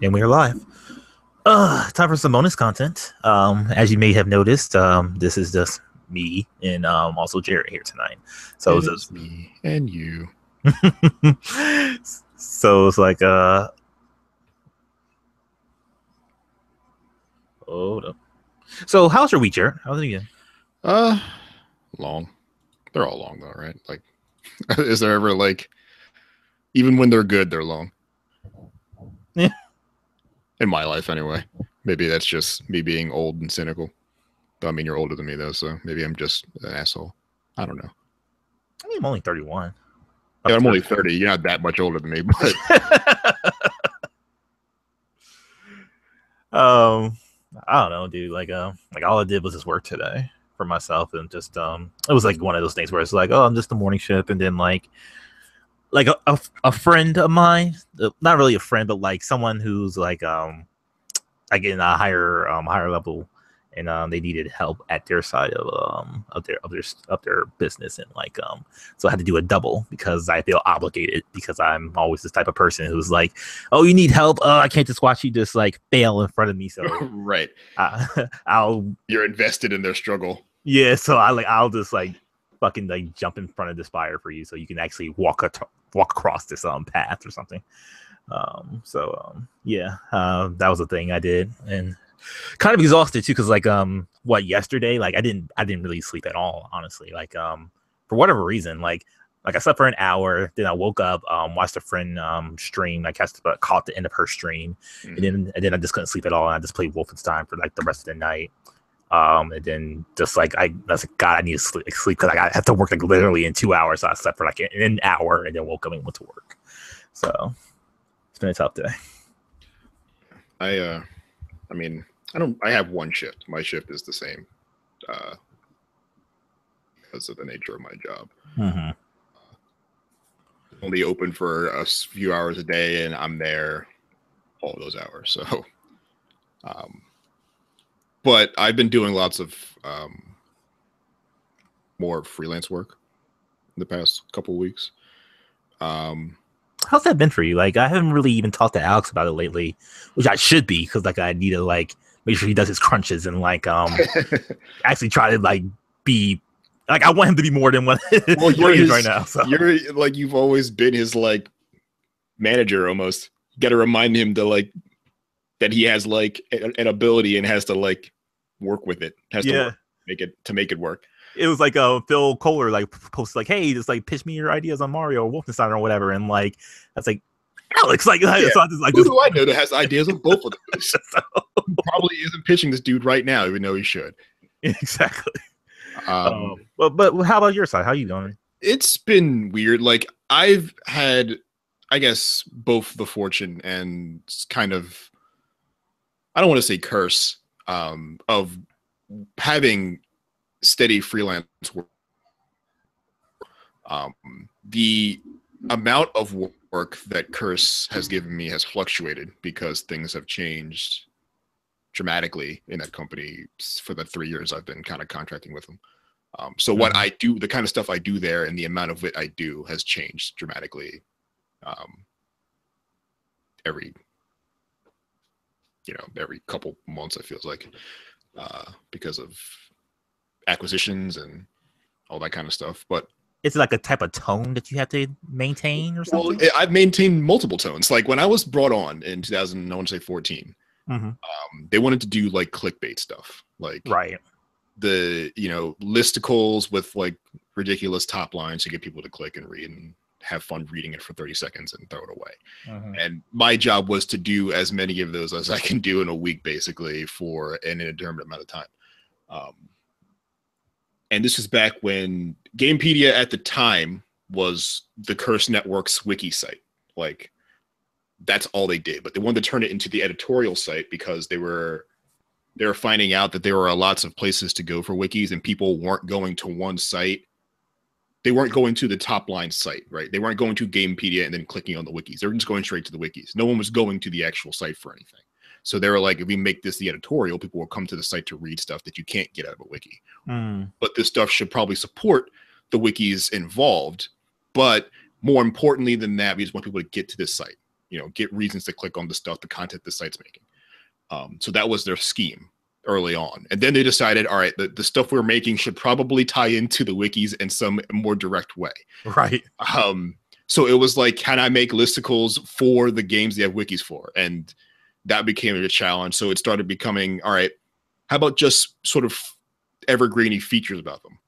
And we're live. Time for some bonus content. As you may have noticed, this is just me and also Jared here tonight. So it's just me and you. So it's like hold up. So how's your week, Jared? How's it again? Long. They're all long though, right? Like, is there ever like, even when they're good, they're long? Yeah. In my life, anyway. Maybe that's just me being old and cynical. I mean, you're older than me though, so maybe I'm just an asshole. I don't know. I mean, I'm only 31. Yeah, I'm only 30. You're not that much older than me, but I don't know, dude. Like all I did was just work today for myself, and just it was like one of those things where it's like, oh, I'm just a morning shift, and then like a friend of mine, not really a friend, but like someone who's like in a higher level, and they needed help at their side of their business, and like so I had to do a double because I feel obligated, because I'm always this type of person who's like, oh, you need help, I can't just watch you just like fail in front of me, so right. You're invested in their struggle. Yeah, so I'll just like fucking like jump in front of this fire for you so you can actually walk across this path or something. Yeah, that was a thing I did, and kind of exhausted too, because like yesterday, like I didn't really sleep at all, honestly. Like for whatever reason, like I slept for an hour, then I woke up, watched a friend stream. I caught the end of her stream, and then I just couldn't sleep at all, and I just played Wolfenstein for like the rest of the night. And then just like I was like, God, I need to sleep because I have to work like literally in 2 hours. So I slept for like an hour and then woke up and went to work. So it's been a tough day. I have one shift. My shift is the same because of the nature of my job. Mm-hmm. Only open for a few hours a day, and I'm there all those hours. So, but I've been doing lots of more freelance work in the past couple of weeks. How's that been for you? Like, I haven't really even talked to Alex about it lately, which I should be, because like I need to like make sure he does his crunches and like actually try to like be like, I want him to be more than what, well, what he is right now. So you're like, you've always been his like manager almost. You got to remind him to like that he has like an ability and has to like work with it. Has to work, make it work. It was like Phil Kohler like posted like, hey, just like pitch me your ideas on Mario or Wolfenstein or whatever, and like that's like Alex, like, yeah. So I just like, who do I know that has ideas on both of those? So, probably isn't pitching this dude right now, even though he should. Exactly. But how about your side? How are you doing? It's been weird. Like, I've had, I guess, both the fortune and kind of, I don't want to say curse, of having steady freelance work. The amount of work that Curse has given me has fluctuated because things have changed dramatically in that company for the 3 years I've been kind of contracting with them. So what I do, the kind of stuff I do there and the amount of it I do has changed dramatically every couple months, it feels like, because of acquisitions and all that kind of stuff. But it's like a type of tone that you have to maintain or something? Well, I've maintained multiple tones. Like when I was brought on in 2014, they wanted to do like clickbait stuff, like the listicles with like ridiculous top lines to get people to click and read and have fun reading it for 30 seconds and throw it away. And my job was to do as many of those as I can do in a week, basically, for an indeterminate amount of time. And this is back when Gamepedia at the time was the Curse Network's wiki site. Like, that's all they did. But they wanted to turn it into the editorial site because they were finding out that there were lots of places to go for wikis, and people weren't going to one site. They weren't going to the top line site, right? They weren't going to Gamepedia and then clicking on the wikis. They were just going straight to the wikis. No one was going to the actual site for anything. So they were like, if we make this the editorial, people will come to the site to read stuff that you can't get out of a wiki. But this stuff should probably support the wikis involved. But more importantly than that, we just want people to get to this site. get reasons to click on the stuff, the content the site's making. So that was their scheme early on. And then they decided, all right, the stuff we're making should probably tie into the wikis in some more direct way. Right. So it was like, can I make listicles for the games they have wikis for? And that became a challenge. So it started becoming, all right, how about just sort of evergreeny features about them?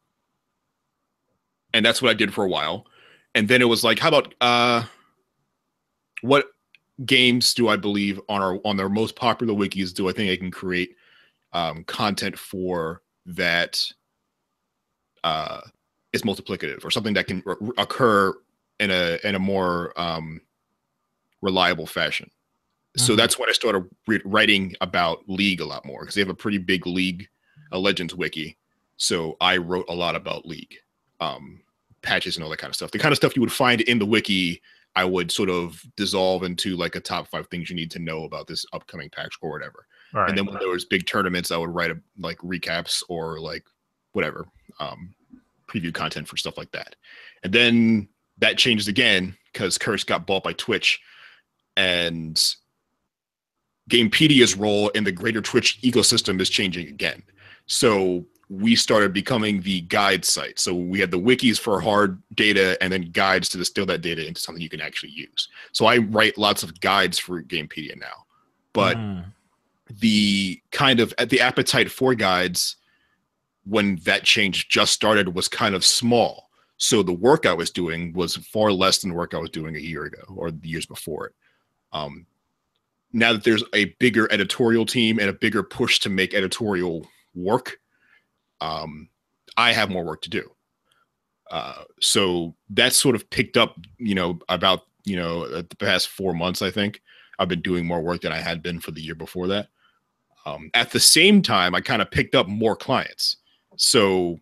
And that's what I did for a while. And then it was like, how about what games do I believe on their most popular wikis do I think I can create content for that is multiplicative, or something that can occur in a more reliable fashion. So that's when I started writing about League a lot more, because they have a pretty big League Legends wiki. So I wrote a lot about League patches and all that kind of stuff. The kind of stuff you would find in the wiki, I would sort of dissolve into like a top 5 things you need to know about this upcoming patch or whatever. Right. And then when there was big tournaments, I would write like recaps or like whatever, preview content for stuff like that. And then that changed again because Curse got bought by Twitch, and Gamepedia's role in the greater Twitch ecosystem is changing again. So we started becoming the guide site. So we had the wikis for hard data and then guides to distill that data into something you can actually use. So I write lots of guides for Gamepedia now. But the kind of the appetite for guides when that change just started was kind of small. So the work I was doing was far less than the work I was doing a year ago or the years before it. Now that there's a bigger editorial team and a bigger push to make editorial work, I have more work to do. So that's sort of picked up, about, the past 4 months, I think. I've been doing more work than I had been for the year before that. At the same time, I kind of picked up more clients. So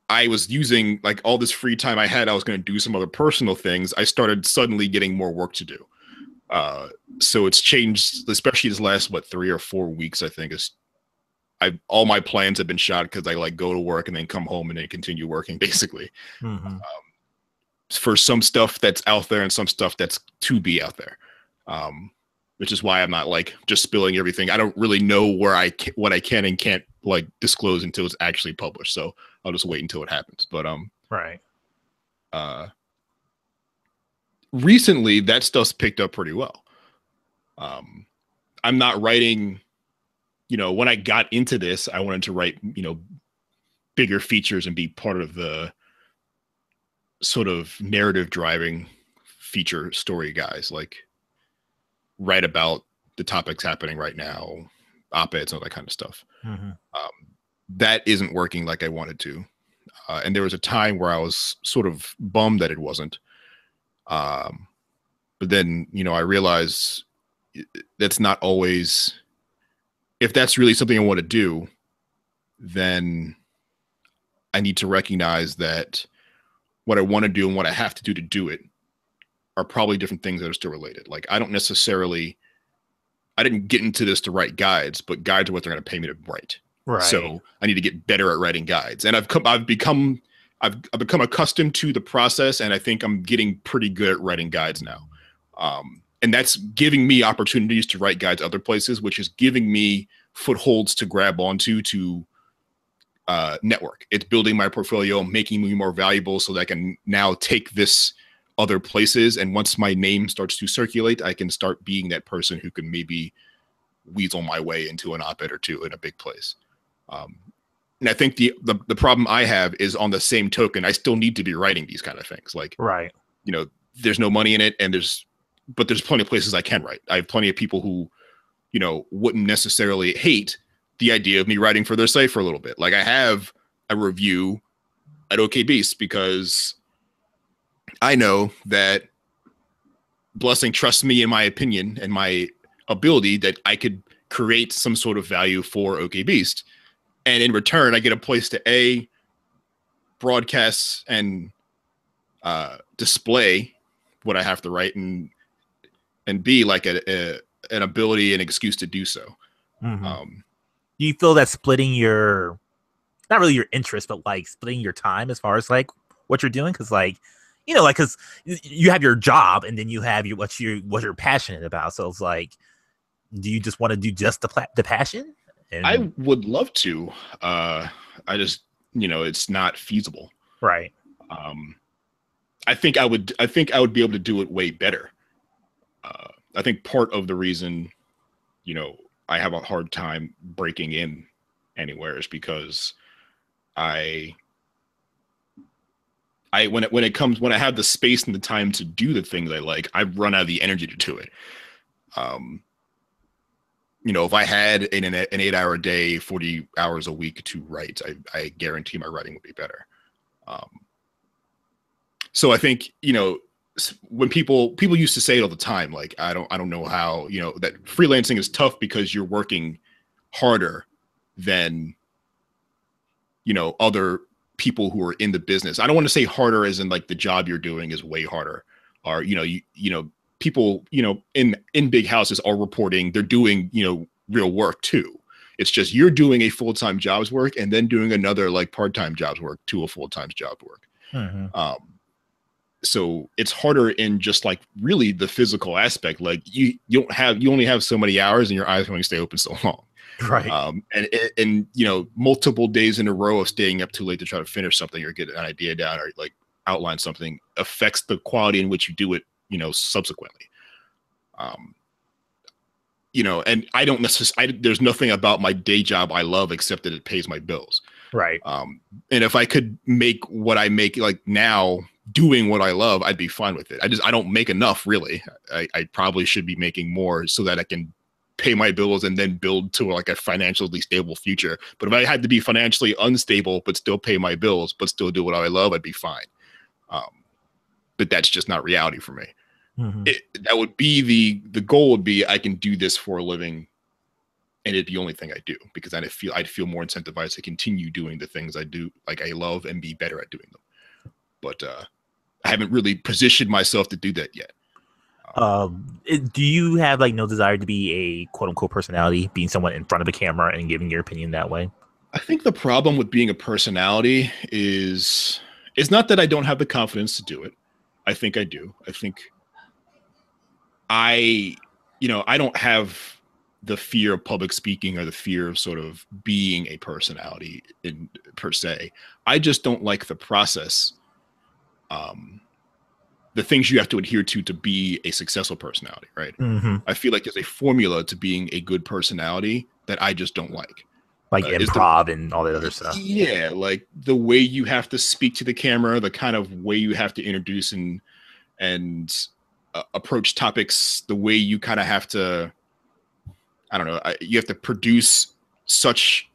I was using like all this free time I had, I was going to do some other personal things. I started suddenly getting more work to do. So it's changed, especially this last, 3 or 4 weeks, I think. All my plans have been shot because I like go to work and then come home and then continue working, basically. For some stuff that's out there and some stuff that's to be out there. Which is why I'm not like just spilling everything. I don't really know what I can and can't like disclose until it's actually published. So I'll just wait until it happens. But right. Recently that stuff's picked up pretty well. I'm not writing, when I got into this, I wanted to write, bigger features and be part of the sort of narrative driving feature story guys, like write about the topics happening right now, op-eds, all that kind of stuff. That isn't working like I wanted to. And there was a time where I was sort of bummed that it wasn't. But then, I realized that's not always, if that's really something I want to do, then I need to recognize that what I want to do and what I have to do it are probably different things that are still related. Like I didn't get into this to write guides, but guides are what they're going to pay me to write. Right. So I need to get better at writing guides. And I've become accustomed to the process, and I think I'm getting pretty good at writing guides now. And that's giving me opportunities to write guides other places, which is giving me footholds to grab onto to network. It's building my portfolio, making me more valuable so that I can now take this other places. And once my name starts to circulate, I can start being that person who can maybe weasel my way into an op-ed or two in a big place. And I think the problem I have is, on the same token, I still need to be writing these kind of things. Like, right. There's no money in it, but there's plenty of places I can write. I have plenty of people who, wouldn't necessarily hate the idea of me writing for their site for a little bit. Like I have a review at OK Beast because I know that Blessing trusts me in my opinion and my ability that I could create some sort of value for OK Beast. And in return, I get a place to broadcast and display what I have to write, and B, like an ability and excuse to do so. Do you feel that splitting not really your interest, but like splitting your time as far as like what you're doing? Because like you know, like, because you have your job and then you have what you're passionate about. So it's like, do you just want to do just the passion? And I would love to. I just, it's not feasible. right. I think I would be able to do it way better. I think part of the reason, I have a hard time breaking in anywhere is because when I have the space and the time to do the things I like, I run out of the energy to do it. If I had an 8-hour day, 40 hours a week to write, I guarantee my writing would be better. So I think, when people used to say it all the time, like, I don't know how, that freelancing is tough because you're working harder than, other people who are in the business. I don't want to say harder as in like the job you're doing is way harder, or, people, in big houses are reporting, they're doing, real work too. It's just you're doing a full-time job's work and then doing another like part-time job's work to a full-time job work. Mm-hmm. So it's harder in just like really the physical aspect. Like you only have so many hours and your eyes can only stay open so long. Right. And multiple days in a row of staying up too late to try to finish something or get an idea down or like outline something affects the quality in which you do it, subsequently. And I don't necessarily, there's nothing about my day job I love except that it pays my bills. Right. And if I could make what I make like now doing what I love, I'd be fine with it. I don't make enough really. I probably should be making more so that I can pay my bills and then build to like a financially stable future. But if I had to be financially unstable, but still pay my bills, but still do what I love, I'd be fine. But that's just not reality for me. Mm-hmm. That would be the goal would be I can do this for a living and it'd be the only thing I do because I'd feel more incentivized to continue doing the things I do, like I love and be better at doing them. But I haven't really positioned myself to do that yet. Do you have like no desire to be a quote unquote personality, being someone in front of a camera and giving your opinion that way? I think the problem with being a personality is it's not that I don't have the confidence to do it. I think I do. I think I don't have the fear of public speaking or the fear of sort of being a personality per se. I just don't like the process. The things you have to adhere to be a successful personality, right? Mm-hmm. I feel like there's a formula to being a good personality that I just don't like. Like improv and all that other stuff. Yeah, like the way you have to speak to the camera, the kind of way you have to introduce and approach topics, the way you kind of have to, I don't know, you have to produce such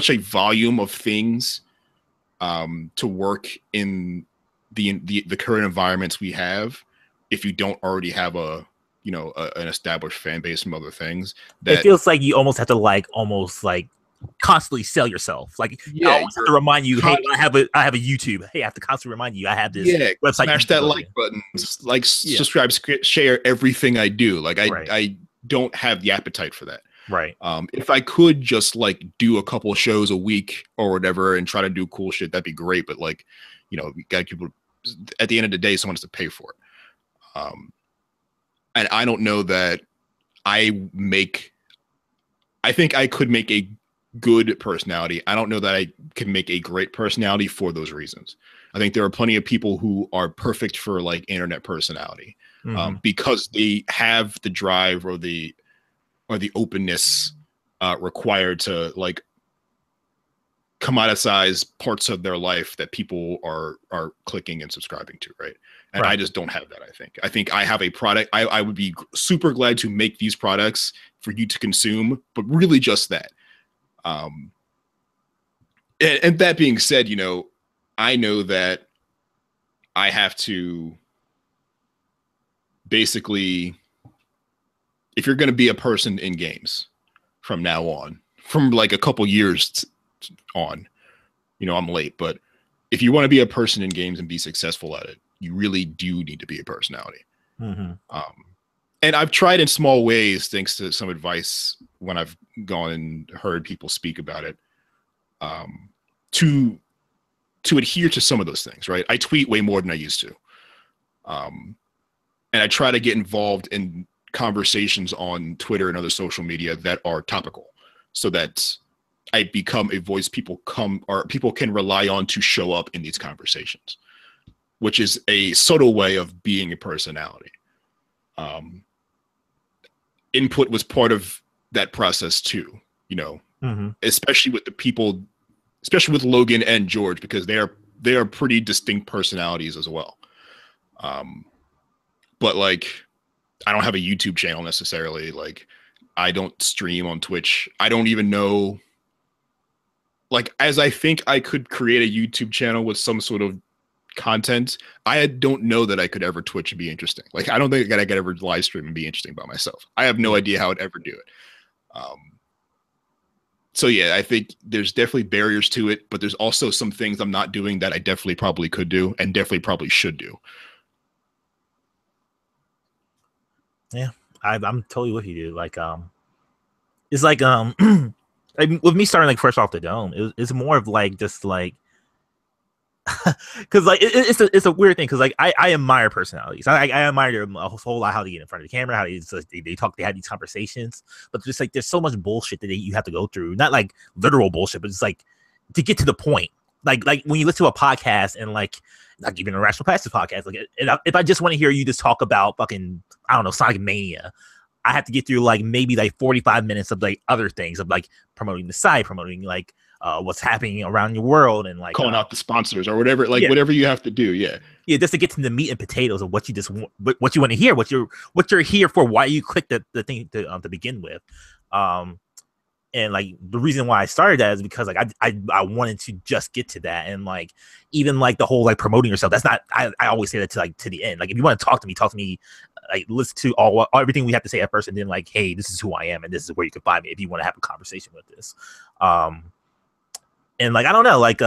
a volume of things to work in the current environments we have. If you don't already have an established fan base from other things, it feels like you almost have to constantly sell yourself. Like, I always have to remind you, hey, I have a YouTube. Hey, I have to constantly remind you I have this website. Smash that like button, subscribe, share everything I do. Like I don't have the appetite for that. Right. If I could just like do a couple shows a week or whatever and try to do cool shit, that'd be great. But like, you got people at the end of the day, someone has to pay for it. And I don't know that I think I could make a good personality. I don't know that I can make a great personality for those reasons. I think there are plenty of people who are perfect for like internet personality because they have the drive or the openness required to like commoditize parts of their life that people are clicking and subscribing to, right? And I just don't have that. I think I have a product. I would be super glad to make these products for you to consume, but really just that. And that being said, I know that I have to basically, if you're going to be a person in games from now on, from like a couple years on, I'm late, but if you want to be a person in games and be successful at it, you really do need to be a personality. Mm-hmm. And I've tried in small ways, thanks to some advice when I've gone and heard people speak about it, to to adhere to some of those things, right? I tweet way more than I used to. And I try to get involved in conversations on Twitter and other social media that are topical, so that I become a voice people can rely on to show up in these conversations, which is a subtle way of being a personality. Input was part of that process too, you know, especially with the people, especially with Logan and George, because they are pretty distinct personalities as well. But like, I don't have a YouTube channel necessarily. Like, I don't stream on Twitch. I don't even know. Like, as I think I could create a YouTube channel with some sort of content, I don't know that I could ever Twitch and be interesting. Like, I don't think that I could ever live stream and be interesting by myself. I have no idea how I'd ever do it. So yeah, I think there's definitely barriers to it, but there's also some things I'm not doing that I definitely probably could do and definitely probably should do. Yeah, I'm totally with you, dude. Like, it's like, like with me starting like fresh off the dome, it's more of like just like, because like it's a weird thing, because like I admire personalities. I admire them a whole lot, how they get in front of the camera, how they talk, they have these conversations. But just like there's so much bullshit that you have to go through, not like literal bullshit, but it's like to get to the point. Like when you listen to a podcast, and like even a Rational Passes podcast, like if I just want to hear you just talk about fucking, I don't know, Sonic Mania, I have to get through like maybe like 45 minutes of like other things, of like promoting the site, promoting like what's happening around your world, and like calling out the sponsors or whatever, like whatever you have to do. Yeah, just to get to the meat and potatoes of what you just want, what you want to hear, what you're here for, why you click the thing to begin with. And like the reason why I started that is because like I wanted to just get to that. And like even like the whole like promoting yourself, that's not, I always say that to the end. Like if you want to talk to me, like listen to everything we have to say at first, and then like, hey, this is who I am and this is where you can find me if you want to have a conversation with this. And like I don't know, like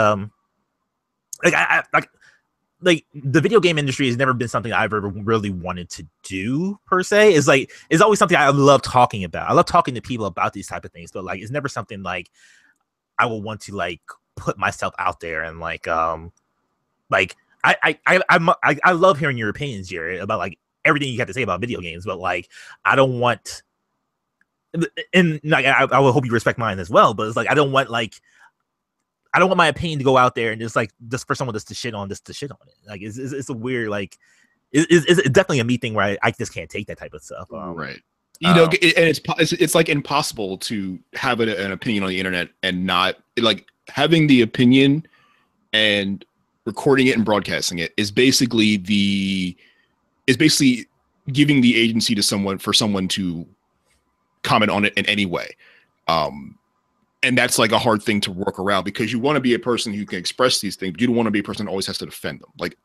like the video game industry has never been something I've ever really wanted to do per se. It's always something I love talking about. I love talking to people about these type of things, but like it's never something like I will want to like put myself out there and like I love hearing your opinions, Jared, about like everything you have to say about video games, but like I don't want, and like I will hope you respect mine as well, but it's like I don't want my opinion to go out there and just for someone just to shit on it. Like it's a weird, like it's definitely a me thing where I just can't take that type of stuff. Right. You know, and it's like impossible to have an opinion on the internet and not like having the opinion and recording it and broadcasting it is basically giving the agency to someone to comment on it in any way. And that's like a hard thing to work around, because you want to be a person who can express these things, but you don't want to be a person who always has to defend them. Like,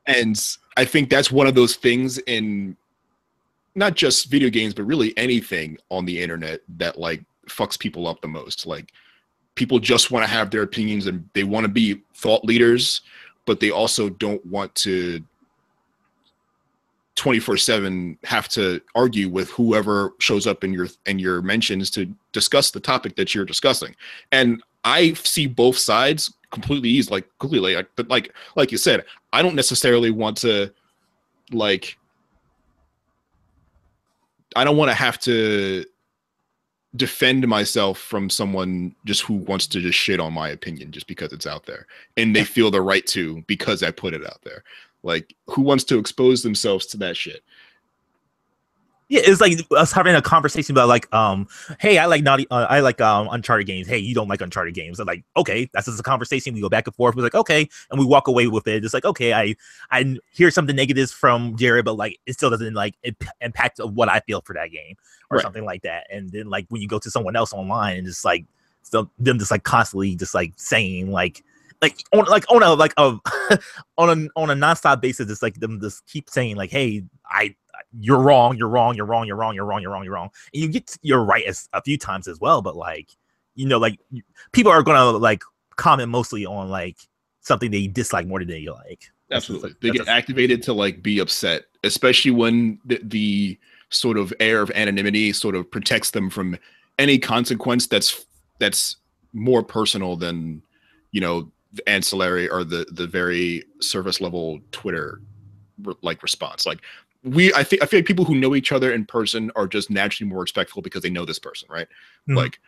and I think that's one of those things in not just video games, but really anything on the internet that like fucks people up the most. Like people just want to have their opinions and they want to be thought leaders, but they also don't want to 24/7 have to argue with whoever shows up in your mentions to discuss the topic that you're discussing. And I see both sides completely, but like you said, I don't necessarily want to I don't want to have to defend myself from someone just who wants to just shit on my opinion just because it's out there and they feel the right to because I put it out there. Like, who wants to expose themselves to that shit? Yeah, it's like us having a conversation about like, hey, I like Uncharted games. Hey, you don't like Uncharted games. I'm like, okay, that's just a conversation. We go back and forth. We're like, okay, and we walk away with it. It's like, okay, I hear something negatives from Jared, but like it still doesn't like impact of what I feel for that game or something like that. And then like when you go to someone else online and just like them just like constantly just like saying like on a nonstop basis, it's like them just keep saying like, hey, you're wrong, and you get you're right a few times as well, but like, you know, like people are gonna like comment mostly on like something they dislike more than they like. Absolutely, they get activated to like be upset, especially when the sort of air of anonymity sort of protects them from any consequence that's more personal than, you know, ancillary or the very surface level Twitter like response. Like I feel like people who know each other in person are just naturally more respectful because they know this person, right? Mm-hmm. Like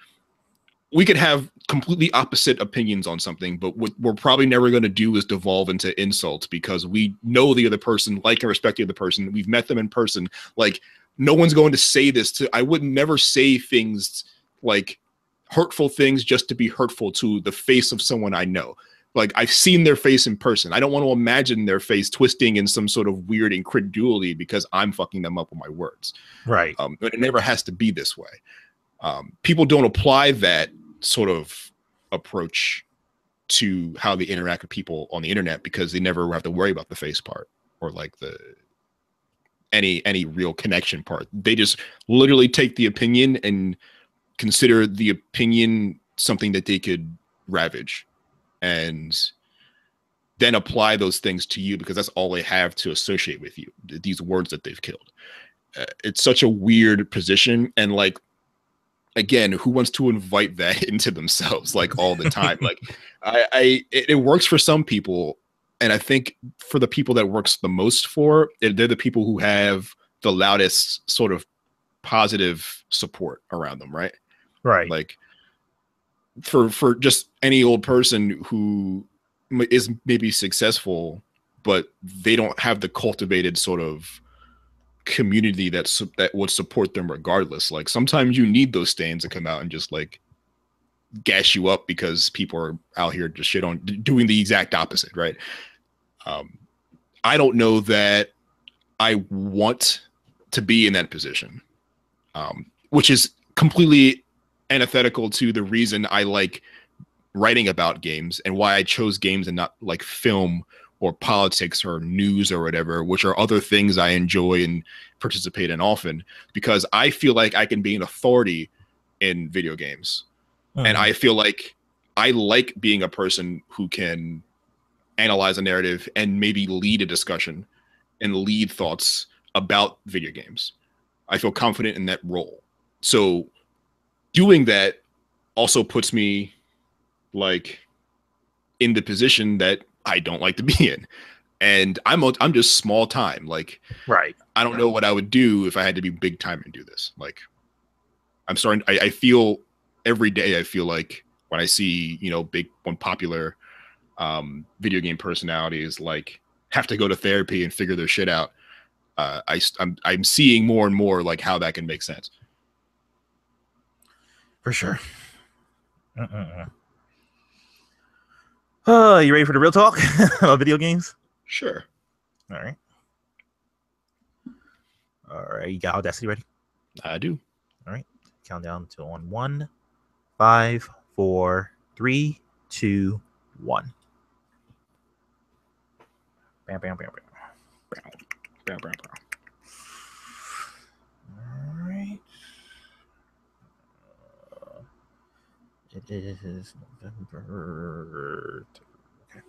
we could have completely opposite opinions on something, but what we're probably never going to do is devolve into insults because we know the other person, like and respect the other person. We've met them in person. Like no one's going to say this to, I would never say things like hurtful things just to be hurtful to the face of someone I know. Like I've seen their face in person. I don't want to imagine their face twisting in some sort of weird incredulity because I'm fucking them up with my words. Right. But it never has to be this way. People don't apply that sort of approach to how they interact with people on the internet because they never have to worry about the face part or like the any real connection part. They just literally take the opinion and consider the opinion something that they could ravage and then apply those things to you because that's all they have to associate with you, these words that they've killed. It's such a weird position. And like, again, who wants to invite that into themselves like all the time? Like it works for some people. And I think for the people that works the most for, they're the people who have the loudest sort of positive support around them. Right. Right. Like for just any old person who is maybe successful, but they don't have the cultivated sort of community that would support them regardless. Like sometimes you need those stands to come out and just like gas you up because people are out here just shit on doing the exact opposite. Right. I don't know that I want to be in that position, which is completely antithetical to the reason I like writing about games and why I chose games and not like film or politics or news or whatever, which are other things I enjoy and participate in often, because I feel like I can be an authority in video games. And I feel like I like being a person who can analyze a narrative and maybe lead a discussion and lead thoughts about video games. I feel confident in that role. So doing that also puts me like in the position that I don't like to be in. And I'm just small time. Like, right. I don't know what I would do if I had to be big time and do this. Like I feel every day, I feel like when I see, big one popular video game personalities like have to go to therapy and figure their shit out. I'm seeing more and more like how that can make sense. For sure. You ready for the real talk about video games? Sure. All right. You got Audacity ready? I do. All right. Count down to on 1, 5, 4, 3, 2, 1. Bam, bam, bam, bam. Bam, bam, bam. All right. It is November. Okay.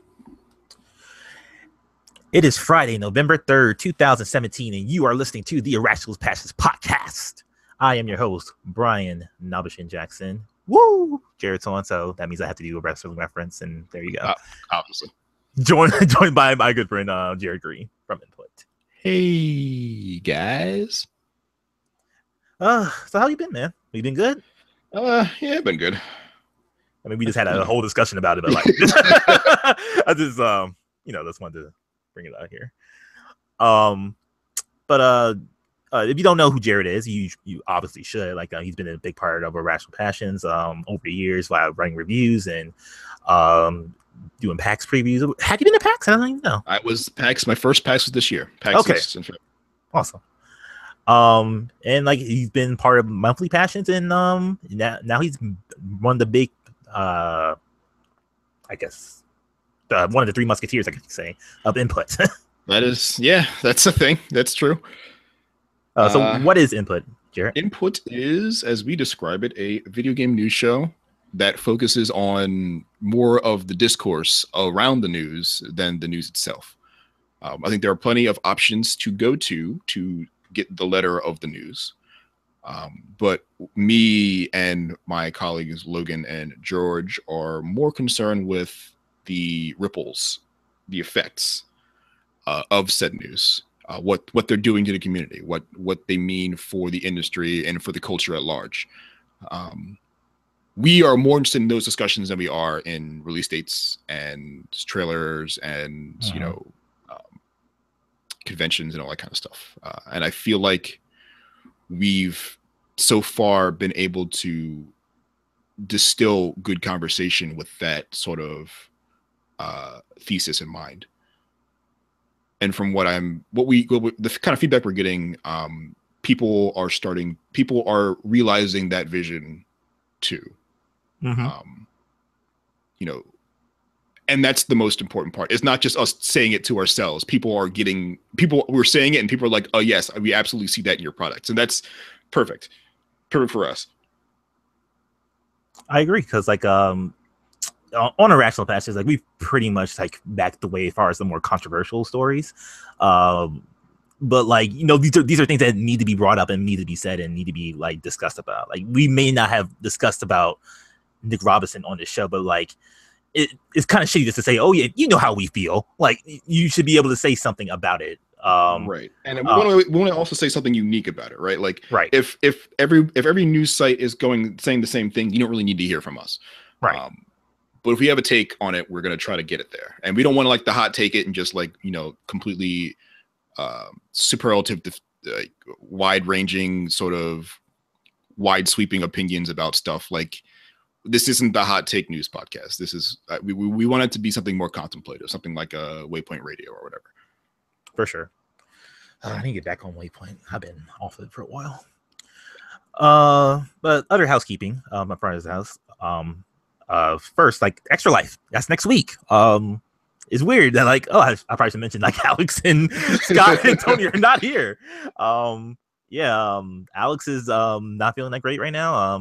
It is Friday, November 3rd, 2017, and you are listening to the Irrational Passions podcast. I am your host, Brian Nabashin Jackson. Woo! Jared's on, so that means I have to do a wrestling reference, and there you go. Obviously. Joined by my good friend, Jared Green from Input. Hey, guys. So how you been, man? You been good? Yeah, been good. I mean, we just had a whole discussion about it, but like, I just, just wanted to bring it out here. But if you don't know who Jared is, you obviously should. Like, he's been a big part of Irrational Passions over the years while writing reviews and doing PAX previews. Have you been to PAX? I don't even know. I was PAX. My first PAX was this year. PAX. Okay. Awesome. And like he's been part of Monthly Passions, and now he's one of the big, I guess, one of the three musketeers, I could say, of Input. That's a thing. That's true. So what is Input, Jared? Input is, as we describe it, a video game news show that focuses on more of the discourse around the news than the news itself. I think there are plenty of options to go to get the letter of the news. But me and my colleagues, Logan and George, are more concerned with the ripples, the effects of said news, what they're doing to the community, what they mean for the industry and for the culture at large. We are more interested in those discussions than we are in release dates and trailers and conventions and all that kind of stuff. And I feel like we've so far been able to distill good conversation with that sort of thesis in mind. And from the kind of feedback we're getting, people are realizing that vision too. And that's the most important part. It's not just us saying it to ourselves. We're saying it and people are like, oh yes, we absolutely see that in your products. And that's perfect for us. I agree. Cause like, on Irrational Passions, like we've pretty much like backed away as far as the more controversial stories. But like, these are things that need to be brought up and need to be said and need to be like discussed about. Like we may not have discussed about Nick Robinson on the show, but like it's kind of shitty just to say, oh yeah, you know how we feel. Like you should be able to say something about it. Right. And we want to also say something unique about it, right? Like right. If every news site is saying the same thing, you don't really need to hear from us. Right. But if we have a take on it, we're going to try to get it there. And we don't want to like the hot take it and just like, completely superlative, wide ranging sort of wide sweeping opinions about stuff. Like this isn't the hot take news podcast. This is, we want it to be something more contemplative, something like a Waypoint Radio or whatever. For sure. I need to get back on Waypoint. I've been off of it for a while. But other housekeeping, my friend's house. First, like Extra Life, that's next week. It's weird that like, I probably should mention like Alex and Scott and Tony are not here. Alex is not feeling that great right now.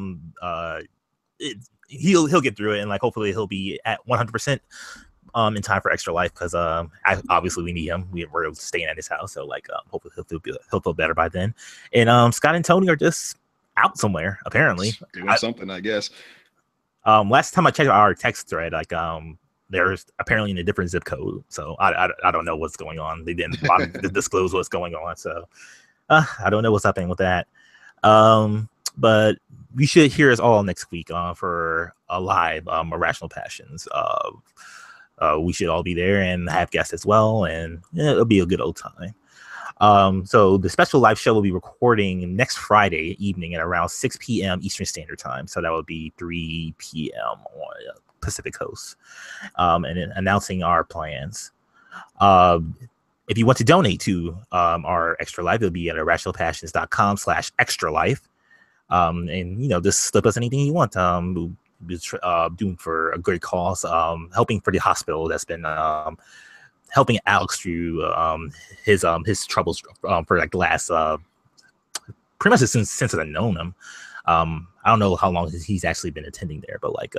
He'll get through it, and like hopefully he'll be at 100% in time for Extra Life, because obviously we need him. We're staying at his house, so like hopefully he'll feel better by then. And Scott and Tony are just out somewhere apparently doing something, I guess. Last time I checked our text thread, like they're apparently in a different zip code, so I don't know what's going on. They didn't disclose what's going on, so I don't know what's happening with that. But we should hear us all next week for a live Irrational Passions. We should all be there and have guests as well, and it'll be a good old time. So the special live show will be recording next Friday evening at around 6 p.m. Eastern Standard Time. So that would be 3 p.m. on Pacific Coast, and then announcing our plans. If you want to donate to our Extra Life, it'll be at irrationalpassions.com/extra life. And just slip us anything you want. Doing for a great cause, helping for the hospital that's been helping Alex through his troubles for like the last pretty much since I've known him. I don't know how long he's actually been attending there, but like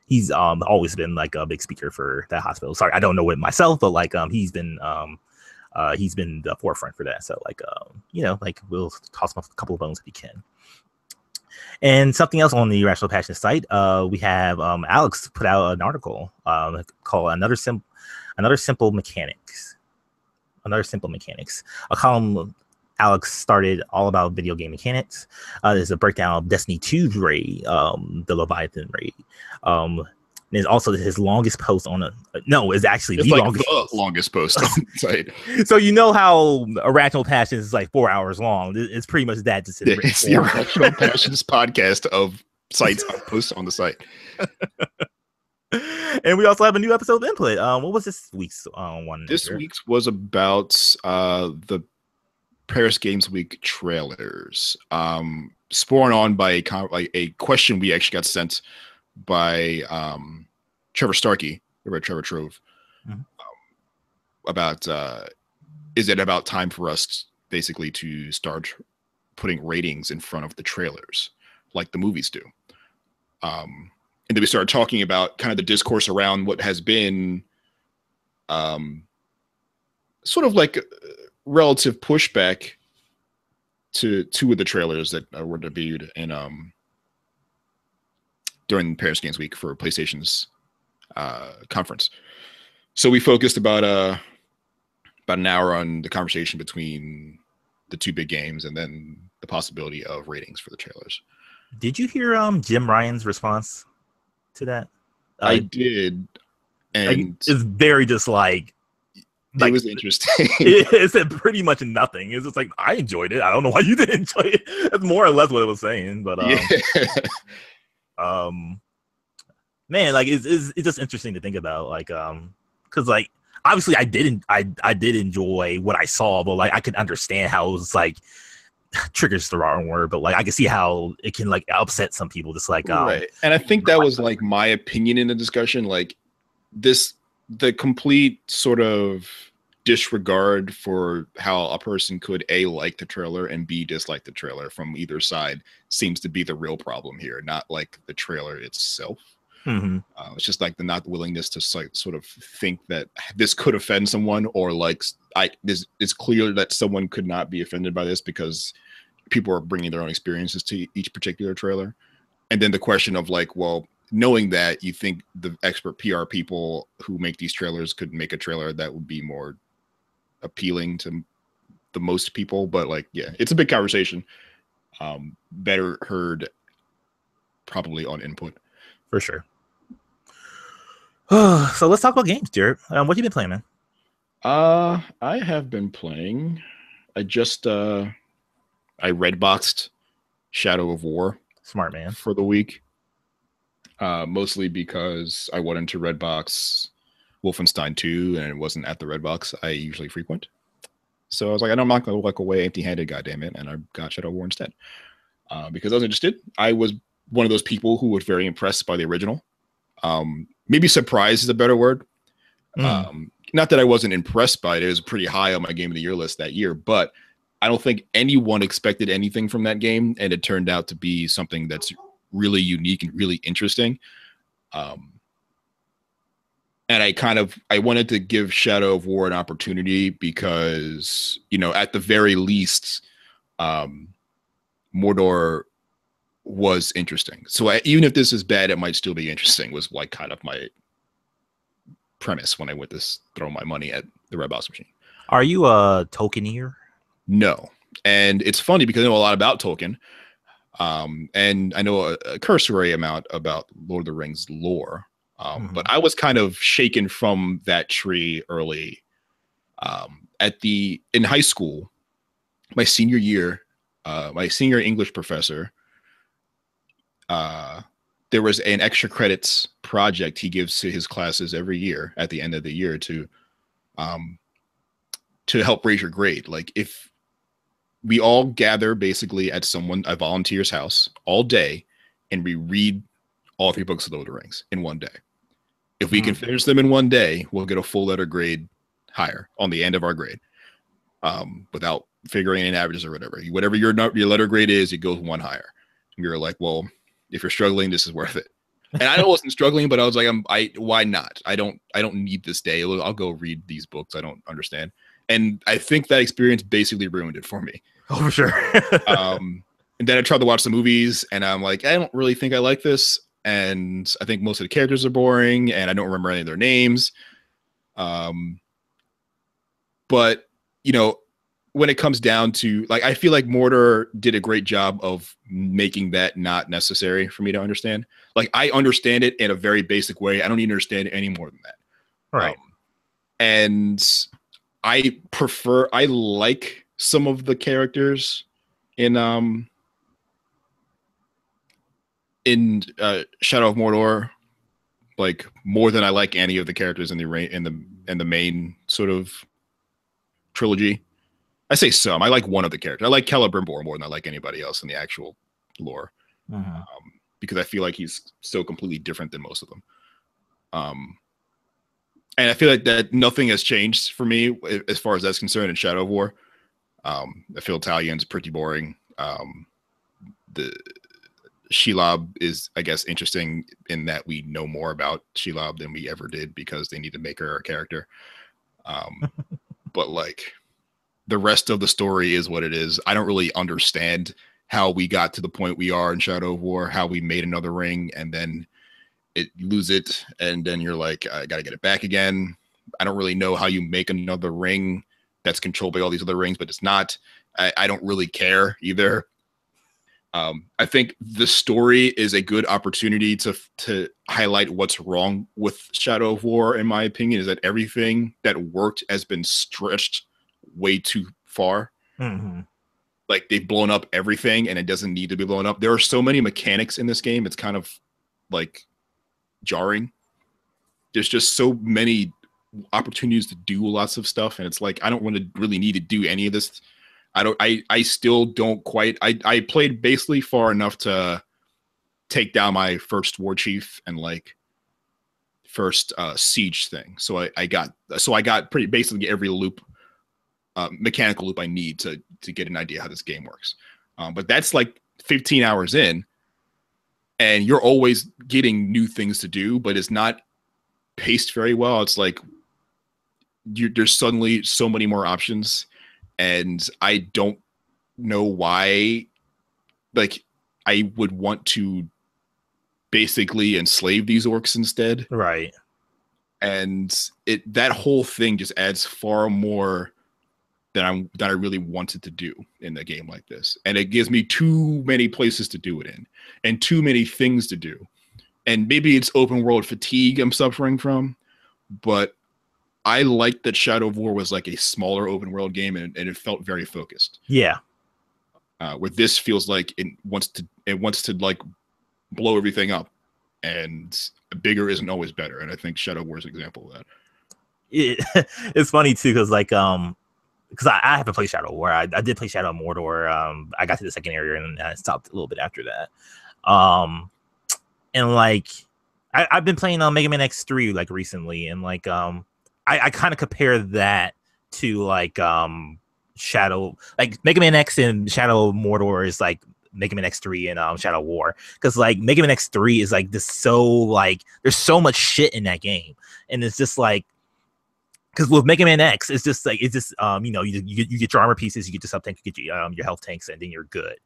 he's always been like a big speaker for that hospital. Sorry, I don't know it myself, but like he's been the forefront for that. So like like we'll toss him a couple of bones if he can. And something else on the Irrational Passion site, we have Alex put out an article called Another Simple Mechanics. A column Alex started all about video game mechanics. There's a breakdown of Destiny 2's raid, the Leviathan raid. There's also his longest post on it's actually the longest post on the site. So you know how Irrational Passions is like 4 hours long. It's pretty much that. It's the Irrational Passions podcast of sites posts on the site. And we also have a new episode of Input. What was this week's one? This week's was about the Paris Games Week trailers. Spawned on by a question we actually got sent by Trevor Starkey, Trevor Trove, about is it about time for us basically to start putting ratings in front of the trailers like the movies do. And then we started talking about kind of the discourse around what has been sort of like relative pushback to two of the trailers that were debuted in during Paris Games Week for PlayStation's conference. So we focused about an hour on the conversation between the two big games, and then the possibility of ratings for the trailers. Did you hear Jim Ryan's response to that? I did, and it's very just like it was interesting. It said pretty much nothing. It's just like, I enjoyed it. I don't know why you didn't enjoy it. That's more or less what it was saying. But man, like it's just interesting to think about, like because like obviously I did enjoy what I saw, but like I could understand how it was like triggers the wrong word, but like I can see how it can like upset some people. Just like right, and I think that was like my opinion in the discussion. Like the complete sort of disregard for how a person could A, like the trailer, and B, dislike the trailer from either side seems to be the real problem here, not like the trailer itself. Mm-hmm. It's just like the not willingness to like sort of think that this could offend someone, or like it's clear that someone could not be offended by this because people are bringing their own experiences to each particular trailer. And then the question of like, well, knowing that, you think the expert PR people who make these trailers could make a trailer that would be more appealing to the most people. But like, yeah, it's a big conversation. Better heard probably on input. For sure. So let's talk about games, Jared. What have you been playing, man? I have been playing. I just I redboxed Shadow of War. Smart man. For the week. Mostly because I wanted to redbox Wolfenstein 2 and it wasn't at the redbox I usually frequent. So I was like, I'm not going to walk away empty-handed, goddammit, and I got Shadow of War instead. Because I was interested. I was one of those people who was very impressed by the original. Maybe surprised is a better word. Not that I wasn't impressed by it. It was pretty high on my Game of the Year list that year, but I don't think anyone expected anything from that game, and it turned out to be something that's really unique and really interesting. And I wanted to give Shadow of War an opportunity because, you know, at the very least, Mordor was interesting. So even if this is bad, it might still be interesting, was like kind of my premise when I went to throw my money at the Redbox machine. Are you a Tolkiener? No. And it's funny because I know a lot about Tolkien. And I know a cursory amount about Lord of the Rings lore. But I was kind of shaken from that tree early. In high school, my senior year, my senior English professor, there was an extra credits project he gives to his classes every year at the end of the year to help raise your grade. Like, if we all gather basically at a volunteer's house all day and we read all 3 books of Lord of the Rings in one day. If we can finish them in one day, we'll get a full letter grade higher on the end of our grade, without figuring in averages or whatever. Whatever your letter grade is, it goes one higher. And we were like, well, if you're struggling, this is worth it. And I wasn't struggling, but I was like, why not? I don't need this day. I'll go read these books I don't understand. And I think that experience basically ruined it for me. Oh, for sure. And then I tried to watch the movies, and I'm like, I don't really think I like this. And I think most of the characters are boring, and I don't remember any of their names. But, you know, when it comes down to, like, I feel like Mordor did a great job of making that not necessary for me to understand. Like, I understand it in a very basic way. I don't even understand it any more than that. Right. And I like some of the characters in Shadow of Mordor, like, more than I like any of the characters in the main sort of trilogy. I say some. I like one of the characters. I like Celebrimbor more than I like anybody else in the actual lore, because I feel like he's so completely different than most of them. And I feel like that nothing has changed for me as far as that's concerned in Shadow of War. I feel Italian's pretty boring. The Shelob is, I guess, interesting in that we know more about Shelob than we ever did because they need to make her a character. But like, the rest of the story is what it is. I don't really understand how we got to the point we are in Shadow of War, how we made another ring, and then you lose it, and then you're like, I gotta get it back again. I don't really know how you make another ring that's controlled by all these other rings, but it's not. I don't really care either. I think the story is a good opportunity to highlight what's wrong with Shadow of War, in my opinion, is that everything that worked has been stretched way too far. Mm-hmm. Like, they've blown up everything, and it doesn't need to be blown up. There are so many mechanics in this game, it's kind of like jarring. There's just so many opportunities to do lots of stuff, and it's like, I don't want to really need to do any of this. I still don't quite. I played basically far enough to take down my first war chief and like first siege thing. So I got pretty basically every loop, mechanical loop I need to get an idea how this game works. But that's like 15 hours in, and you're always getting new things to do, but it's not paced very well. It's like there's suddenly so many more options, and I don't know why. Like, I would want to basically enslave these orcs instead, right? And that whole thing just adds far more than I really wanted to do in a game like this, and it gives me too many places to do it in, and too many things to do. And maybe it's open world fatigue I'm suffering from, but I liked that Shadow of War was like a smaller open world game, and it felt very focused. Yeah. Where this feels like it wants to like blow everything up, and bigger isn't always better. And I think Shadow of War is an example of that. It's funny too, because like because I haven't played Shadow of War. I did play Shadow of Mordor. I got to the second area and I stopped a little bit after that. And like I've been playing Mega Man X3 like recently, and like I kind of compare that to like Shadow, like Mega Man X and Shadow of Mordor is like Mega Man X3 and Shadow of War, because like Mega Man X3 is like this, so like there's so much shit in that game, and it's just like, because with Mega Man X, it's just like, it's just you know, you get your armor pieces, you get the sub tank, you get your health tanks, and then you're good.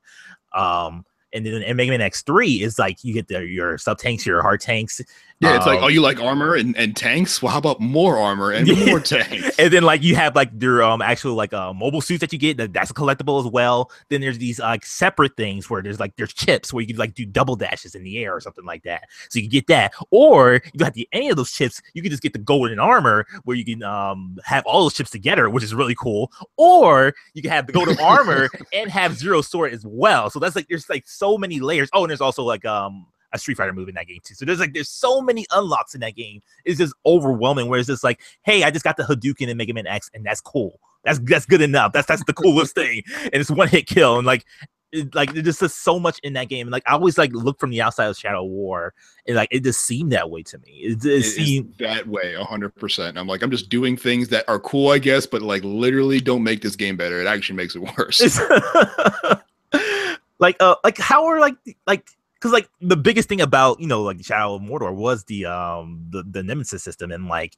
And then in Mega Man X3 is like you get your sub tanks, your hard tanks. Yeah, it's like, oh, you like armor and tanks? Well, how about more armor and more tanks? And then like you have like your actual like mobile suits that you get, that's a collectible as well. Then there's these like separate things where there's chips where you can like do double dashes in the air or something like that. So you can get that, or you don't have to get any of those chips. You can just get the golden armor where you can have all those chips together, which is really cool. Or you can have the golden armor and have Zero Sword as well. So that's like, there's like so many layers. Oh, and there's also like a Street Fighter move in that game too. So there's so many unlocks in that game. It's just overwhelming. Where it's just like, hey, I just got the Hadouken in Mega Man X, and that's cool. That's good enough. That's the coolest thing. And it's one hit kill. And like there's just so much in that game. And like I always like look from the outside of Shadow of War, and like it just seemed that way to me. It seemed that way 100%. I'm like, I'm just doing things that are cool, I guess, but like literally don't make this game better. It actually makes it worse. like how are like because like the biggest thing about, you know, like Shadow of Mordor was the nemesis system, and like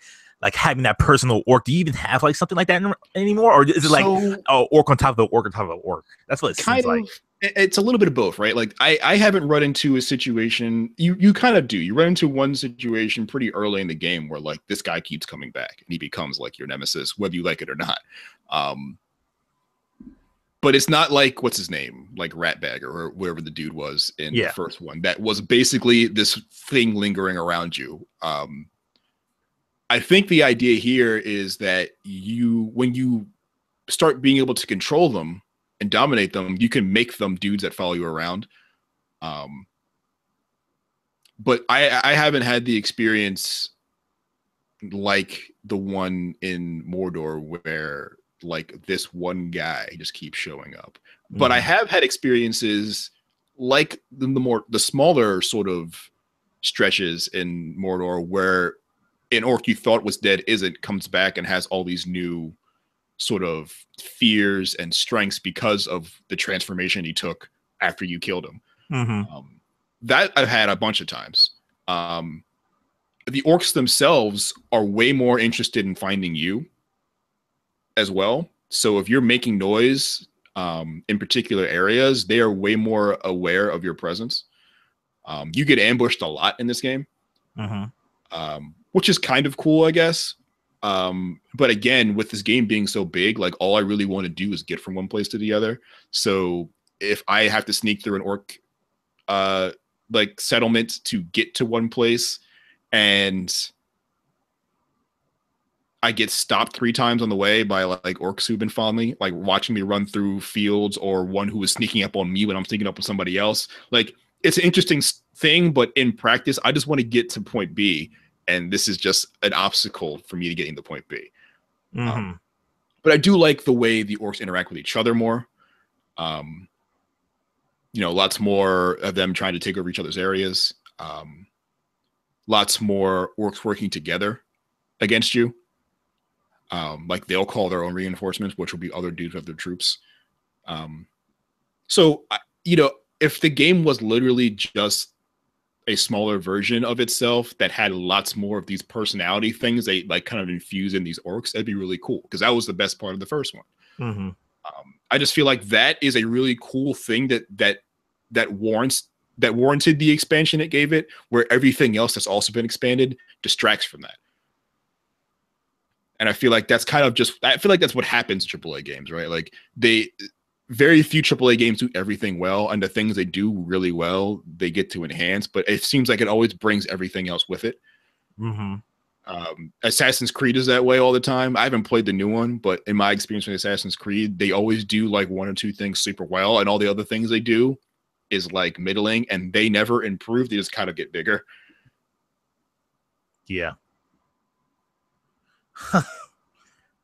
having that personal orc. Do you even have like something like that anymore, or is it like orc on top of the orc on top of the orc? That's what it seems like. It's a little bit of both, right? Like I haven't run into a situation. You kind of do. You run into one situation pretty early in the game where like this guy keeps coming back and he becomes like your nemesis, whether you like it or not. But it's not like, what's his name? Like Ratbag or whoever the dude was in the first one. That was basically this thing lingering around you. I think the idea here is that when you start being able to control them and dominate them, you can make them dudes that follow you around. But I haven't had the experience like the one in Mordor where like this one guy just keeps showing up. But I have had experiences like the smaller sort of stretches in Mordor where an orc you thought was dead comes back and has all these new sort of fears and strengths because of the transformation he took after you killed him. That I've had a bunch of times. The orcs themselves are way more interested in finding you as well. So if you're making noise in particular areas, they are way more aware of your presence. You get ambushed a lot in this game. which is kind of cool, I guess. But again, with this game being so big, like all I really want to do is get from one place to the other. So if I have to sneak through an orc like settlement to get to one place, and I get stopped 3 times on the way by like orcs who've been following me, like watching me run through fields, or one who was sneaking up on me when I'm sneaking up with somebody else. Like, it's an interesting thing, but in practice, I just want to get to point B, and this is just an obstacle for me to getting to point B. But I do like the way the orcs interact with each other more. You know, lots more of them trying to take over each other's areas. Lots more orcs working together against you. Like they'll call their own reinforcements, which will be other dudes of their troops. So, you know, if the game was literally just a smaller version of itself that had lots more of these personality things they like kind of infuse in these orcs, that'd be really cool, because that was the best part of the first one. I just feel like that is a really cool thing that warranted the expansion it gave it, where everything else that's also been expanded distracts from that. And I feel like that's kind of I feel like that's what happens in AAA games, right? Like very few AAA games do everything well, and the things they do really well, they get to enhance, but it seems like it always brings everything else with it. Assassin's Creed is that way all the time. I haven't played the new one, but in my experience with Assassin's Creed, they always do like 1 or 2 things super well, and all the other things they do is like middling, and they never improve. They just kind of get bigger. Yeah.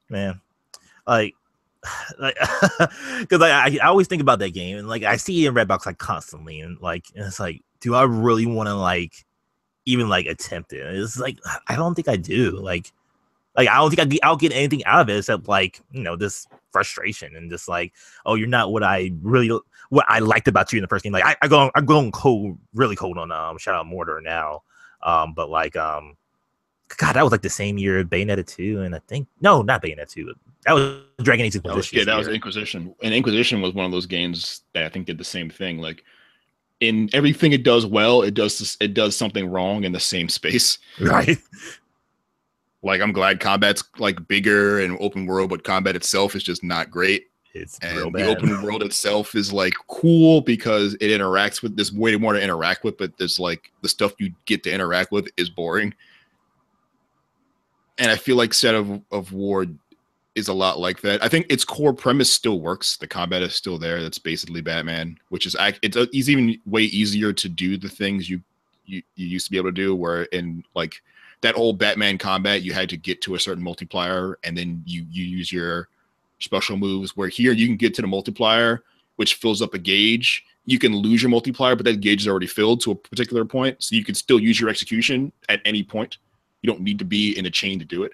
Man, like because I always think about that game, and like I see it in Redbox like constantly, and like it's like, do I really want to like even like attempt it? It's like I don't think I do. Like I don't think I'll get anything out of it except like, you know, this frustration and just like, oh, you're not what I liked about you in the first game. Like I'm going cold, really cold on Shadow of Mordor now, but like God, that was like the same year Bayonetta 2, and I think not Bayonetta 2. That was Dragon Age Inquisition. That was Inquisition. And Inquisition was one of those games that I think did the same thing. Like in everything it does well, it does something wrong in the same space. Right. Like I'm glad combat's like bigger and open world, but combat itself is just not great. It's and real bad. The open world itself is like cool because it interacts with, there's way more to interact with, but there's like the stuff you get to interact with is boring. And I feel like Shadow of War is a lot like that. I think its core premise still works. The combat is still there. That's basically Batman, which is it's even way easier to do the things you used to be able to do. Where in like that old Batman combat, you had to get to a certain multiplier, and then you use your special moves. Where here you can get to the multiplier, which fills up a gauge. You can lose your multiplier, but that gauge is already filled to a particular point, so you can still use your execution at any point. You don't need to be in a chain to do it.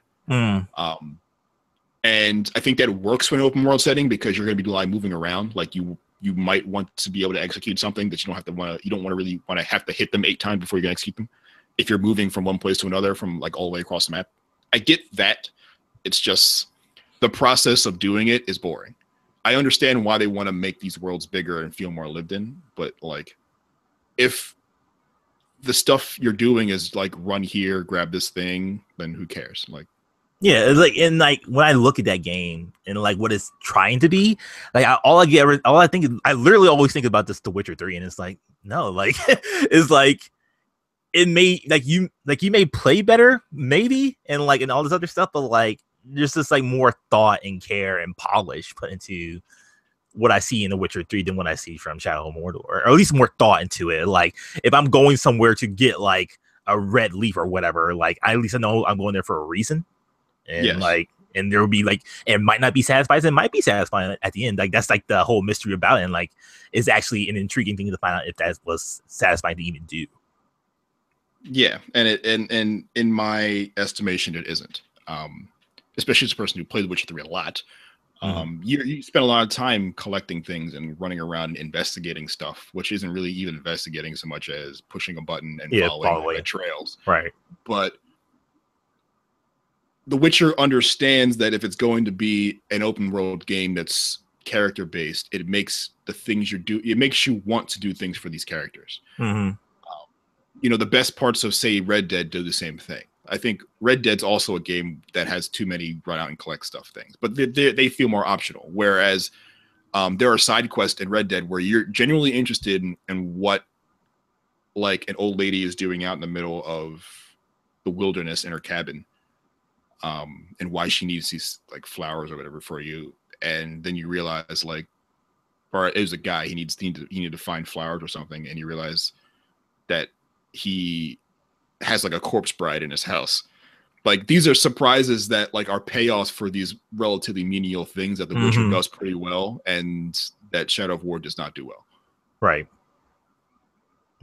And I think that works in an open world setting because you're going to be moving around. Like you might want to be able to execute something that you don't want to really want to have to hit them 8 times before you can execute them. If you're moving from one place to another, from like all the way across the map, I get that. It's just the process of doing it is boring. I understand why they want to make these worlds bigger and feel more lived in, but like if the stuff you're doing is like run here, grab this thing, then who cares? Like, yeah, like, and like when I look at that game and like what it's trying to be, like I literally always think about this The Witcher 3, and it's like, no, like it's like it may like you may play better, maybe, and like and all this other stuff, but like there's just like more thought and care and polish put into what I see in The Witcher 3 than what I see from Shadow of Mordor, or at least more thought into it. Like if I'm going somewhere to get like a red leaf or whatever, like at least I know I'm going there for a reason. And yes. Like, and there will be like, it might not be satisfying, it might be satisfying at the end. Like that's like the whole mystery about it. And like, it's actually an intriguing thing to find out if that was satisfying to even do. Yeah, and in my estimation, it isn't. Especially as a person who played The Witcher 3 a lot. You spend a lot of time collecting things and running around investigating stuff, which isn't really even investigating so much as pushing a button and following the trails. Right. But The Witcher understands that if it's going to be an open world game that's character based, it makes the things it makes you want to do things for these characters. the best parts of, say, Red Dead do the same thing. I think Red Dead's also a game that has too many run out and collect stuff things, but they feel more optional. Whereas there are side quests in Red Dead where you're genuinely interested in what like an old lady is doing out in the middle of the wilderness in her cabin, and why she needs these like flowers or whatever for you. And then you realize like, or it was a guy, he needed to find flowers or something, and you realize that he has like a corpse bride in his house. Like these are surprises that like are payoffs for these relatively menial things that The Witcher does pretty well, and that Shadow of War does not do well. Right.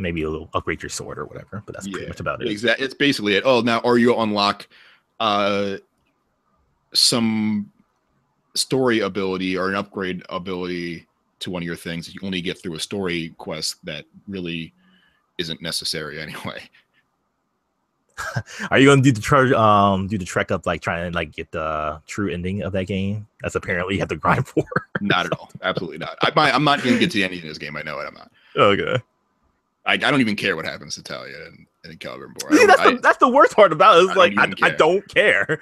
Maybe a little upgrade your sword or whatever, but that's pretty much about it. Exactly. It's basically it. Oh, now or you unlock some story ability or an upgrade ability to one of your things that you only get through a story quest that really isn't necessary anyway. Are you gonna do the trek up like trying to like get the true ending of that game? That's apparently you have to grind for. Not at all. Absolutely not. I'm not gonna get to the ending of this game. I know it. I'm not. Okay. I don't even care what happens to Talia and Celebrimbor. See, that's the worst part about it. Is like I don't care.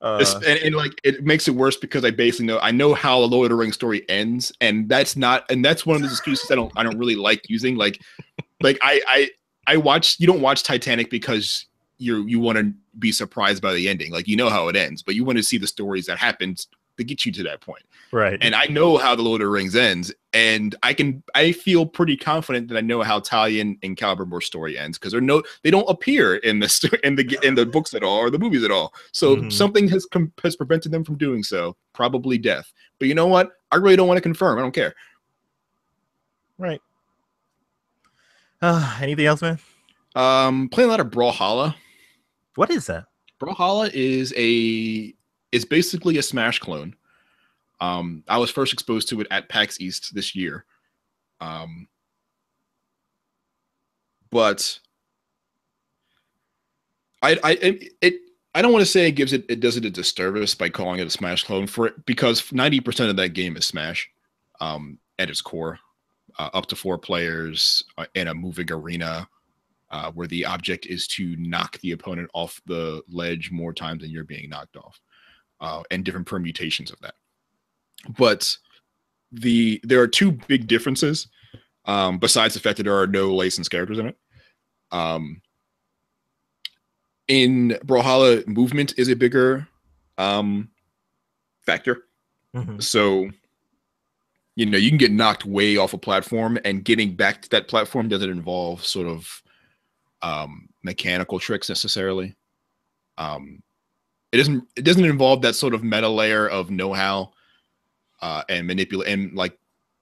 And like it makes it worse because I basically know how a Lord of the Rings story ends, and that's one of the excuses I don't really like using. Like I watch. You don't watch Titanic because you want to be surprised by the ending. Like you know how it ends, but you want to see the stories that happened to get you to that point. Right. And I know how the Lord of the Rings ends, and I feel pretty confident that I know how Talia and Celebrimbor's story ends because they don't appear in the books at all or the movies at all. So something has prevented them from doing so, probably death. But you know what? I really don't want to confirm. I don't care. Right. Anything else, man? Playing a lot of Brawlhalla. What is that? Brawlhalla is basically a Smash clone. I was first exposed to it at PAX East this year. But I don't want to say it does it a disservice by calling it a Smash clone for it, because 90% of that game is Smash at its core. Up to 4 players in a moving arena where the object is to knock the opponent off the ledge more times than you're being knocked off, and different permutations of that. But there are 2 big differences, besides the fact that there are no licensed characters in it. In Brawlhalla, movement is a bigger factor. So you can get knocked way off a platform, and getting back to that platform doesn't involve sort of mechanical tricks necessarily. It doesn't involve that sort of meta layer of know-how and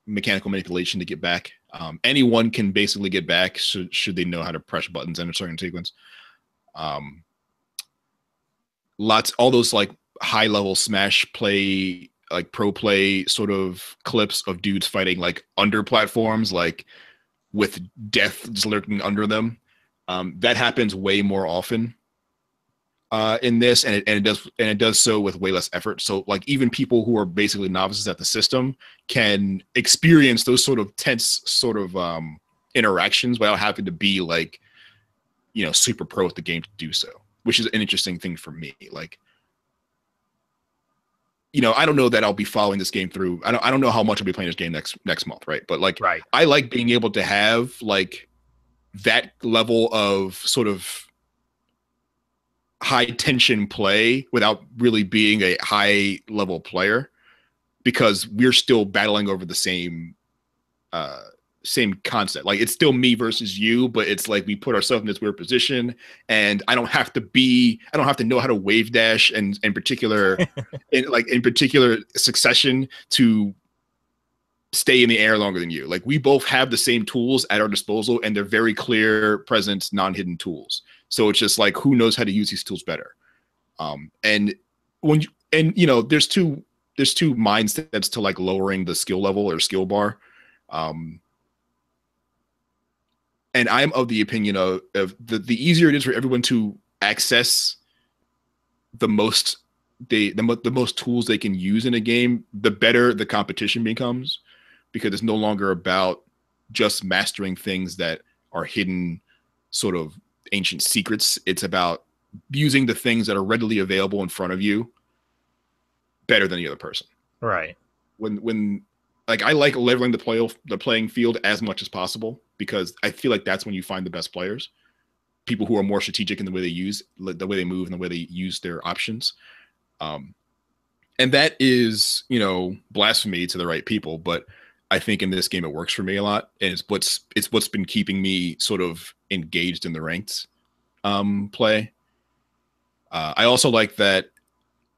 mechanical manipulation to get back. Anyone can basically get back should they know how to press buttons in a certain sequence. All those like high level Smash play, like pro play sort of clips of dudes fighting like under platforms, like with death just lurking under them. That happens way more often in this, and it does so with way less effort. So like even people who are basically novices at the system can experience those sort of tense sort of interactions without having to be like super pro at the game to do so, which is an interesting thing for me. Like I don't know that I'll be following this game through. I don't know how much I'll be playing this game next month, right? But like I like being able to have like that level of sort of high tension play without really being a high level player, because we're still battling over the same concept. Like it's still me versus you, but it's like we put ourselves in this weird position, and I don't have to know how to wave dash and in particular in particular succession to stay in the air longer than you. Like we both have the same tools at our disposal, and they're very clear, present, non-hidden tools. So it's just like, who knows how to use these tools better? And there's two mindsets to like lowering the skill level or skill bar. And I'm of the opinion of the easier it is for everyone to access the most tools they can use in a game, the better the competition becomes, because it's no longer about just mastering things that are hidden sort of ancient secrets. It's about using the things that are readily available in front of you better than the other person. Right. When like I like leveling the playing field as much as possible, because I feel like that's when you find the best players, people who are more strategic in the way they move, and the way they use their options. And that is, blasphemy to the right people, but I think in this game it works for me a lot, and it's what's been keeping me sort of engaged in the ranked play. I also like that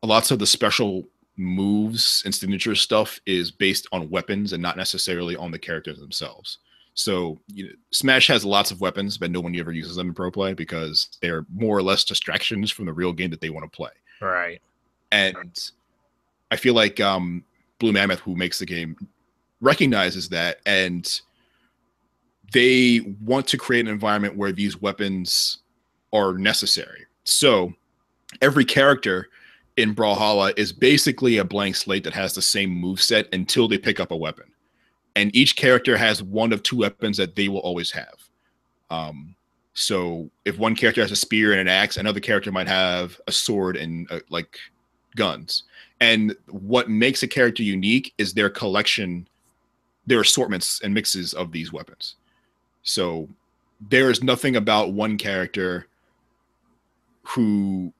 lots of the special moves and signature stuff is based on weapons and not necessarily on the characters themselves. So Smash has lots of weapons, but no one ever uses them in pro play because they're more or less distractions from the real game that they want to play. Right. And I feel like Blue Mammoth, who makes the game, recognizes that, and they want to create an environment where these weapons are necessary. So every character in Brawlhalla is basically a blank slate that has the same move set until they pick up a weapon. And each character has one of two weapons that they will always have. So if one character has a spear and an axe, another character might have a sword and like guns. And what makes a character unique is their collection, their assortments and mixes of these weapons. So there is nothing about one character who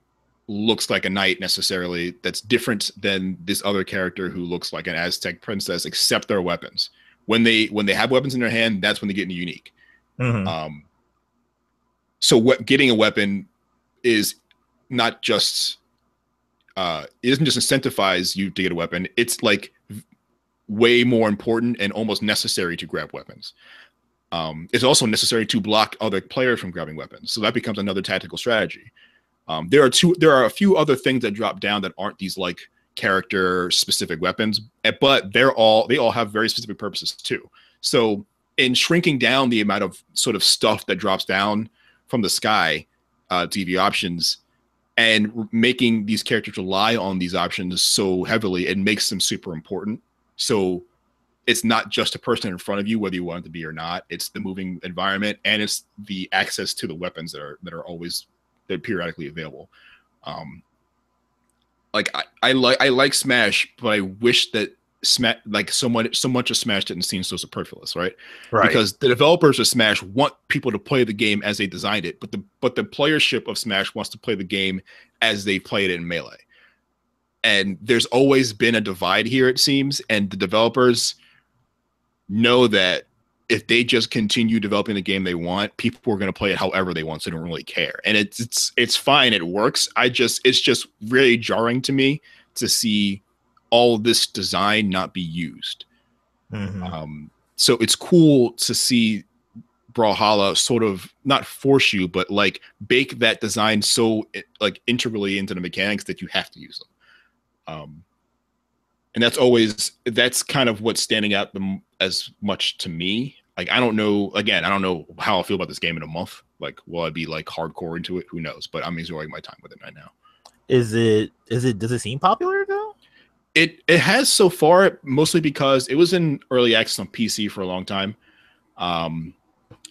looks like a knight necessarily that's different than this other character who looks like an Aztec princess, except their weapons. When they have weapons in their hand, that's when they get unique. Mm-hmm. So getting a weapon is not just it doesn't just incentivize you to get a weapon. It's like way more important and almost necessary to grab weapons. It's also necessary to block other players from grabbing weapons. So that becomes another tactical strategy. There are a few other things that drop down that aren't these like character specific weapons, but they all have very specific purposes too. So in shrinking down the amount of sort of stuff that drops down from the sky to give you options, and making these characters rely on these options so heavily, it makes them super important. So it's not just a person in front of you, whether you want it to be or not. It's the moving environment, and it's the access to the weapons they're periodically available. Like I like Smash, but I wish that Smash, like so much of Smash didn't seem so superfluous, right? Because the developers of Smash want people to play the game as they designed it, but the playership of Smash wants to play the game as they played it in Melee. And there's always been a divide here, it seems, and the developers know that if they just continue developing the game they want, people are going to play it however they want, so they don't really care. And it's fine, it works. It's just really jarring to me to see all of this design not be used. Mm-hmm. So it's cool to see Brawlhalla sort of not force you, but like bake that design so like integrally into the mechanics that you have to use them. And that's kind of what's standing out as much to me. Like, I don't know how I'll feel about this game in a month. Like, will I be like hardcore into it? Who knows? But I'm enjoying my time with it right now. Does it seem popular though? It has so far, mostly because it was in early access on PC for a long time. And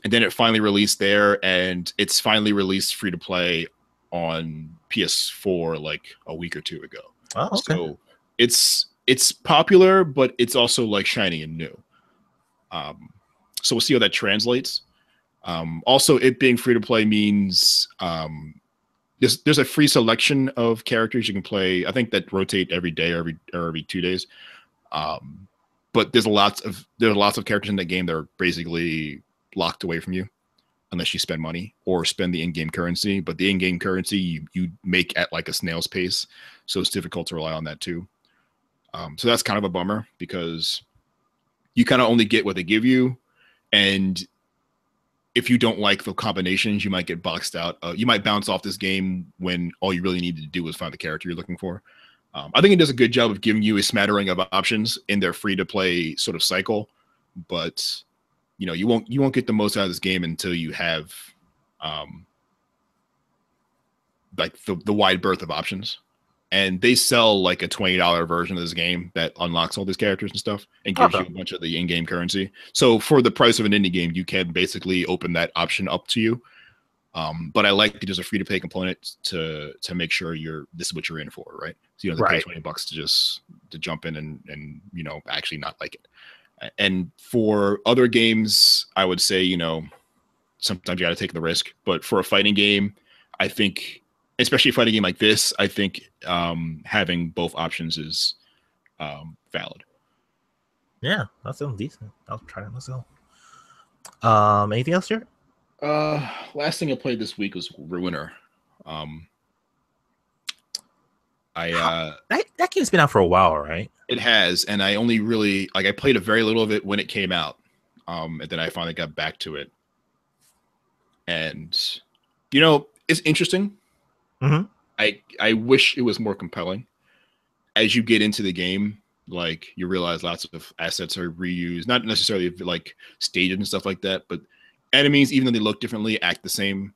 then it finally released there, and it's finally released free to play on PS4 like a week or two ago. Oh, okay. So it's popular, but it's also like shiny and new. So we'll see how that translates. Also, it being free to play means there's a free selection of characters you can play. I think that rotate every day or every 2 days. But there's lots of characters in the game that are basically locked away from you unless you spend money or spend the in-game currency. But the in-game currency you make at like a snail's pace, so it's difficult to rely on that too. So that's kind of a bummer because you kind of only get what they give you, and if you don't like the combinations, you might get boxed out. You might bounce off this game when all you really needed to do was find the character you're looking for. I think it does a good job of giving you a smattering of options in their free-to-play sort of cycle, but you won't get the most out of this game until you have like the wide berth of options. and they sell like a $20 version of this game that unlocks all these characters and stuff and gives you a bunch of the in-game currency. So for the price of an indie game, you can basically open that option up to you. But I like that there's a free-to-pay component to make sure this is what you're in for, right? So you don't have to pay $20 to jump in and actually not like it. And for other games, I would say sometimes you got to take the risk. But for a fighting game, I think, especially a fighting game like this, I think having both options is valid. Yeah, that sounds decent. I'll try it myself. Anything else, Jared? Last thing I played this week was Ruiner. That game's been out for a while, right? It has, and I only really I played a very little of it when it came out, and then I finally got back to it, and it's interesting. Mm-hmm. I wish it was more compelling. As you get into the game, like you realize lots of assets are reused, not necessarily like staged and stuff like that, but enemies, even though they look differently, act the same.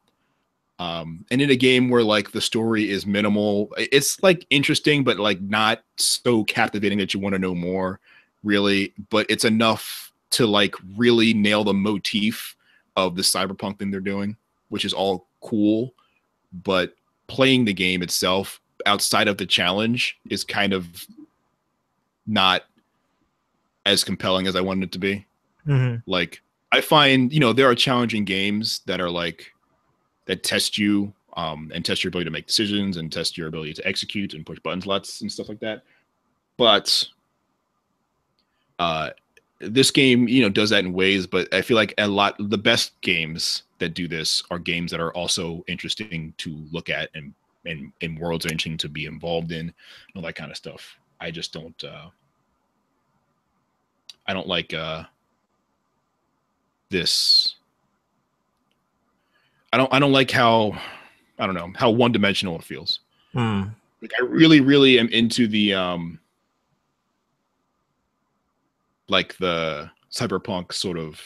And in a game where like the story is minimal, it's like interesting, but like not so captivating that you want to know more, really. But it's enough to like really nail the motif of the cyberpunk thing they're doing, which is all cool. But playing the game itself outside of the challenge is kind of not as compelling as I wanted it to be. Mm-hmm. Like I find, there are challenging games that are like that test you and test your ability to make decisions and test your ability to execute and push buttons lots and stuff like that. But this game, does that in ways, but I feel like the best games that do this are games that are also interesting to look at and worlds are interesting to be involved in and all that kind of stuff. I just don't I don't like this. I don't like how one-dimensional it feels. Like I really, really am into the like the cyberpunk sort of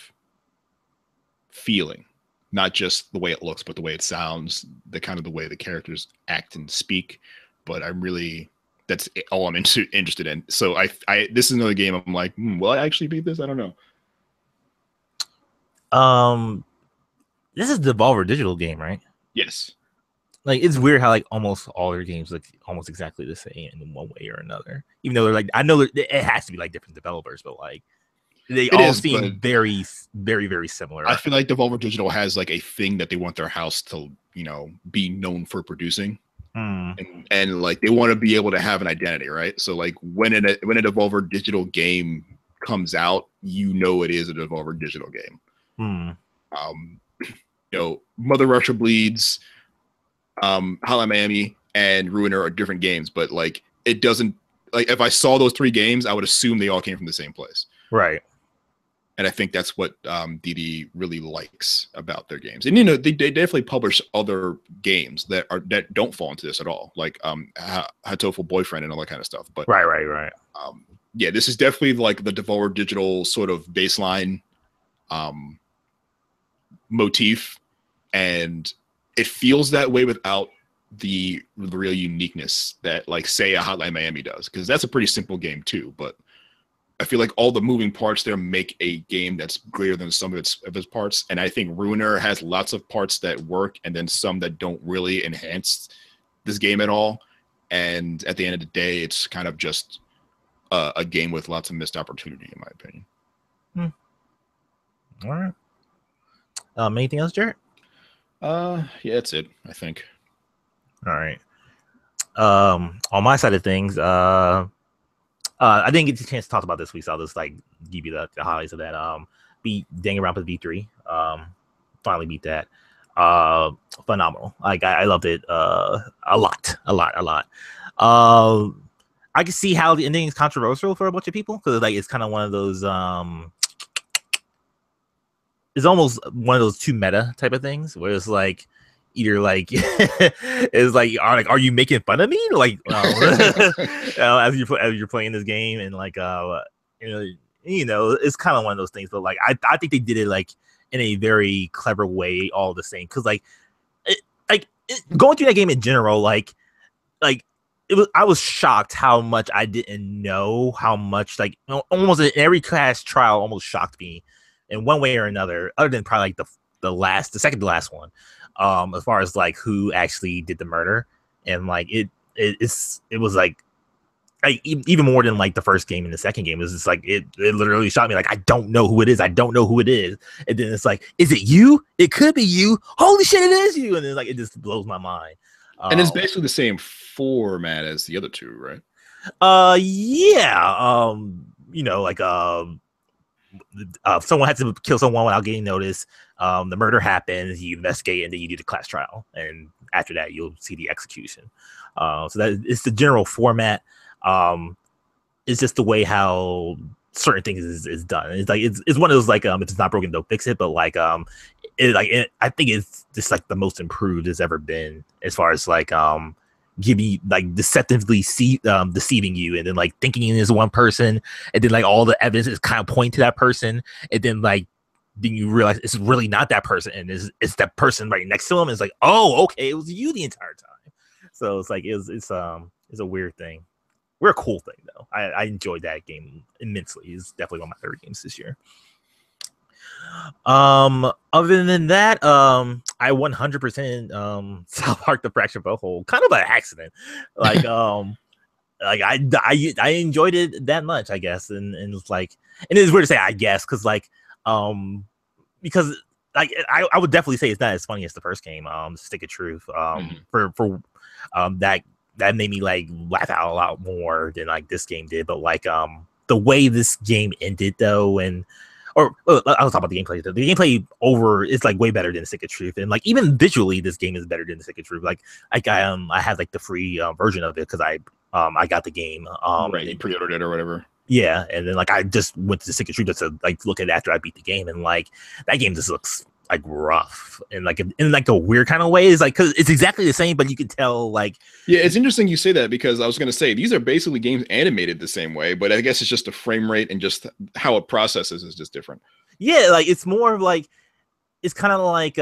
feeling, not just the way it looks, but the way it sounds, the way the characters act and speak. But that's all I'm interested in. So this is another game I'm like, will I actually beat this? I don't know. This is the Devolver Digital game, right? Yes. Like it's weird how like almost all their games look almost exactly the same in one way or another. Even though they're like, I know it has to be like different developers, but like they all seem very, very, very similar. I feel like Devolver Digital has like a thing that they want their house to, be known for producing. And like they want to be able to have an identity, right? So like when a Devolver Digital game comes out, it is a Devolver Digital game. Mother Russia Bleeds, Hotline Miami, and Ruiner are different games, but like it doesn't like if I saw those three games, I would assume they all came from the same place, right? And I think that's what DD really likes about their games. And they definitely publish other games that don't fall into this at all, like Hatoful Boyfriend and all that kind of stuff. But right. Yeah, this is definitely like the Devolver Digital sort of baseline motif, and it feels that way without the real uniqueness that like say a Hotline Miami does, because that's a pretty simple game too, but I feel like all the moving parts there make a game that's greater than some of its parts. And I think Ruiner has lots of parts that work and then some that don't really enhance this game at all. And at the end of the day, it's kind of just a game with lots of missed opportunity, in my opinion. All right. Anything else, Jared? Yeah, that's it, I think. All right. On my side of things, I didn't get the chance to talk about this week, so I'll just like give you the highlights of that. Beat Danganronpa V3. Finally beat that. Phenomenal. Like I loved it a lot. I can see how the ending is controversial for a bunch of people because like it's kind of one of those it's almost one of those too meta type of things where it's like either like it's like are you making fun of me like as you're playing this game and like it's kind of one of those things, but like I think they did it like in a very clever way all the same because going through that game in general like I was shocked how much I didn't know, how much like almost in every class trial almost shocked me in one way or another, other than probably like the second to last one, as far as like who actually did the murder. And like it was like even more than like the first game and the second game. It was just like it literally shocked me. Like, I don't know who it is. I don't know who it is. And then it's like, is it you? It could be you. Holy shit, it is you. And then like it just blows my mind. And it's basically the same format as the other two, right? Yeah. Like someone had to kill someone without getting notice. The murder happens, you investigate, and then you do the class trial. And after that, you'll see the execution. So that it's the general format. It's just the way how certain things is done. It's like it's one of those like if it's not broken, don't fix it. But like I think it's just like the most improved it's ever been as far as like giving like deceptively deceiving you, and then like thinking it is one person, and then like all the evidence is kind of pointing to that person, and then like then you realize it's really not that person, and it's that person right next to him. It's like, oh, okay, it was you the entire time. So it's like it's a weird thing. We're a cool thing though. I enjoyed that game immensely. It's definitely one of my favorite games this year. Other than that, I 100% South Park: The Fractured Butthole, kind of by accident. Like like I enjoyed it that much, I guess, and it's like, and it's weird to say I guess because like I would definitely say it's not as funny as the first game, Stick of Truth. For that made me like laugh out a lot more than like this game did. But like the way this game ended though, and I was talking about the gameplay. The gameplay it's like way better than Stick of Truth, and like even visually, this game is better than Stick of Truth. Like I had like the free version of it because I got the game. Right, you pre-ordered it or whatever. Yeah, and then like I just went to the Stick of Truth just to like look at it after I beat the game, and like that game just looks like rough and like in like a weird kind of way. It's like because it's exactly the same, but you can tell like it's interesting you say that, because I was going to say these are basically games animated the same way, but I guess it's just the frame rate and just how it processes is just different. Yeah, like it's more of like it's kind of like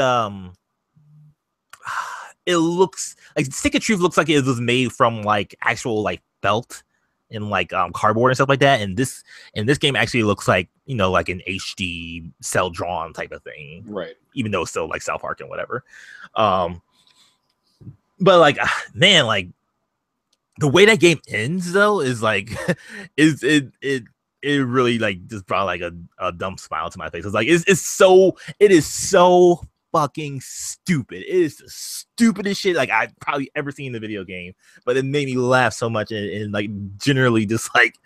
it looks like Stick of Truth looks like it was made from like actual like felt and like cardboard and stuff like that, and this game actually looks like, you know, like an HD cell drawn type of thing, right? Even though it's still like South Park and whatever. But like man, like the way that game ends though is like is it really like just brought like a dumb smile to my face. It's like it is so fucking stupid. It is the stupidest shit like I've probably ever seen in a video game, but it made me laugh so much, and like generally just like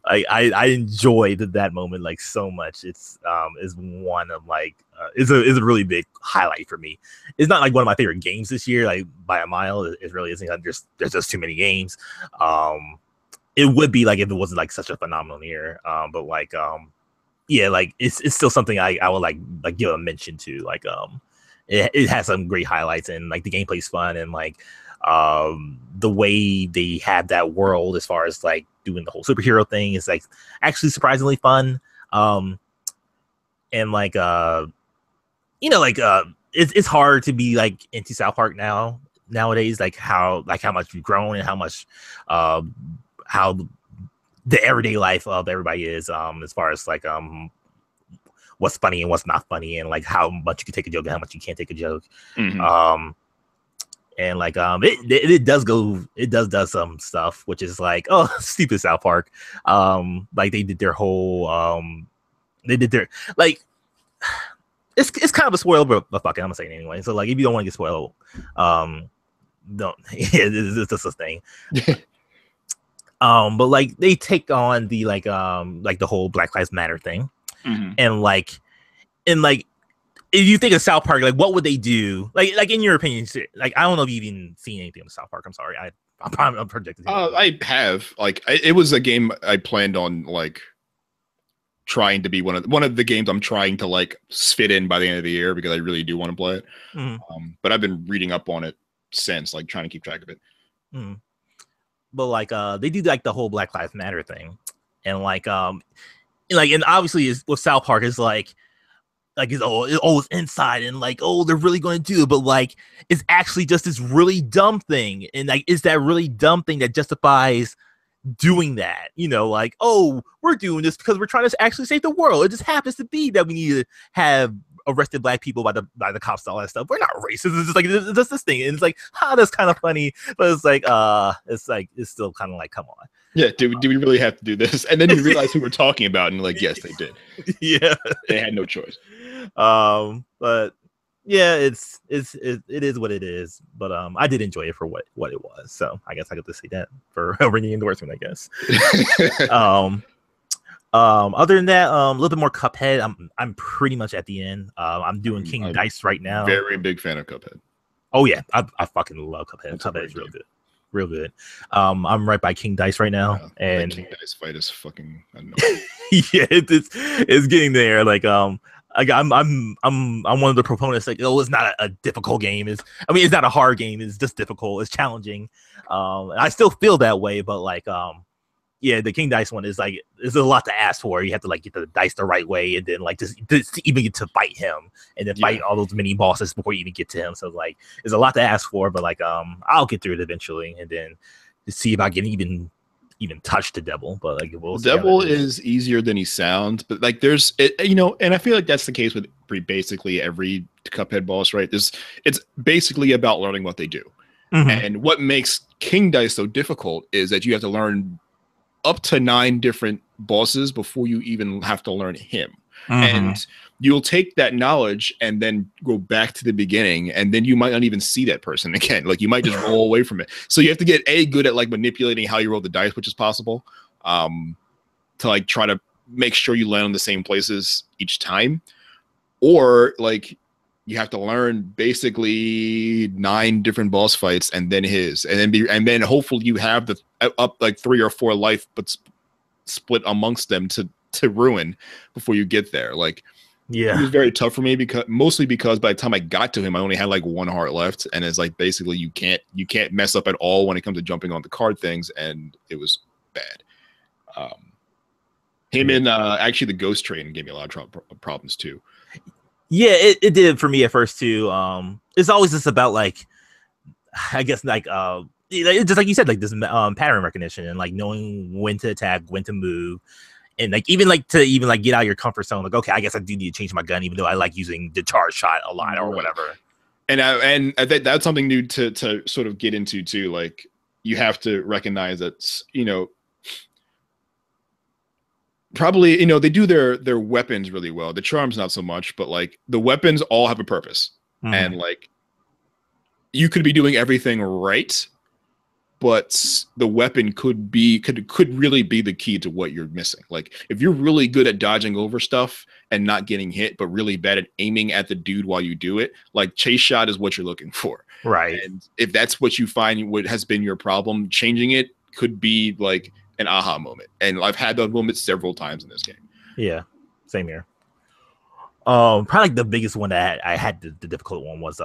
I enjoyed that moment like so much. It's is one of like is a really big highlight for me. It's not like one of my favorite games this year, like by a mile. It really isn't. There's just too many games. It would be like if it wasn't like such a phenomenal year. But like yeah, like it's still something I would like give a mention to. Like it has some great highlights, and like the gameplay's fun, and like the way they have that world as far as like doing the whole superhero thing is like actually surprisingly fun. And like like it's hard to be like into South Park nowadays, like how much we've grown and how much how the everyday life of everybody is, as far as like what's funny and what's not funny, and like how much you can take a joke and how much you can't take a joke. And like it does some stuff which is like, oh, stupid South Park. Like they did their whole like it's kind of a spoiler, but fuck it, I'm gonna say it anyway. So like if you don't want to get spoiled, don't. It's just a thing. But like they take on the like the whole Black Lives Matter thing, and like if you think of South Park, like what would they do? Like in your opinion, like I don't know if you've even seen anything of South Park. I'm sorry, I'm projecting. I have it was a game I planned on like trying to be one of the games I'm trying to like fit in by the end of the year, because I really do want to play it. But I've been reading up on it since, like trying to keep track of it. But like they do like the whole Black Lives Matter thing, and like and obviously with South Park is like like it's always inside and like, oh, they're really going to do it, but like it's actually just this really dumb thing, and like it's that really dumb thing that justifies doing that, like, oh, we're doing this because we're trying to actually save the world. It just happens to be that we need to have arrested black people by the cops and all that stuff. We're not racist. It's just like it's just this thing, and it's like, that's kind of funny, but it's like it's still kind of like, come on. Yeah, do we really have to do this? And then you realize who we're talking about, and like, yes, they did. Yeah, they had no choice. But yeah, it is what it is. But I did enjoy it for what it was. So I guess I get to say that for a ringing endorsement, I guess. Other than that, a little bit more Cuphead. I'm pretty much at the end. I'm doing King Dice right now. Very big fan of Cuphead. Oh yeah, I fucking love Cuphead. Cuphead is real good. I'm right by King Dice right now, and King Dice fight is fucking annoying. Yeah, it's getting there. Like I'm one of the proponents. Like, oh, it's not a difficult game. It's not a hard game. It's just difficult. It's challenging. I still feel that way, but like yeah, the King Dice one is like, there's a lot to ask for. You have to like get the dice the right way, and then like just even get to fight him, and then fight all those mini bosses before you even get to him. So like, there's a lot to ask for, but like I'll get through it eventually, and then to see if I can even touch the devil. But like, the devil is easier than he sounds. But like, there's and I feel like that's the case with basically every Cuphead boss, right? It's basically about learning what they do, and what makes King Dice so difficult is that you have to learn up to 9 different bosses before you even have to learn him. And you'll take that knowledge and then go back to the beginning, and then you might not even see that person again. Like, you might just roll away from it. So you have to get good at like manipulating how you roll the dice, which is possible, to like try to make sure you land on the same places each time, or like you have to learn basically 9 different boss fights and then and then hopefully you have the up like 3 or 4 life, but split amongst them to ruin before you get there. Like, it was very tough for me mostly because by the time I got to him, I only had like 1 heart left, and it's like basically you can't mess up at all when it comes to jumping on the card things, and it was bad. Him and actually the Ghost Train gave me a lot of problems too. Yeah, it did for me at first too. It's always just about like, I guess like just like you said, like this pattern recognition and like knowing when to attack, when to move, and like even like get out of your comfort zone. Like, okay, I guess I do need to change my gun, even though I like using the charge shot a lot or whatever. And I think that's something new to sort of get into too. Like, you have to recognize that probably they do their weapons really well. The charms not so much, but like the weapons all have a purpose, and like you could be doing everything right, but the weapon could really be the key to what you're missing. Like, if you're really good at dodging over stuff and not getting hit, but really bad at aiming at the dude while you do it, like chase shot is what you're looking for, right? And if that's what you find what has been your problem, changing it could be like an aha moment. And I've had those moments several times in this game. Yeah, same here. Probably like the biggest one that I had the difficult one was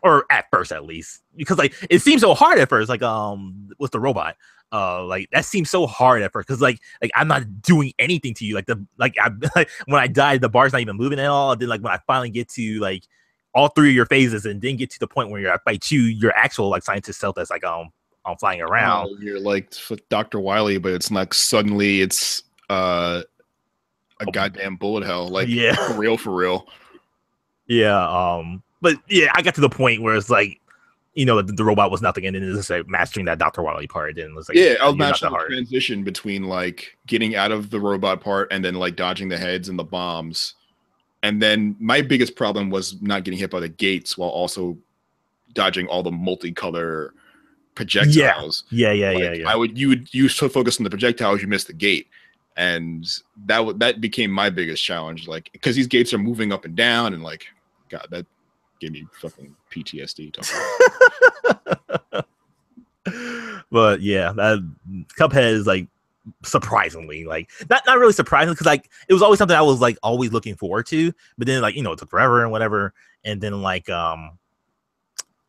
or at first at least, because like it seemed so hard at first, like with the robot. Like that seemed so hard at first because like I'm not doing anything to you. When I died, the bar's not even moving at all. And then like when I finally get to like all 3 of your phases and then get to the point where I fight your actual like scientist self that's like I'm flying around. Oh, you're like Dr. Wily, but it's like suddenly it's a goddamn bullet hell. Like, for real. Yeah. But yeah, I got to the point where it's like, the robot was nothing, and then it's like mastering that Dr. Wily part. And it was like, I was mastering the transition between like getting out of the robot part and then like dodging the heads and the bombs. And then my biggest problem was not getting hit by the gates while also dodging all the multicolor projectiles. Yeah. You so focus on the projectiles, you miss the gate, and that became my biggest challenge. Like, because these gates are moving up and down, and like, God, that gave me fucking PTSD. But yeah, that Cuphead is like surprisingly like not really surprising, because like it was always something I was like always looking forward to, but then like it took forever and whatever, and then like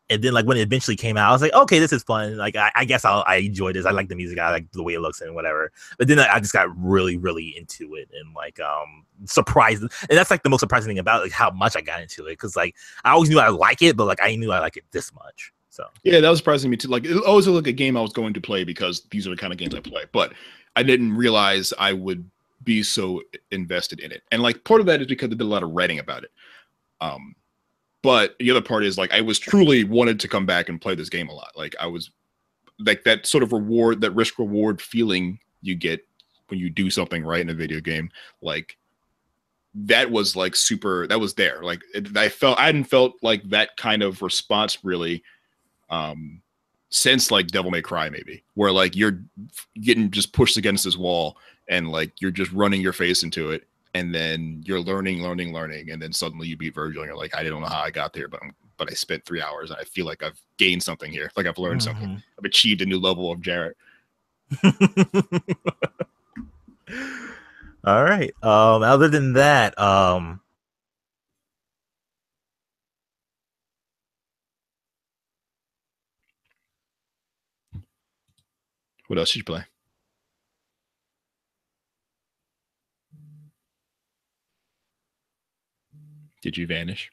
And then like when it eventually came out, I was like, okay, this is fun. Like I guess I enjoy this. I like the music. I like the way it looks and whatever. But then I just got really, really into it and like surprised. And that's like the most surprising thing about like how much I got into it, because like I always knew I like it, but like I knew I like it this much. So yeah, that was surprising me too. Like it always looked like a game I was going to play because these are the kind of games I play. But I didn't realize I would be so invested in it. And like part of that is because I did a lot of writing about it. But the other part is like I was truly wanted to come back and play this game a lot. Like I was like that sort of reward, that risk reward feeling you get when you do something right in a video game. Like that was like super, that was there. Like I hadn't felt like that kind of response really since like Devil May Cry, maybe, where like you're getting just pushed against this wall and like you're just running your face into it. And then you're learning, and then suddenly you beat Virgil, and you're like, I don't know how I got there, but I spent 3 hours, and I feel like I've gained something here, like I've learned something, I've achieved a new level of Jarrett. All right. Other than that, what else did you play? Did you vanish?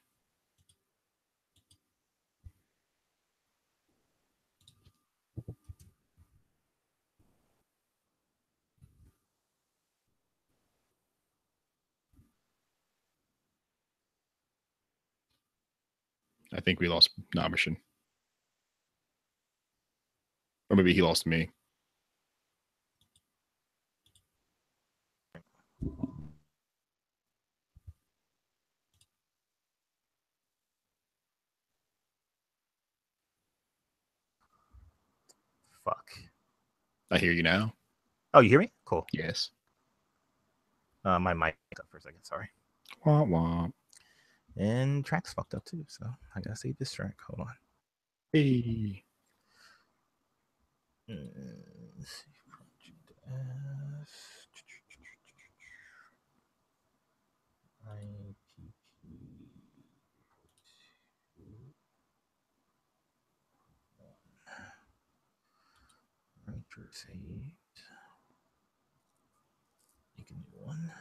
I think we lost Namashin. Or maybe he lost me. Fuck. I hear you now. Oh, you hear me? Cool. Yes. My mic up for a second. Sorry. Wah, wah. And track's fucked up too, so I gotta save this track. Hold on. Hey. Saved. Make a new one.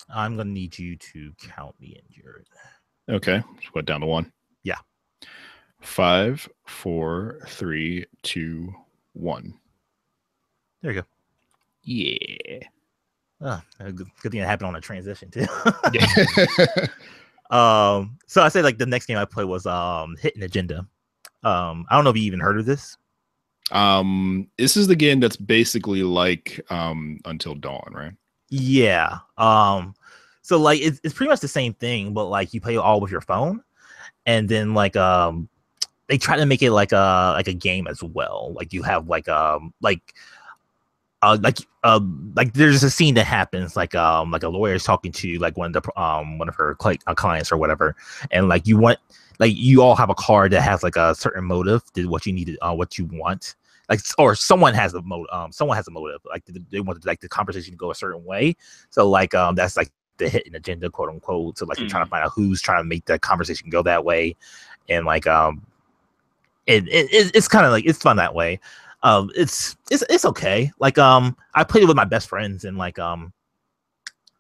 I'm gonna need you to count me in, Jared. Okay, just put down to 1. Yeah. 5, 4, 3, 2, 1. There you go. Yeah. Oh, good thing that happened on a transition too. Yeah. So I said like the next game I played was Hidden Agenda. I don't know if you even heard of this. This is the game that's basically like Until Dawn, right? Yeah. So like it's pretty much the same thing, but like you play it all with your phone, and then like they try to make it like a game as well. Like you have like there's a scene that happens like a lawyer is talking to like one of her clients or whatever, and like you all have a card that has like a certain motive to what you need what you want, like, or someone has a motive, like they want like the conversation to go a certain way. So like that's like the hidden agenda, quote unquote. So like you're trying to find out who's trying to make the conversation go that way, and like it's kind of like it's fun that way. It's okay. Like I played it with my best friends, and like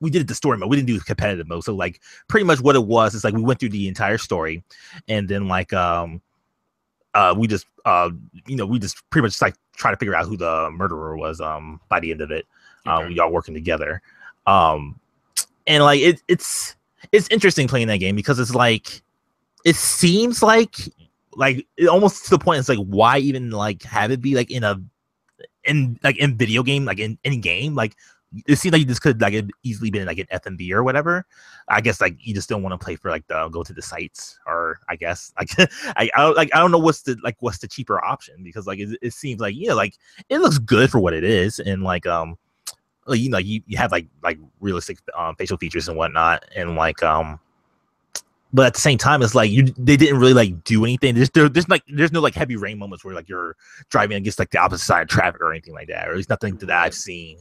we did the story mode. We didn't do competitive mode. So like pretty much what it was is like we went through the entire story, and then like we just pretty much like try to figure out who the murderer was by the end of it. Okay. We all working together. And like it's interesting playing that game because it's like it seems like it almost to the point it's like why even like have it be like in video game, like in game, like it seems like you just could like it easily been like an FMV or whatever. I guess like you just don't want to play for like go to the sites, or I guess like I don't know what's the cheaper option, because like it seems like like it looks good for what it is, and like you have like realistic facial features and whatnot, and like but at the same time, it's like they didn't really like do anything. There's no like heavy rain moments where like you're driving against like the opposite side of traffic or anything like that, or at least nothing that I've seen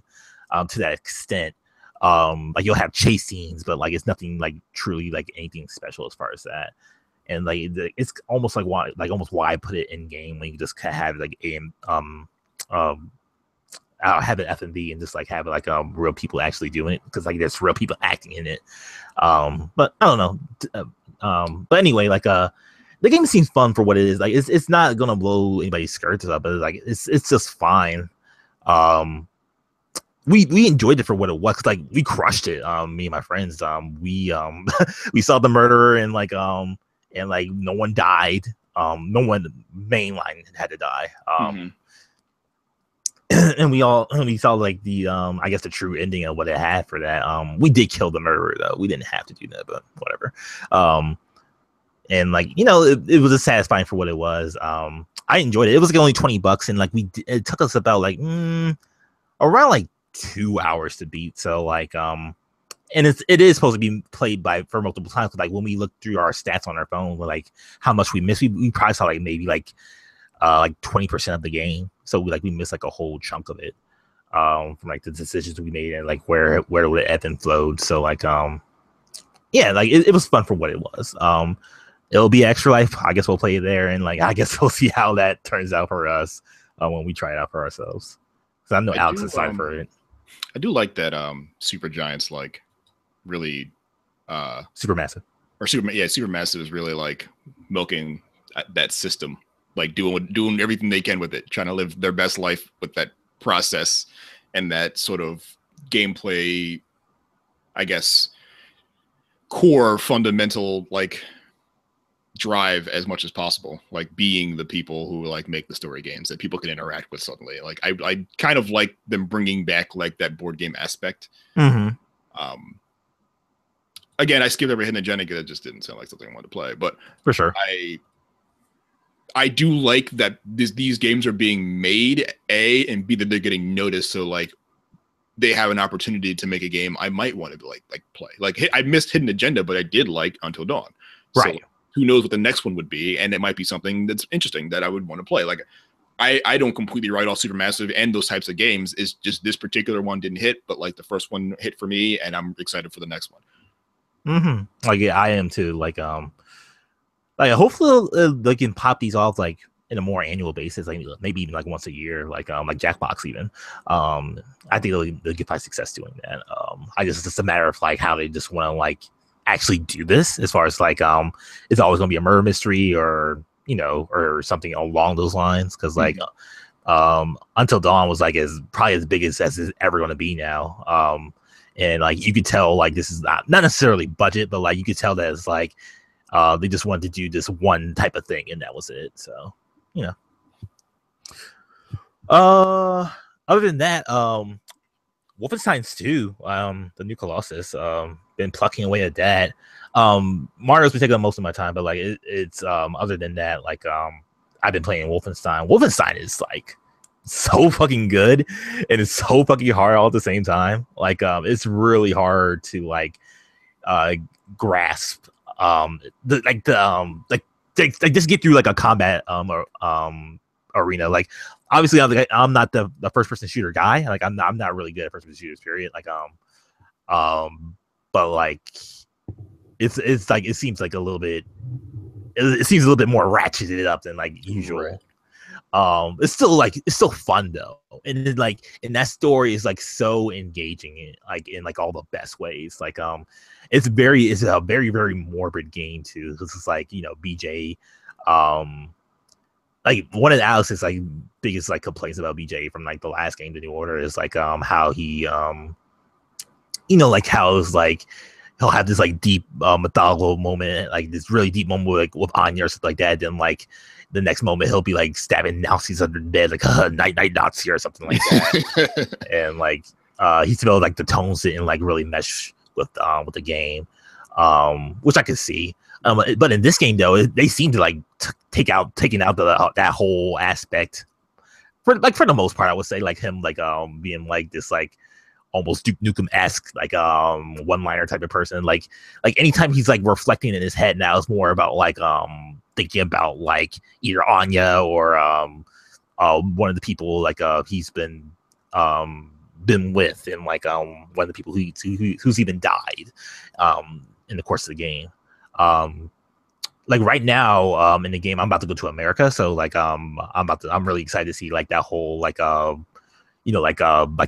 to that extent. Like you'll have chase scenes, but like it's nothing like truly like anything special as far as that. And like it's almost like why I put it in game when you just have like um I'll have it FMV and just like have like real people actually doing it, because like there's real people acting in it. But I don't know. But anyway, like the game seems fun for what it is. Like it's not gonna blow anybody's skirts up, but like it's just fine. We enjoyed it for what it was. Like we crushed it. Me and my friends. We we saw the murderer and like no one died. No one mainline had to die. And we saw like the I guess the true ending of what it had for that. We did kill the murderer though. We didn't have to do that, but whatever. And like, you know, it was a satisfying for what it was. I enjoyed it. It was like only $20, and like it took us about like around like 2 hours to beat. So like and it is supposed to be played for multiple times. Like when we look through our stats on our phone, like how much we missed, we probably saw like maybe like 20% of the game. So we missed like a whole chunk of it from like the decisions we made and like where it ebb and flowed. So like yeah, like it was fun for what it was. It'll be Extra Life. I guess we'll play it there, and like I guess we'll see how that turns out for us when we try it out for ourselves. Because I know Alex is excited for it. I do like that Super Giants like really Supermassive Supermassive is really like milking that system, like doing everything they can with it, trying to live their best life with that process and that sort of gameplay, I guess, core fundamental like drive as much as possible, like being the people who like make the story games that people can interact with suddenly. Like I kind of like them bringing back like that board game aspect. Mm-hmm. Again, I skipped over Hidden Agenda because it just didn't sound like something I wanted to play, but for sure I do like that these games are being made, A, and B, that they're getting noticed. So like they have an opportunity to make a game I might want to like play. Like I missed Hidden Agenda, but I did like Until Dawn. Right. So who knows what the next one would be, and it might be something that's interesting that I would want to play. Like I don't completely write off Supermassive and those types of games. It's just this particular one didn't hit, but like the first one hit for me, and I'm excited for the next one. Mm-hmm. Like yeah, I am too. Like hopefully they can pop these off like in a more annual basis, like maybe even like once a year, like Jackbox even. I think they'll get by success doing that. I just, it's just a matter of like how they just want to like actually do this, as far as like it's always gonna be a murder mystery or you know or something along those lines, because like Until Dawn was like probably as big as it's ever gonna be now. And like you could tell like this is not necessarily budget, but like you could tell that it's like they just wanted to do this one type of thing and that was it. So you know, other than that, Wolfenstein's 2, the new Colossus, been plucking away at that. Mario's been taking up most of my time, but like it's other than that, like I've been playing Wolfenstein. Wolfenstein is like so fucking good and it's so fucking hard all at the same time. Like it's really hard to like grasp they just get through like a combat arena. Like obviously I'm not the first person shooter guy. Like I'm not really good at first person shooters, period. Like but like it's like it seems like a little bit it seems a little bit more ratcheted up than like usual. Right. It's still fun though, and then, like, and that story is like so engaging in like all the best ways. Like it's a very very morbid game too. This is like, you know, BJ, like one of Alex's like biggest like complaints about BJ from like the last game, The New Order, is like how he you know, like how it's like he'll have this like deep methodical moment, like this really deep moment with Anya or something like that, then like the next moment he'll be like stabbing Nazis under the bed, like night Nazi or something like that. And like he's felt like the tones didn't like really mesh with the game, which I could see. But in this game though, they seem to like taking out that whole aspect for the most part. I would say like him like being like this like almost Duke Nukem-esque like one-liner type of person. Like anytime he's like reflecting in his head now, it's more about like thinking about like either Anya or one of the people like he's been been with, and like one of the people who's even died in the course of the game. Like right now in the game, I'm about to go to America, so like I'm really excited to see like that whole like like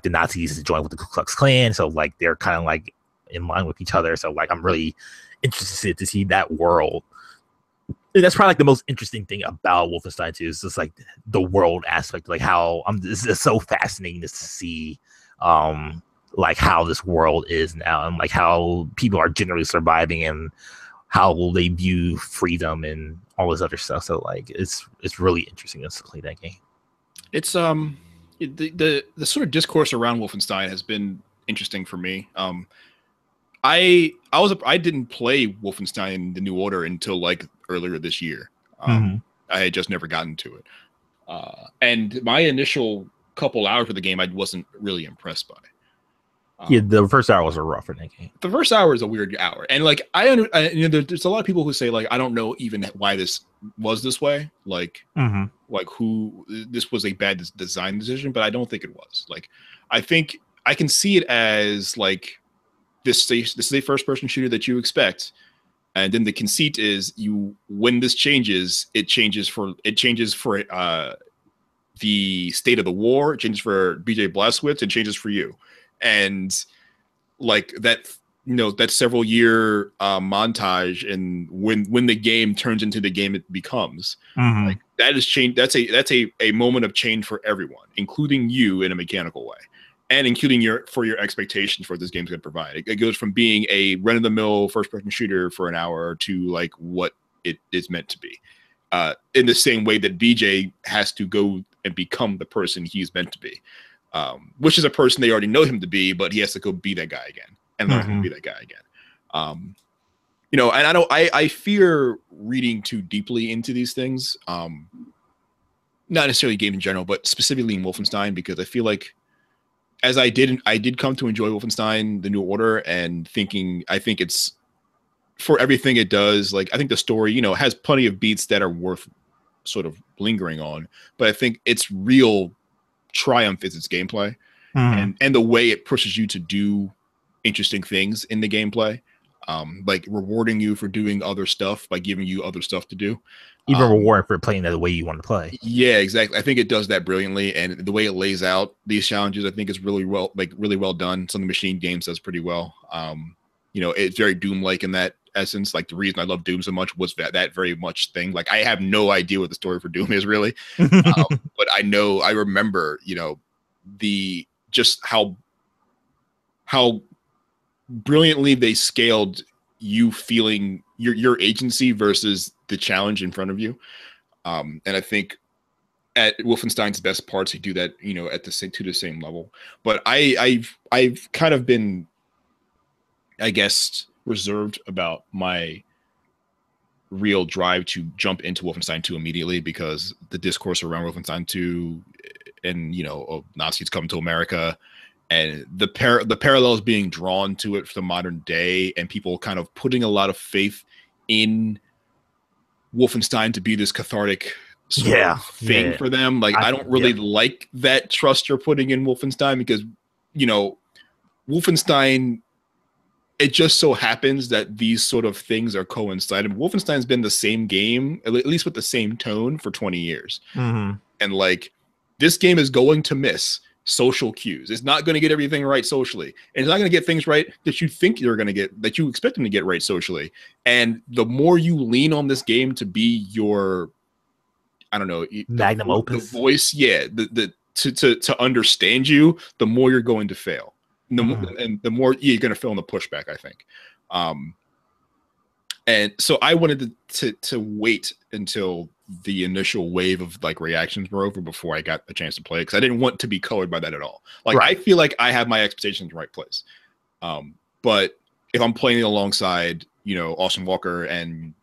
the Nazis joined with the Ku Klux Klan, so like they're kind of like in line with each other. So like I'm really interested to see that world. And that's probably like the most interesting thing about Wolfenstein 2 is just like the world aspect, like how this is so fascinating to see like how this world is now, and like how people are generally surviving, and how they view freedom and all this other stuff. So like it's really interesting to play that game. It's the sort of discourse around Wolfenstein has been interesting for me. I didn't play Wolfenstein: The New Order until like earlier this year. I had just never gotten to it, and my initial couple hours of the game I wasn't really impressed by. Yeah, the first hour was a rough in that game. The first hour is a weird hour, and like there's a lot of people who say like I don't know even why this was this way, like who this was a bad design decision, but I don't think it was. Like I think I can see it as like this is a first person shooter that you expect, and then the conceit is when this changes, it changes for the state of the war, it changes for BJ Blazkowicz, it changes for you. And like that, that several year montage, and when the game turns into the game it becomes, like that is change. That's a moment of change for everyone, including you in a mechanical way, and including your expectations for what this game's going to provide. It goes from being a run of the mill first person shooter for an hour to like what it is meant to be, in the same way that BJ has to go and become the person he's meant to be. Which is a person they already know him to be, but he has to go be that guy again and learn how to be that guy again. And I fear reading too deeply into these things. Not necessarily game in general, but specifically in Wolfenstein, because I feel like as I did come to enjoy Wolfenstein: The New Order, and I think it's for everything it does. Like I think the story, has plenty of beats that are worth sort of lingering on, but I think its real triumph is its gameplay, and the way it pushes you to do interesting things in the gameplay, like rewarding you for doing other stuff by giving you other stuff to do, even reward for playing the way you want to play. Yeah, exactly. I think it does that brilliantly, and the way it lays out these challenges I think is really well done. Some of the Machine Games does pretty well. It's very Doom-like in that essence. Like the reason I love Doom so much was that very much thing. Like I have no idea what the story for Doom is really, but I remember just how brilliantly they scaled you feeling your agency versus the challenge in front of you. And I think at Wolfenstein's best parts, they do that, at the same level. But I've kind of been, I guess, reserved about my real drive to jump into Wolfenstein 2 immediately, because the discourse around Wolfenstein 2 and Nazis come to America, and the parallels being drawn to it for the modern day, and people kind of putting a lot of faith in Wolfenstein to be this cathartic sort of thing for them. Like I don't really like that trust you're putting in Wolfenstein, because Wolfenstein, it just so happens that these sort of things are coinciding. Wolfenstein's been the same game, at least with the same tone, for 20 years. And like this game is going to miss social cues. It's not going to get everything right socially. And it's not going to get things right that you think you're going to get, that you expect them to get right socially. And the more you lean on this game to be your, I don't know, magnum opus, the voice, to understand you, the more you're going to fail. And the more you're going to feel in the pushback, I think. And so I wanted to wait until the initial wave of like reactions were over before I got a chance to play it, because I didn't want to be colored by that at all. Like I feel like I have my expectations in the right place. But if I'm playing alongside, Austin Walker and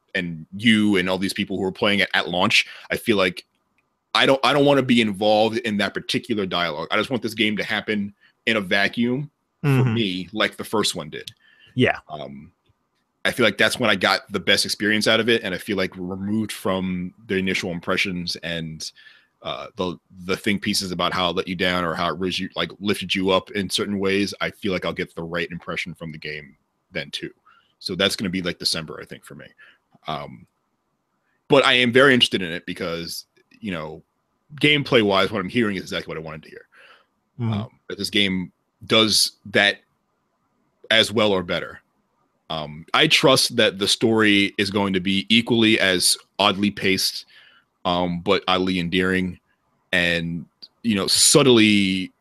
you and all these people who are playing it at launch, I feel like I don't want to be involved in that particular dialogue. I just want this game to happen in a vacuum for me, like the first one did. Yeah. I feel like that's when I got the best experience out of it, and I feel like removed from the initial impressions and the think pieces about how it let you down or how it raised you, like lifted you up in certain ways, I feel like I'll get the right impression from the game then too. So that's going to be like December, I think, for me. But I am very interested in it because, you know, gameplay wise, what I'm hearing is exactly what I wanted to hear. That this game does that as well or better. I trust that the story is going to be equally as oddly paced, but oddly endearing, and, you know, subtly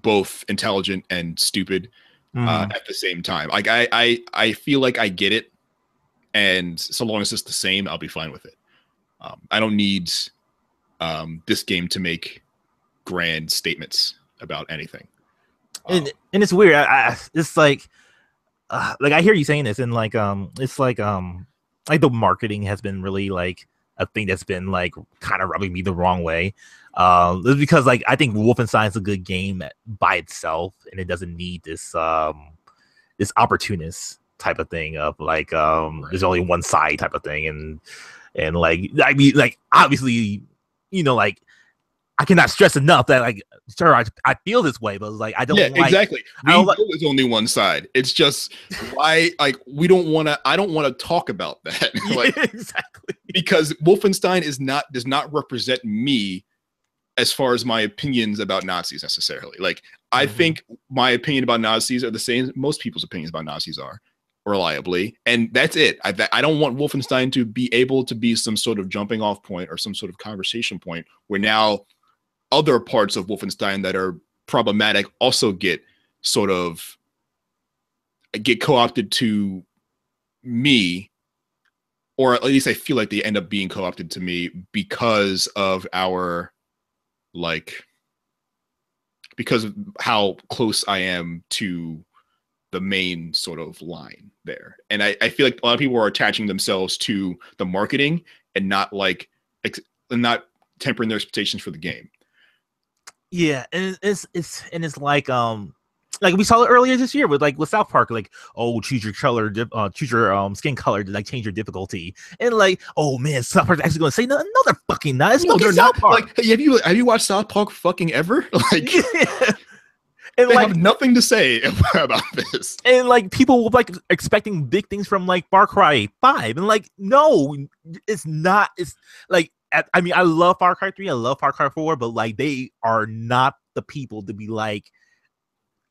both intelligent and stupid at the same time. Like I feel like I get it, and so long as it's the same, I'll be fine with it. I don't need this game to make grand statements about anything. And it's weird. It's like I hear you saying this, and like it's like the marketing has been really like a thing that's been like kind of rubbing me the wrong way. It's because like I think Wolfenstein's a good game by itself, and it doesn't need this this opportunist type of thing of like there's only one side type of thing, and like I mean like obviously, you know, like I cannot stress enough that like sure I feel this way, but like I don't exactly. We know there's only one side. It's just why like I don't want to talk about that. Like, exactly. Because Wolfenstein does not represent me as far as my opinions about Nazis necessarily. Like I think my opinion about Nazis are the same most people's opinions about Nazis are, reliably, and that's it. I don't want Wolfenstein to be able to be some sort of jumping off point or some sort of conversation point where now other parts of Wolfenstein that are problematic also get co-opted to me, or at least I feel like they end up being co-opted to me because of because of how close I am to the main sort of line there. And I feel like a lot of people are attaching themselves to the marketing and not tempering their expectations for the game. Yeah, and it's like we saw it earlier this year with South Park, like, oh, choose your color, choose your skin color to like change your difficulty, and like, oh man, South Park's actually going to say no, they're fucking not. It's fucking South Park. Like, hey, have you watched South Park fucking ever? Like, yeah. And they have nothing to say about this. And like people were like expecting big things from like Far Cry 5, and like no, it's not. It's like I mean, I love Far Cry 3, I love Far Cry 4, but like they are not the people to be like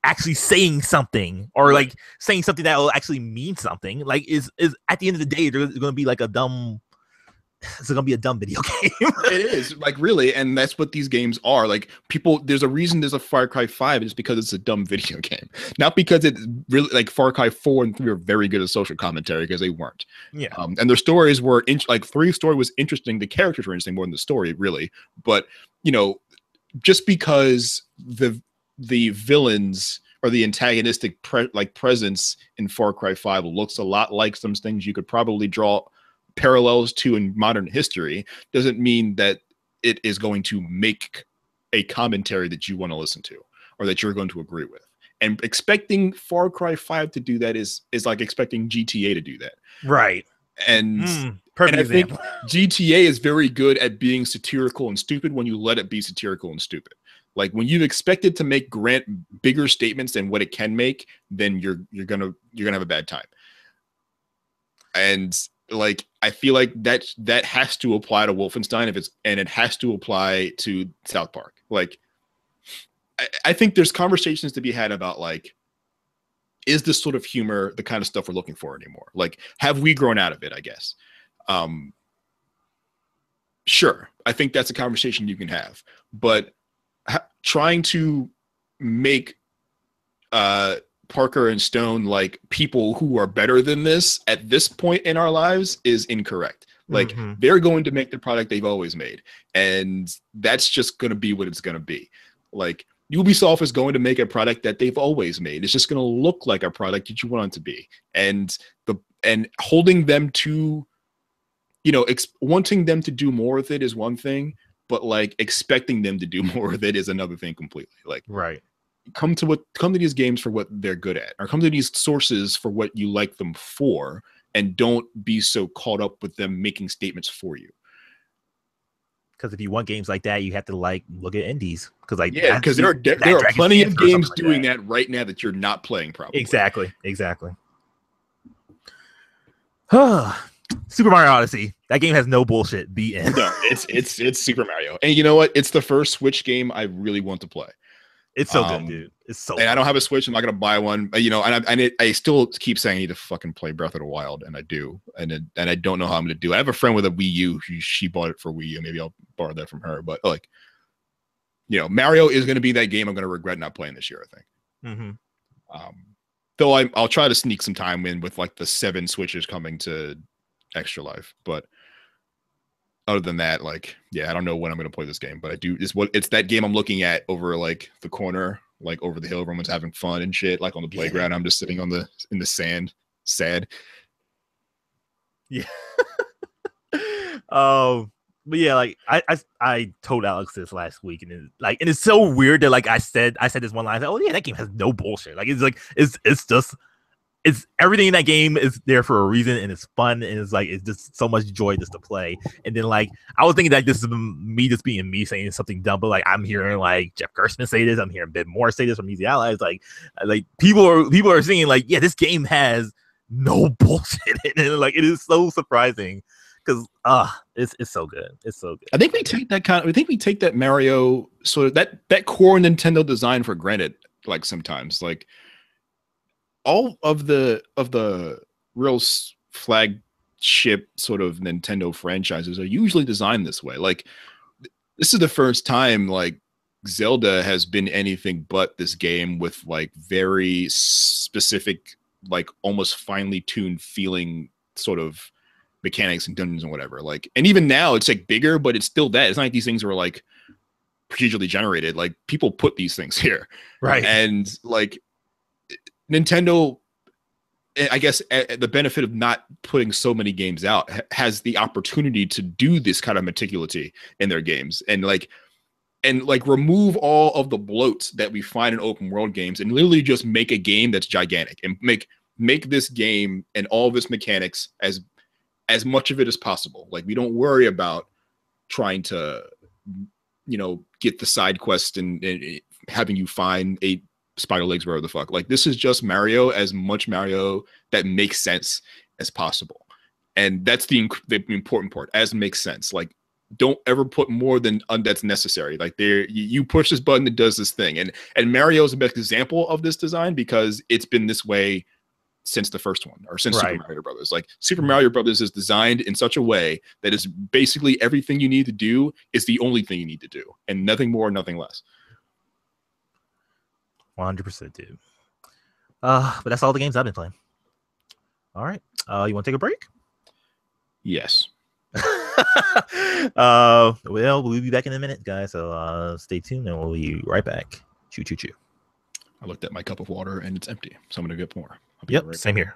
actually saying something or like saying something that will actually mean something. Like is at the end of the day, there's going to be like it's going to be a dumb video game. It is, like, really, and that's what these games are. Like, people, there's a reason there's a Far Cry 5, it's because it's a dumb video game. Not because it's really, like, Far Cry 4 and 3 are very good at social commentary, because they weren't. Yeah. And their stories were, 3's story was interesting, the characters were interesting more than the story, really. But, you know, just because the villains or the antagonistic presence in Far Cry 5 looks a lot like some things you could probably draw parallels to in modern history, doesn't mean that it is going to make a commentary that you want to listen to or that you're going to agree with. And expecting Far Cry 5 to do that is like expecting GTA to do that. Right. And I think GTA is very good at being satirical and stupid when you let it be satirical and stupid. Like when you expect it to make bigger statements than what it can make, then you're gonna have a bad time. And like I feel like that has to apply to Wolfenstein and it has to apply to South Park. Like I think there's conversations to be had about like, is this sort of humor the kind of stuff we're looking for anymore? Like, have we grown out of it, I guess? Sure. I think that's a conversation you can have, but trying to make Parker and Stone like people who are better than this at this point in our lives is incorrect. Like they're going to make the product they've always made, and that's just going to be what it's going to be. Like Ubisoft is going to make a product that they've always made. It's just going to look like a product that you want it to be, and holding them to, you know, wanting them to do more with it is one thing, but like expecting them to do more with it is another thing completely. Like, right. Come to these games for what they're good at, or come to these sources for what you like them for, and don't be so caught up with them making statements for you. Because if you want games like that, you have to like look at indies. Because like yeah, because there are plenty of games doing that right now that you're not playing. Probably exactly. Super Mario Odyssey. That game has no bullshit. The end. No, it's Super Mario, and you know what? It's the first Switch game I really want to play. It's so good, dude. It's so. And I don't have a Switch. I'm not gonna buy one. You know, and I still keep saying I need to fucking play Breath of the Wild, and I do, and I don't know how I'm gonna do. I have a friend with a Wii U. She bought it for Wii U. Maybe I'll borrow that from her. But like, you know, Mario is gonna be that game I'm gonna regret not playing this year. I think. Mm-hmm. Though I'll try to sneak some time in with like the 7 Switches coming to Extra Life, but other than that, like, yeah, I don't know when I'm going to play this game, but I do. It's that game I'm looking at over like the corner, like over the hill. Everyone's having fun and shit, like on the playground. I'm just sitting in the sand, sad. Yeah. But yeah, like I told Alex this last week, and it's so weird that like I said this one line. I said, oh yeah, that game has no bullshit. Like it's just. It's everything in that game is there for a reason, and it's fun, and it's just so much joy just to play. And then like I was thinking that this is me just being me saying something dumb, but like I'm hearing like Jeff Gerstmann say this, I'm hearing Ben Moore say this from Easy Allies. Like people are saying like, yeah, this game has no bullshit in it. Like it is so surprising because it's so good. It's so good. I think we take that Mario sort of that core Nintendo design for granted. Like sometimes like. All of the real flagship sort of Nintendo franchises are usually designed this way. Like this is the first time like Zelda has been anything but this game with like very specific, like almost finely tuned feeling sort of mechanics and dungeons and whatever. Like, and even now it's like bigger, but it's still that. It's not like these things were like procedurally generated. Like people put these things here, right? And like Nintendo, I guess the benefit of not putting so many games out has the opportunity to do this kind of meticulity in their games and remove all of the bloats that we find in open world games and literally just make a game that's gigantic and make this game and all of its mechanics as much of it as possible. Like we don't worry about trying to, you know, get the side quest and having you find 8 spider legs, wherever the fuck. Like this is just Mario, as much Mario that makes sense as possible, and that's the important part. As makes sense. Like don't ever put more than that's necessary. Like you push this button, it does this thing, and Mario is the best example of this design because it's been this way since the first one or since Super Mario Brothers. Like Super Mario Brothers is designed in such a way that is basically everything you need to do is the only thing you need to do, and nothing more, nothing less. 100%, dude. But that's all the games I've been playing. All right. You want to take a break? Yes. Well, we'll be back in a minute, guys. So stay tuned, and we'll be right back. Choo, choo, choo. I looked at my cup of water, and it's empty, so I'm gonna get more. Yep, right same here.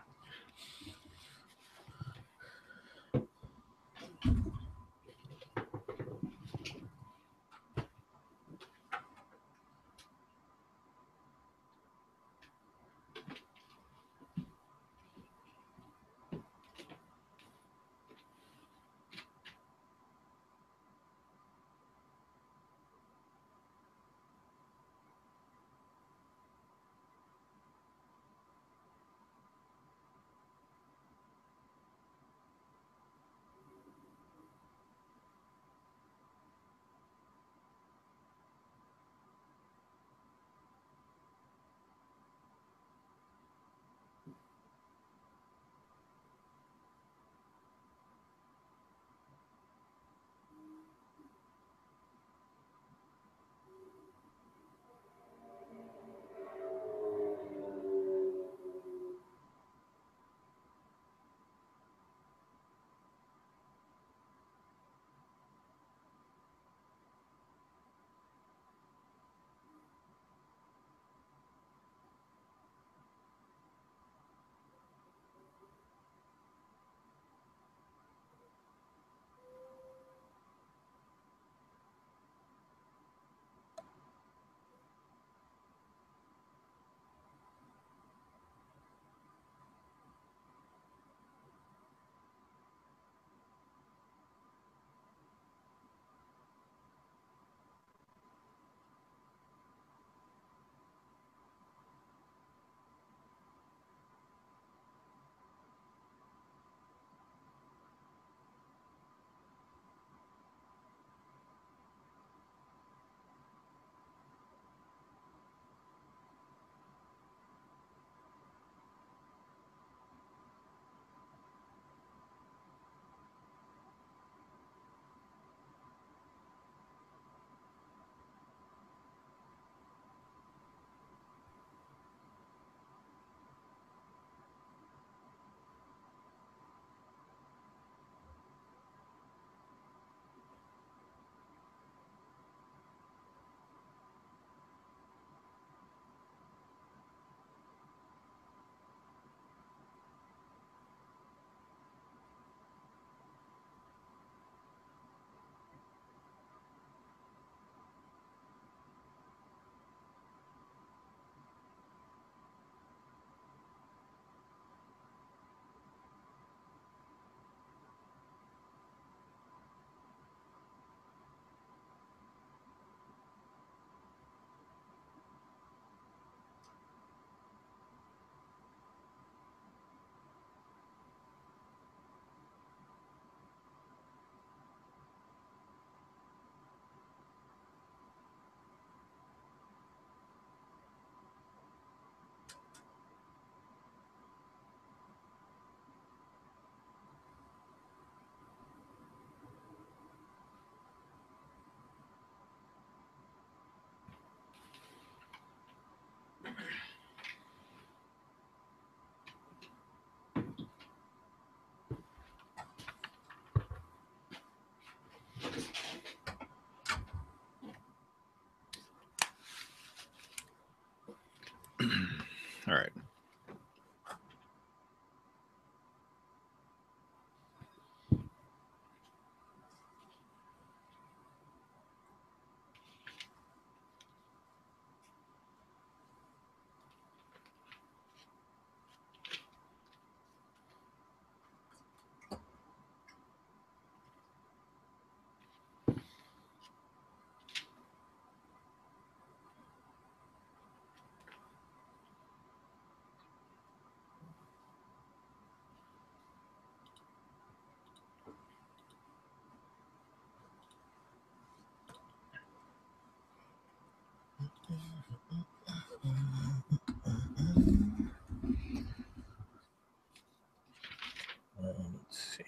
Let's see.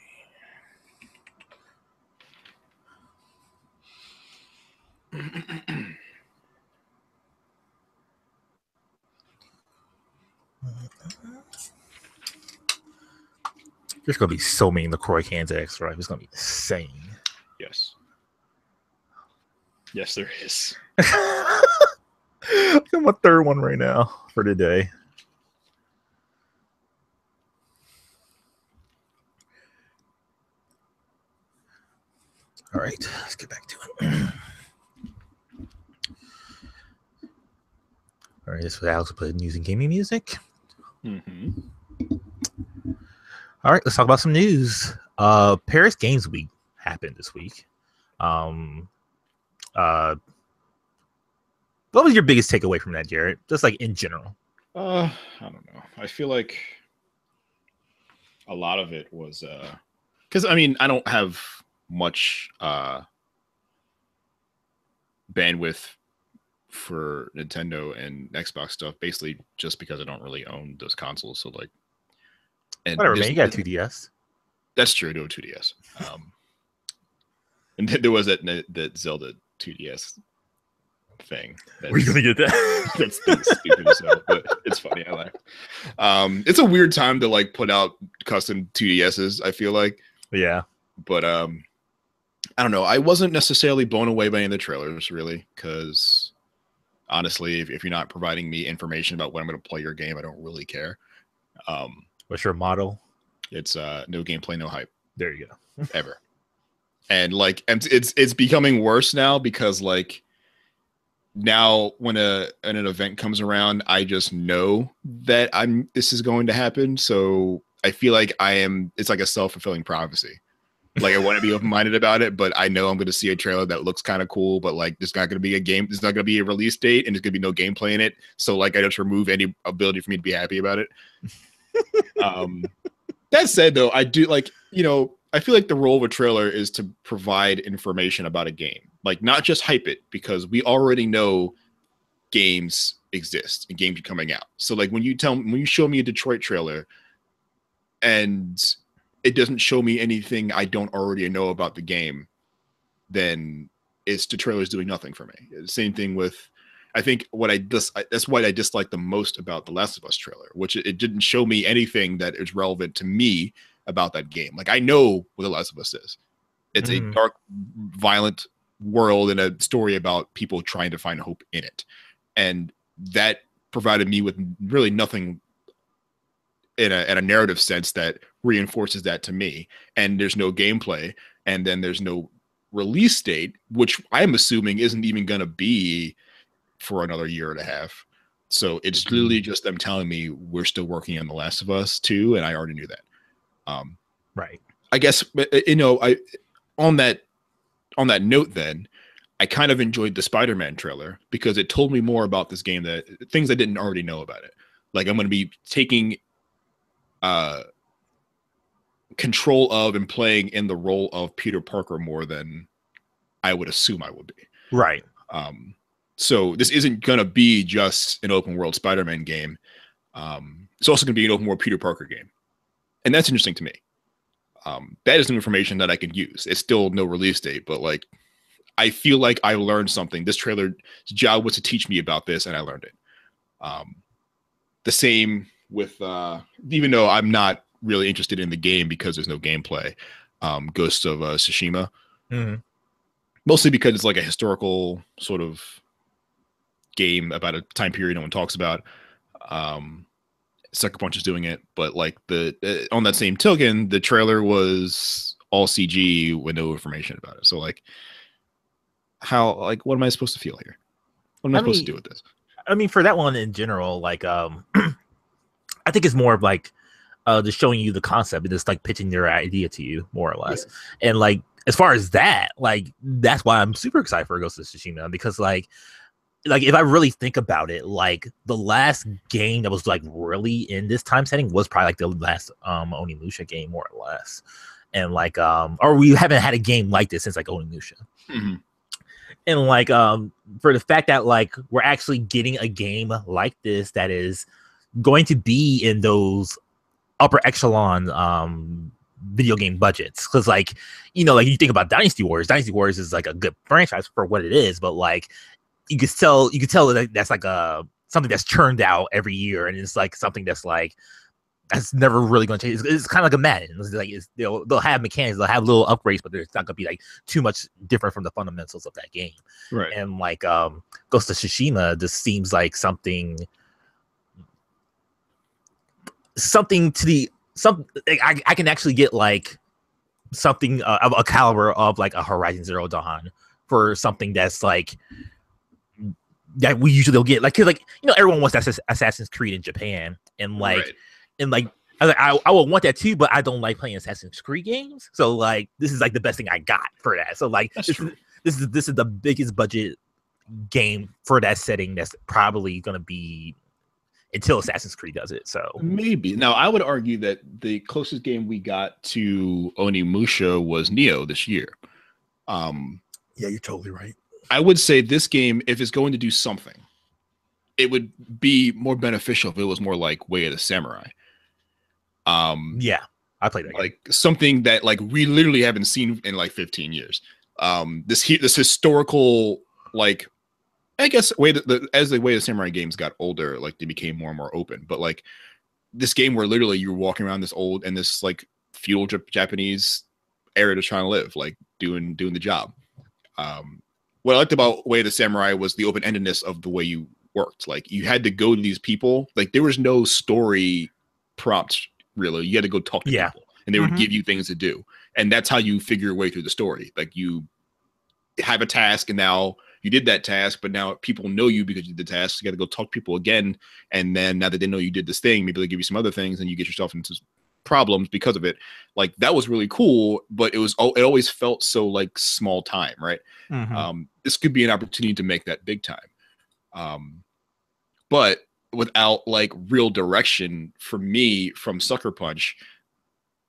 There's gonna be so many LaCroix cans at X Drive. It's gonna be insane. Yes. Yes, there is. I'm my third one right now for today. All right, let's get back to it. All right, this was Alex playing using gaming music. Mm-hmm. All right, let's talk about some news. Paris Games Week happened this week. What was your biggest takeaway from that, Jared? Just like in general. I don't know. I feel like a lot of it was because I mean I don't have much bandwidth for Nintendo and Xbox stuff, basically just because I don't really own those consoles. So like, and whatever, man, you got 2DS. That's true. No 2DS. And there was that Zelda 2DS thing. Were you gonna get that? That's stupid as hell, but it's funny. I laugh. It's a weird time to like put out custom 2DSs. I feel like. Yeah. But I don't know. I wasn't necessarily blown away by any of the trailers, really, because honestly, if you're not providing me information about when I'm going to play your game, I don't really care. What's your model? It's no gameplay, no hype. There you go. Ever. And like, it's becoming worse now because like now when an event comes around, I just know that this is going to happen. So I feel like it's like a self-fulfilling prophecy. Like I want to be open-minded about it, but I know I'm going to see a trailer that looks kind of cool, but like there's not going to be a game. There's not going to be a release date, and there's going to be no gameplay in it. So like I just remove any ability for me to be happy about it. That said, though, I do like I feel like the role of a trailer is to provide information about a game, like not just hype it, because we already know games exist and games are coming out. So like when you show me a Detroit trailer, and it doesn't show me anything I don't already know about the game, then the trailer's doing nothing for me. Same thing with, I think that's what I dislike the most about the Last of Us trailer, which it didn't show me anything that is relevant to me about that game. Like I know what the Last of Us is. It's a dark, violent world and a story about people trying to find hope in it. And that provided me with really nothing in a narrative sense that reinforces that to me. And there's no gameplay, and then there's no release date, which I'm assuming isn't even going to be for another year and a half. So it's literally just them telling me we're still working on The Last of Us 2, and I already knew that. Right. I guess on that note, then I kind of enjoyed the Spider-Man trailer because it told me more about this game, that things I didn't already know about it. Like I'm going to be taking control of and playing in the role of Peter Parker more than I would assume I would be. Right. So this isn't going to be just an open world Spider-Man game. It's also going to be an open world Peter Parker game. And that's interesting to me. That is new information that I can use. It's still no release date, but like, I feel like I learned something. This trailer's job was to teach me about this, and I learned it. The same with, even though I'm not really interested in the game because there's no gameplay, Ghost of Tsushima. Mm-hmm. Mostly because it's like a historical sort of game about a time period no one talks about. Sucker Punch is doing it, but like on that same token, the trailer was all CG with no information about it. So like, what am I supposed to feel here? What am I supposed to do with this? I mean, for that one in general, like, I think it's more of like just showing you the concept and just like pitching their idea to you, more or less. Yeah. And like, as far as that, like, that's why I'm super excited for Ghost of Tsushima, because like if I really think about it, like the last game that was like really in this time setting was probably like the last Onimusha game, more or less. And like or we haven't had a game like this since like Onimusha. Mm-hmm. And like for the fact that like we're actually getting a game like this that is going to be in those upper echelon video game budgets, because like like you think about Dynasty Warriors is like a good franchise for what it is, but like you could tell that that's like a something that's churned out every year, and it's like something that's like that's never really going to change. It's kind of like a Madden. It's like they'll have mechanics, they'll have little upgrades, but it's not going to be like too much different from the fundamentals of that game. Right. And like Ghost of Tsushima just seems like something to the I can actually get like something of a caliber of like a Horizon Zero Dawn for something that's like that we usually don't get, like, cause like everyone wants Assassin's Creed in Japan, and like right. and like I would want that too, but I don't like playing Assassin's Creed games, so like this is like the best thing I got for that. So like this is the biggest budget game for that setting that's probably gonna be until Assassin's Creed does it. So maybe. Now I would argue that the closest game we got to Onimusha was Nioh this year. Yeah, you're totally right. I would say this game, if it's going to do something, it would be more beneficial if it was more like Way of the Samurai. Yeah, I played that like game. Something that like we literally haven't seen in like 15 years. This historical, like, I guess as the Way of the Samurai games got older, like they became more and more open. But like this game where literally you're walking around this old and this like feudal Japanese area to try and live, like doing the job. What I liked about Way of the Samurai was the open-endedness of the way you worked. Like you had to go to these people. Like there was no story prompt really. You had to go talk to people, and they would give you things to do, and that's how you figure your way through the story. Like you have a task, and now you did that task, but now people know you because you did the task. So you got to go talk to people again, and then now that they know you did this thing, maybe they'll give you some other things, and you get yourself into problems because of it. Like that was really cool, but it always felt so like small time, right? This could be an opportunity to make that big time, but without like real direction for me from Sucker Punch.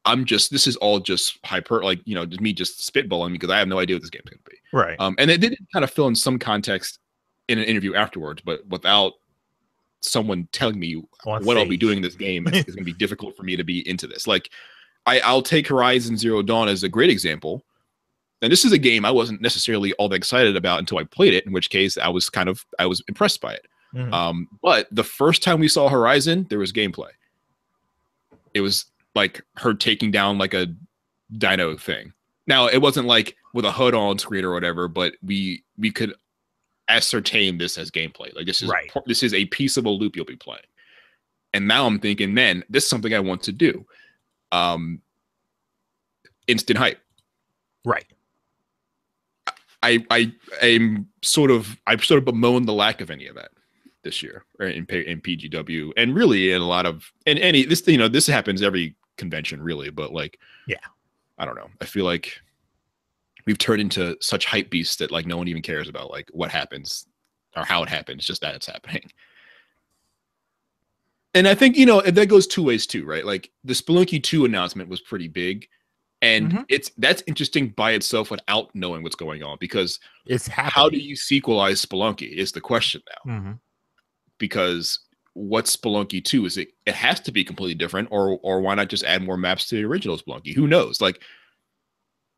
This is all just just me just spitballing because I have no idea what this game's going to be, right? And it did kind of fill in some context in an interview afterwards, but without someone telling me what I'll be doing in this game, it's going to be difficult for me to be into this. Like I'll take Horizon Zero Dawn as a great example. And this is a game I wasn't necessarily all that excited about until I played it, in which case I was impressed by it. But the first time we saw Horizon, there was gameplay. It was like her taking down like a dino thing. Now it wasn't like with a HUD on screen or whatever, but we could ascertain this as gameplay. Like this is a piece of a loop you'll be playing. And now I'm thinking, man, this is something I want to do. Instant hype. Right. I'm sort of bemoaned the lack of any of that this year in PGW, and really in a lot of this happens every convention really, but like I don't know. I feel like we've turned into such hype beasts that like no one even cares about like what happens or how it happens, just that it's happening. And I think that goes two ways too, right? Like the Spelunky 2 announcement was pretty big. And that's interesting by itself without knowing what's going on, because it's happening. How do you sequelize Spelunky is the question now. Because what's Spelunky 2? Is it has to be completely different, or why not just add more maps to the original Spelunky? Who knows? Like,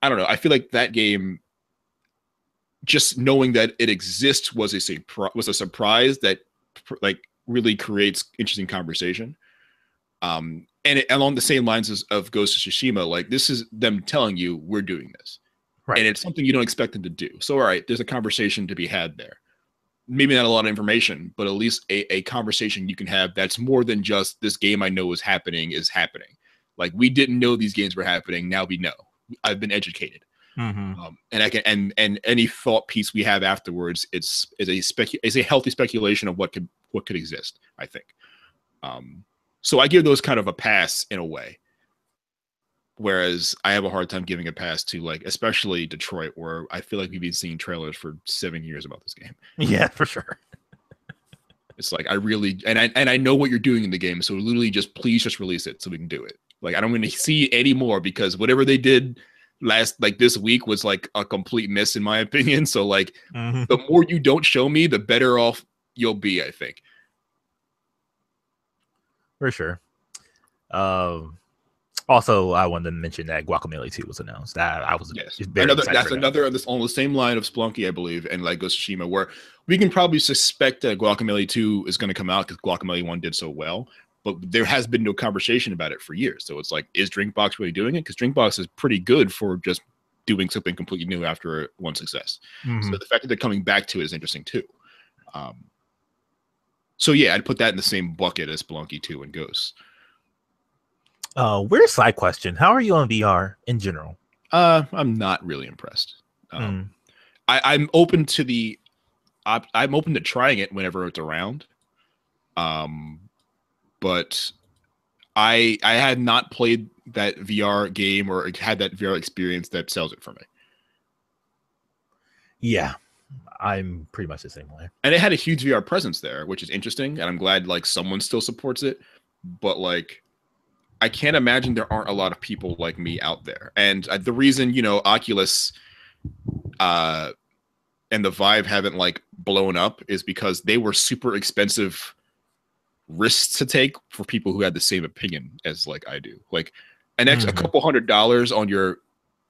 I don't know. I feel like that game, just knowing that it exists was a surprise that like really creates interesting conversation. And along the same lines of Ghost of Tsushima, like this is them telling you we're doing this, right? And it's something you don't expect them to do. So, all right, there's a conversation to be had there. Maybe not a lot of information, but at least a conversation you can have that's more than just this game I know is happening. Like we didn't know these games were happening. Now we know. I've been educated, and I can and any thought piece we have afterwards, it's a healthy speculation of what could exist. I think. So I give those kind of a pass in a way. Whereas I have a hard time giving a pass to like, especially Detroit, where I feel like we've been seeing trailers for 7 years about this game. Yeah, for sure. It's like, I really, and I know what you're doing in the game. So literally please just release it so we can do it. Like, I don't want to see any more, because whatever they did this week was like a complete miss in my opinion. So like the more you don't show me, the better off you'll be, I think. For sure. Also, I wanted to mention that Guacamelee 2 was announced. That I was very excited that's for that. another this on the same line of Splunky, I believe, and like Ghost of Tsushima, where we can probably suspect that Guacamelee 2 is going to come out because Guacamelee 1 did so well, but there has been no conversation about it for years. So it's like, is Drinkbox really doing it? Because Drinkbox is pretty good for just doing something completely new after one success. So the fact that they're coming back to it is interesting too. So yeah, I'd put that in the same bucket as Spelunky 2 and Ghosts. Weird side question. How are you on VR in general? I'm not really impressed. I'm open to I'm open to trying it whenever it's around. But I had not played that VR game or had that VR experience that sells it for me. Yeah, I'm pretty much the same way. And it had a huge VR presence there, which is interesting, and I'm glad like someone still supports it. But like, I can't imagine there aren't a lot of people like me out there. And the reason, Oculus and the Vive haven't like blown up is because they were super expensive risks to take for people who had the same opinion as like I do. Like a couple $100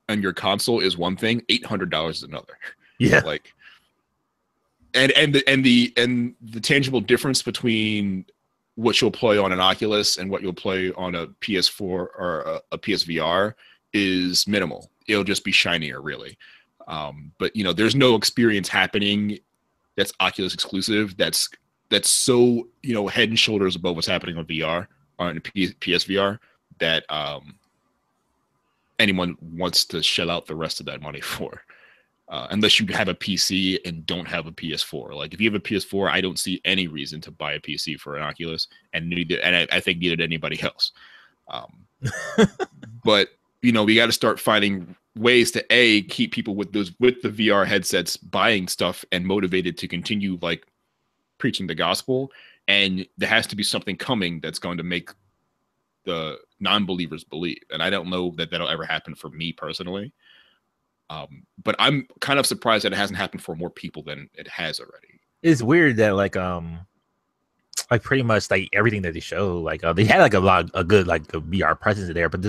on your console is one thing, $800 is another. Yeah. Like and the tangible difference between what you'll play on an Oculus and what you'll play on a PS4 or a PSVR is minimal. It'll just be shinier, really. But there's no experience happening that's Oculus exclusive. That's so head and shoulders above what's happening on VR on PSVR that anyone wants to shell out the rest of that money for. Unless you have a PC and don't have a PS4. Like if you have a PS4, I don't see any reason to buy a PC for an Oculus, and I think neither did anybody else. But we got to start finding ways to keep people with the VR headsets buying stuff and motivated to continue like preaching the gospel. And there has to be something coming that's going to make the non-believers believe. And I don't know that that'll ever happen for me personally. But I'm kind of surprised that it hasn't happened for more people than it has already. It's weird that like pretty much like everything that they show, like they had like a good like a VR presence there, but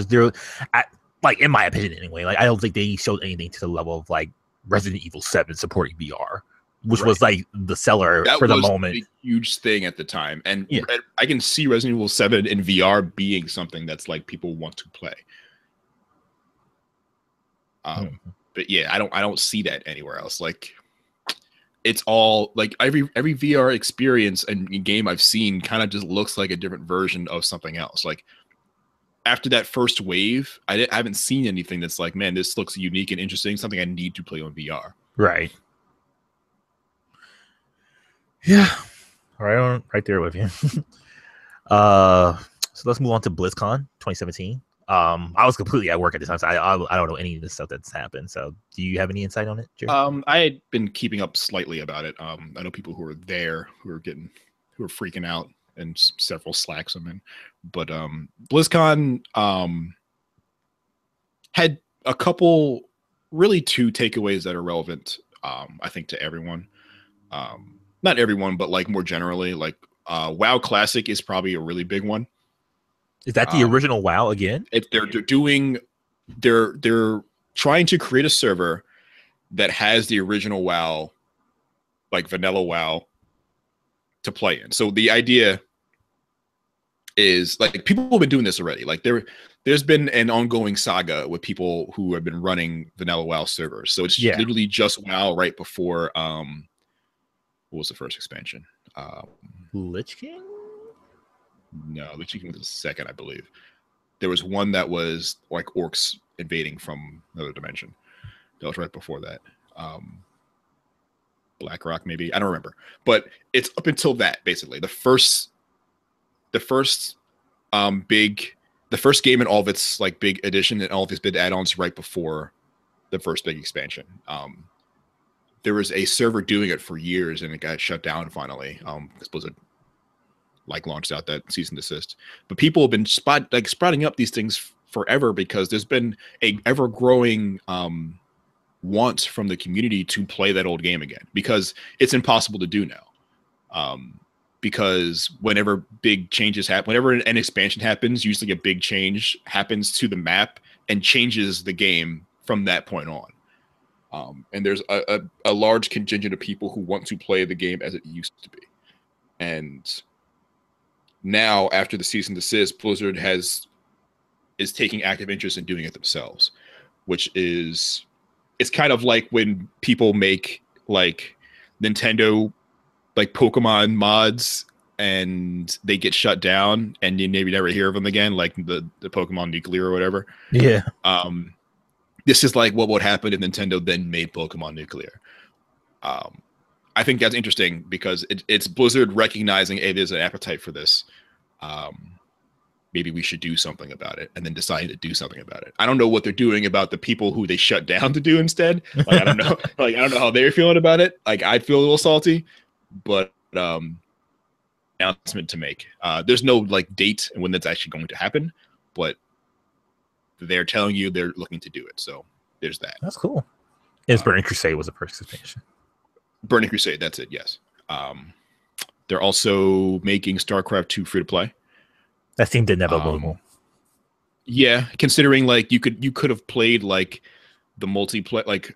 like in my opinion anyway, like I don't think they showed anything to the level of like Resident Evil 7 supporting VR, which was like the seller for the moment. A huge thing at the time, and I can see Resident Evil 7 in VR being something that's like people want to play. But yeah, I don't see that anywhere else. Like it's all like every VR experience and game I've seen kind of just looks like a different version of something else. Like after that first wave, I haven't seen anything that's like, man, this looks unique and interesting, something I need to play on VR. Right. Yeah. Right there with you. So let's move on to BlizzCon 2017. I was completely at work at this time, so I don't know any of the stuff that's happened. So, do you have any insight on it, Jerry? I had been keeping up slightly about it. I know people who were there who are freaking out, and several Slacks I'm in. But BlizzCon had a couple, really two takeaways that are relevant. I think to everyone, not everyone, but like more generally, like WoW Classic is probably a really big one. Is that the original WoW again? They're trying to create a server that has the original WoW, like vanilla WoW, to play in. So the idea is like people have been doing this already. Like there's been an ongoing saga with people who have been running vanilla WoW servers. So it's literally just WoW right before what was the first expansion? Lich King? No, Lich King was the second, I believe. There was one that was like orcs invading from another dimension. That was right before that. BlackRock, maybe. I don't remember. But it's up until that, basically. The first game in all of its like big edition and all of its big add-ons right before the first big expansion. There was a server doing it for years and it got shut down finally. Because Blizzard like launched out that cease and desist. But people have been sprouting up these things forever because there's been a ever-growing want from the community to play that old game again because it's impossible to do now. because whenever big changes happen, whenever an expansion happens, usually a big change happens to the map and changes the game from that point on. And there's a large contingent of people who want to play the game as it used to be. And now, after the cease and desist, Blizzard is taking active interest in doing it themselves, which is, it's kind of like when people make like Nintendo like Pokemon mods and they get shut down and you maybe never hear of them again, like the Pokemon Nuclear or whatever. Yeah. This is like what would happen if Nintendo then made Pokemon Nuclear. I think that's interesting because it's Blizzard recognizing, hey, there's an appetite for this. Maybe we should do something about it, and then deciding to do something about it. I don't know what they're doing about the people who they shut down to do instead. Like, I don't know. Like, I don't know how they're feeling about it. Like, I'd feel a little salty, but announcement to make. There's no like date and when that's actually going to happen, but they're telling you they're looking to do it. So there's that. That's cool. It's Burning Crusade was the first expansion. Burning Crusade, that's it. Yes. They're also making StarCraft 2 free to play. That seemed inevitable. Yeah, considering like you could have played like the multiplayer, like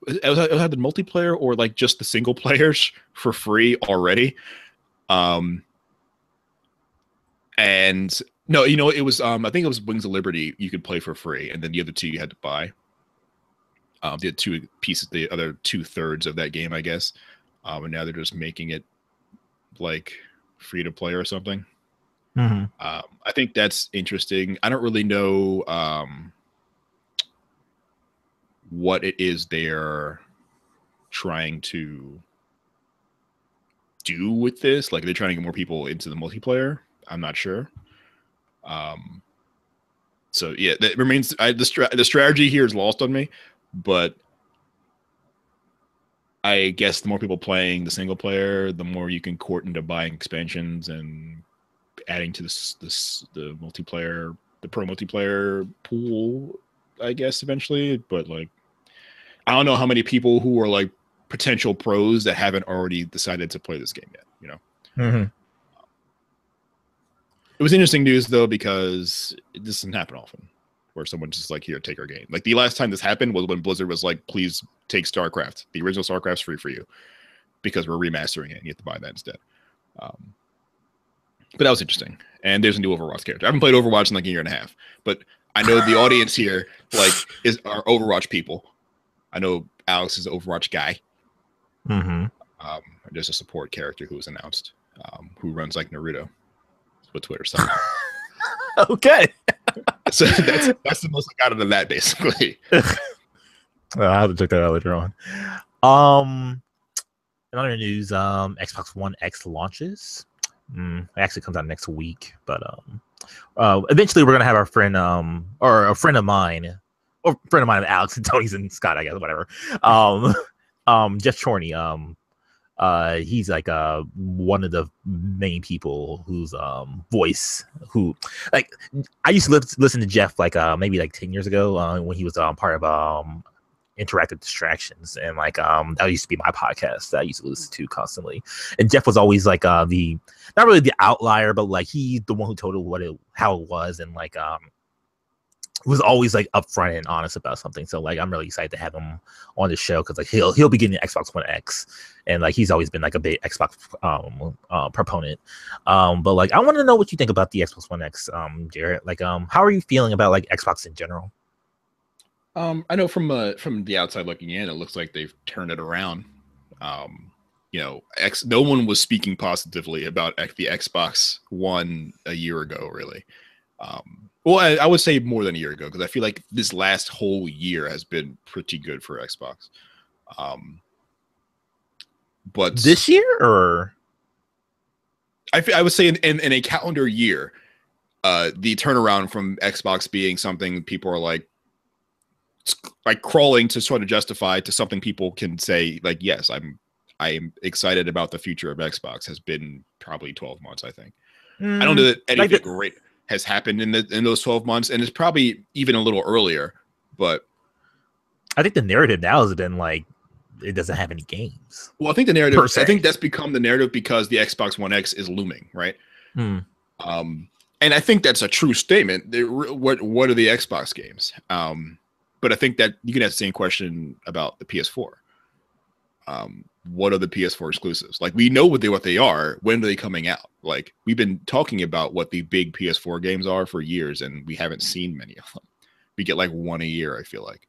it had the multiplayer or like just the single players for free already. And no, you know, it was I think it was Wings of Liberty you could play for free, and then the other two you had to buy. The two pieces, the other 2/3 of that game, I guess. And now they're just making it like free to play or something. Mm-hmm. I think that's interesting. I don't really know what it is they're trying to do with this. Like, they're trying to get more people into the multiplayer. I'm not sure. So yeah, that remains. The strategy here is lost on me, but I guess the more people playing the single player, the more you can court into buying expansions and adding to the multiplayer, the pro multiplayer pool, I guess, eventually. But like, I don't know how many people who are like potential pros that haven't already decided to play this game yet, you know? Mm-hmm. It was interesting news though, because it doesn't happen often where someone's just like, here, take our game. Like, the last time this happened was when Blizzard was like, please take StarCraft. The original StarCraft's free for you because we're remastering it and you have to buy that instead. But that was interesting. And there's a new Overwatch character. I haven't played Overwatch in like a year and a half, but I know the audience here like are Overwatch people. I know Alex is an Overwatch guy. Mm-hmm. There's a support character who was announced, who runs like Naruto. That's what Twitter said. Okay. So that's the most I got out of that, basically. I have to check that out later on. In other news, Xbox One X launches. It actually comes out next week, but eventually we're gonna have our friend, or a friend of mine, or friend of mine, Alex and Tony's and Scott, I guess, whatever. Jeff Chorney. He's like one of the main people whose voice, who, like, I used to listen to Jeff like maybe like 10 years ago when he was part of Interactive Distractions, and like that used to be my podcast that I used to listen to constantly. And Jeff was always like the, not really the outlier, but like he's the one who told it how it was, and like was always like upfront and honest about something. So like I'm really excited to have him on the show, because like he'll be getting the Xbox One X, and like he's always been like a big Xbox proponent. But like I want to know what you think about the Xbox One X, Jarrett. Like how are you feeling about like Xbox in general? I know from the outside looking in, it looks like they've turned it around. You know, no one was speaking positively about the Xbox One a year ago, really. Well, I would say more than a year ago, because I feel like this last whole year has been pretty good for Xbox. But this year, or I would say in a calendar year, the turnaround from Xbox being something people are like crawling to sort of justify to something people can say like, yes, I am excited about the future of Xbox, has been probably 12 months, I think. I don't know that anything great has happened in those 12 months, and it's probably even a little earlier, but I think the narrative now has been like it doesn't have any games. Well, I think the narrative. I think that's become the narrative because the Xbox One X is looming, right? And I think that's a true statement. What are the Xbox games? But I think that you can have the same question about the PS4. What are the PS4 exclusives? Like, we know what they are. When are they coming out? Like, we've been talking about what the big PS4 games are for years, and we haven't seen many of them. We get like one a year, I feel like.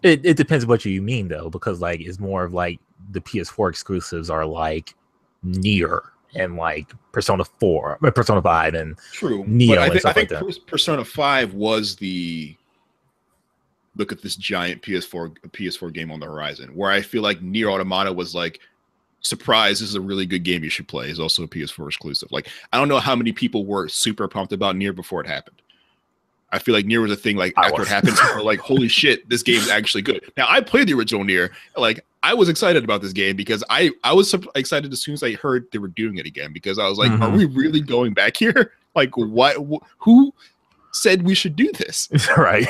It depends what you mean, though, because like it's more of like the PS4 exclusives are like Nier and like Persona 4, Persona 5, and True. Neo. But I think Persona 5 was the look at this giant PS4 game on the horizon, where I feel like Nier Automata was like, surprise, this is a really good game you should play. It's also a PS4 exclusive. Like, I don't know how many people were super pumped about Nier before it happened. I feel like Nier was a thing, like, after it happened, people were like, holy shit, this game's actually good. Now, I played the original Nier. Like, I was excited about this game because I was so excited as soon as I heard they were doing it again, because I was like, are we really going back here? Like, what? Who said we should do this? Right.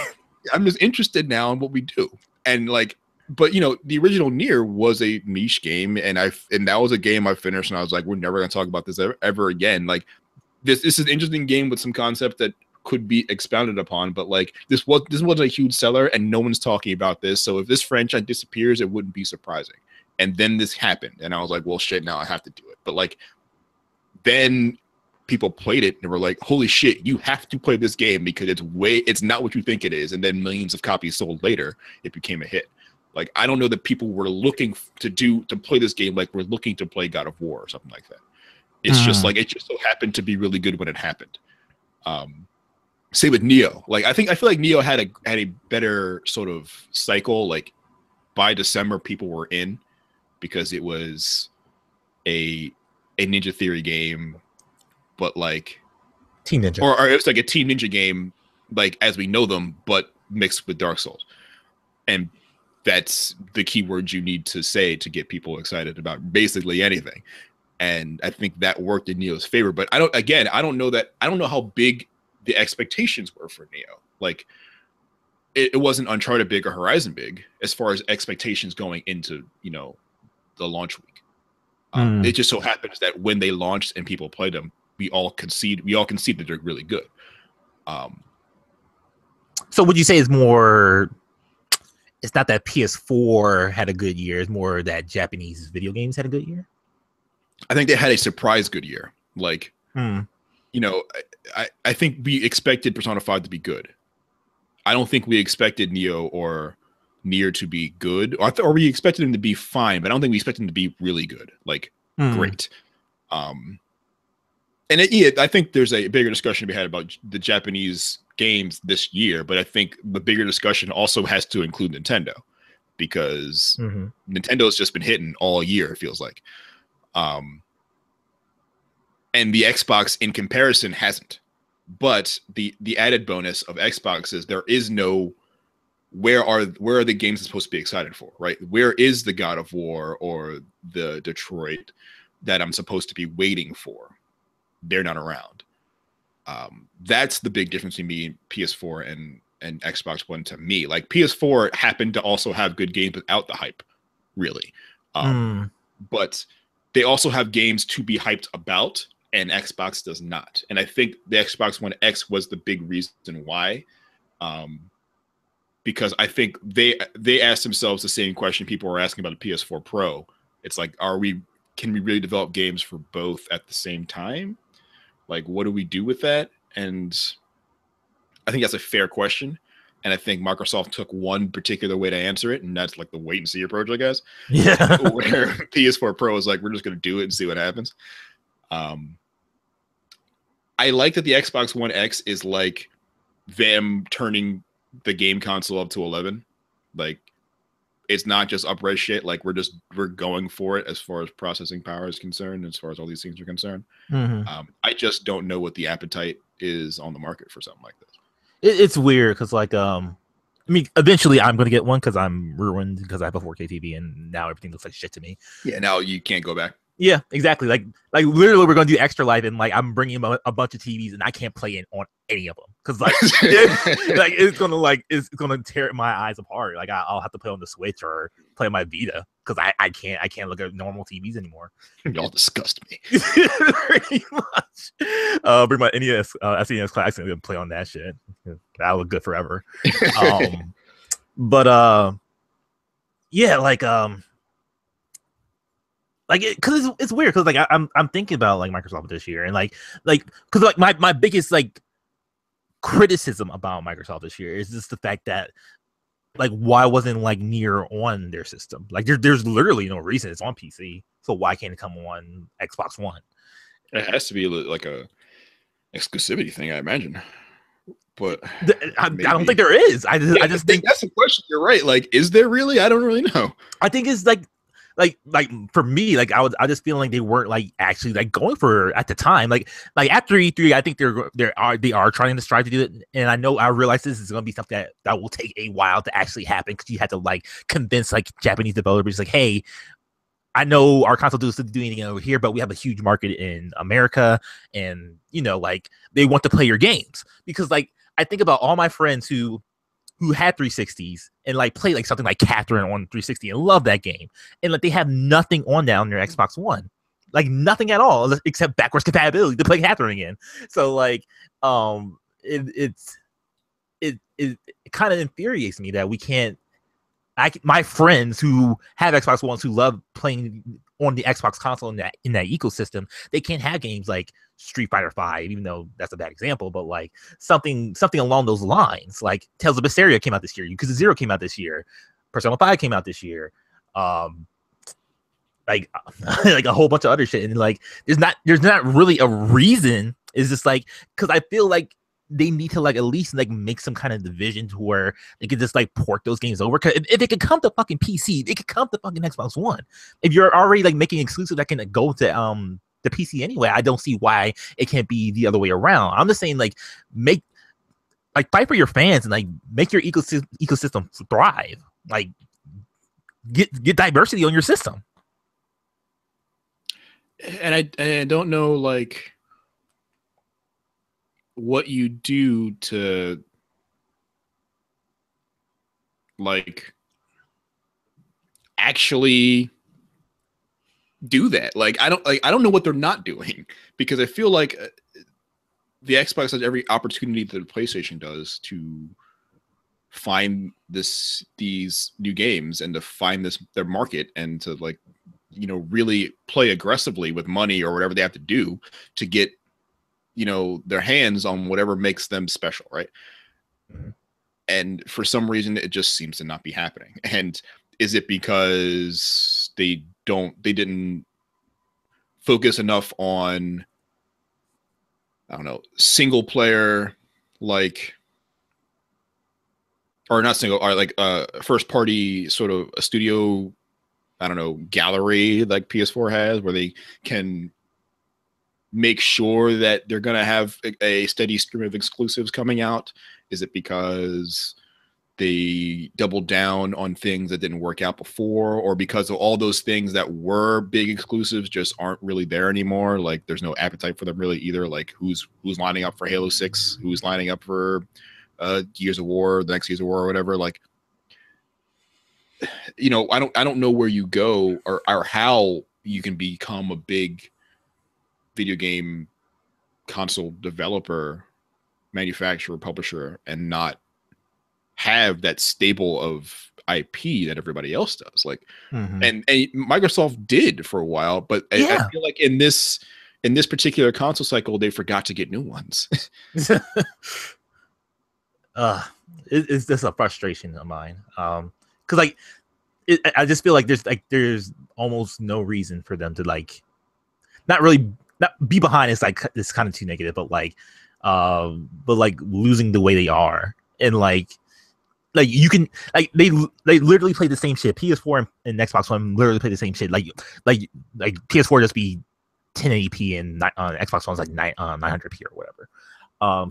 I'm just interested now in what we do. And like, but you know, the original Nier was a niche game, and that was a game I finished, and I was like, we're never gonna talk about this ever again. Like, this is an interesting game with some concept that could be expounded upon, but like this wasn't a huge seller, and no one's talking about this. So if this franchise disappears, it wouldn't be surprising. And then this happened, and I was like, well, shit, now I have to do it. But like, then people played it and were like, holy shit, you have to play this game because it's not what you think it is. And then millions of copies sold later, it became a hit. Like, I don't know that people were looking to play this game like we're looking to play God of War or something like that. It's just like, it just so happened to be really good when it happened. Same with Neo. Like, I feel like Neo had a better sort of cycle. Like, by December, people were in because it was a Ninja Theory game, but like Team Ninja, or it's like a Team Ninja game, like as we know them, but mixed with Dark Souls. And that's the keywords you need to say to get people excited about basically anything. And I think that worked in Neo's favor. But I don't know how big the expectations were for Neo. Like, it wasn't Uncharted big or Horizon big as far as expectations going into, you know, the launch week. It just so happens that when they launched and people played them, we all concede that they're really good. So would you say it's more, it's not that PS4 had a good year, it's more that Japanese video games had a good year? I think they had a surprise good year. Like, you know, I think we expected Persona 5 to be good. I don't think we expected Neo or Nier to be good, or we expected them to be fine, but I don't think we expected them to be really good, like great. And I think there's a bigger discussion to be had about the Japanese games this year, but I think the bigger discussion also has to include Nintendo, because Nintendo's just been hitting all year, it feels like. And the Xbox in comparison hasn't. But the added bonus of Xbox is there is no where are the games supposed to be excited for, right? Where is the God of War or the Detroit that I'm supposed to be waiting for? They're not around. That's the big difference between PS4 and Xbox One to me. Like, PS4 happened to also have good games without the hype, really. But they also have games to be hyped about, and Xbox does not. And I think the Xbox One X was the big reason why. Because I think they asked themselves the same question people were asking about the PS4 Pro. It's like, can we really develop games for both at the same time? Like, what do we do with that? And I think that's a fair question. And I think Microsoft took one particular way to answer it, and that's like the wait and see approach, I guess. Yeah. Where PS4 Pro is like, we're just going to do it and see what happens. I like that the Xbox One X is like them turning the game console up to 11. Like, it's not just upres shit. Like, we're going for it as far as processing power is concerned, as far as all these things are concerned. I just don't know what the appetite is on the market for something like this. It's weird because, like, I mean, eventually I'm going to get one because I'm ruined because I have a 4K TV and now everything looks like shit to me. Yeah, now you can't go back. Yeah, exactly. Like literally, we're going to do Extra Life, and like I'm bringing a bunch of TVs, and I can't play it on any of them because like, it's gonna tear my eyes apart. Like, I'll have to play on the Switch or play on my Vita. because I can't look at normal TVs anymore. Y'all disgust me. Pretty much. Bring my NES, SNES classics and play on that shit. That'll look good forever. But yeah, because it's weird because like I'm thinking about like Microsoft this year and like because like my biggest like criticism about Microsoft this year is just the fact that like why wasn't like Nier on their system? Like there's literally no reason it's on PC, so why can't it come on Xbox One? It has to be like a exclusivity thing, I imagine. But I don't think there is. I just think that's the question. You're right. Like, is there really? I don't really know. I think it's like for me, like I just feel like they weren't like actually like going for at the time. Like after E3, I think they are trying to strive to do it. And I realize this is going to be something that will take a while to actually happen because you have to like convince like Japanese developers like, hey, I know our console doesn't do anything over here, but we have a huge market in America, and you know, like they want to play your games because like I think about all my friends who had 360s and like played like something like Catherine on 360 and love that game, and like they have nothing on down their Xbox One, like nothing at all except backwards compatibility to play Catherine again. So like it kind of infuriates me that we can't. My friends who have Xbox Ones who love playing on the Xbox console in that ecosystem, they can't have games like Street Fighter V, even though that's a bad example, but like something along those lines. Like Tales of Berseria came out this year, Yakuza 0 came out this year, Persona 5 came out this year, like like a whole bunch of other shit, and like there's not really a reason. It's just like because I feel like they need to like at least like make some kind of division to where they could just like port those games over. Because if it could come to fucking PC, it could come to fucking Xbox One. If you're already like making exclusive that can go to the PC anyway, I don't see why it can't be the other way around. I'm just saying like fight for your fans and like make your ecosystem thrive. Like get diversity on your system. And I don't know like what you do to like actually do that. Like I don't know what they're not doing, because I feel like the Xbox has every opportunity that the PlayStation does to find these new games and to find their market and to like, you know, really play aggressively with money or whatever they have to do to get, you know, their hands on whatever makes them special, right? Mm-hmm. And for some reason, it just seems to not be happening. And is it because they didn't focus enough on, I don't know, single player, like, or not single, or like first party sort of a studio, I don't know, gallery like PS4 has, where they can make sure that they're going to have a steady stream of exclusives coming out? Is it because they doubled down on things that didn't work out before, or because of all those things that were big exclusives just aren't really there anymore? Like there's no appetite for them really either. Like who's lining up for Halo 6, who's lining up for Gears of War, the next Gears of War or whatever. Like, you know, I don't know where you go or how you can become a big video game console developer, manufacturer, publisher, and not have that stable of IP that everybody else does. Like, and Microsoft did for a while, but I feel like in this particular console cycle, they forgot to get new ones. It's just a frustration of mine. Because like, I just feel like there's almost no reason for them to like, not be behind. It's like it's kind of too negative, but like losing the way they are, and like you can like they literally play the same shit. PS4 and Xbox One literally play the same shit. Like PS4 just be 1080p and Xbox One's like 900p or whatever.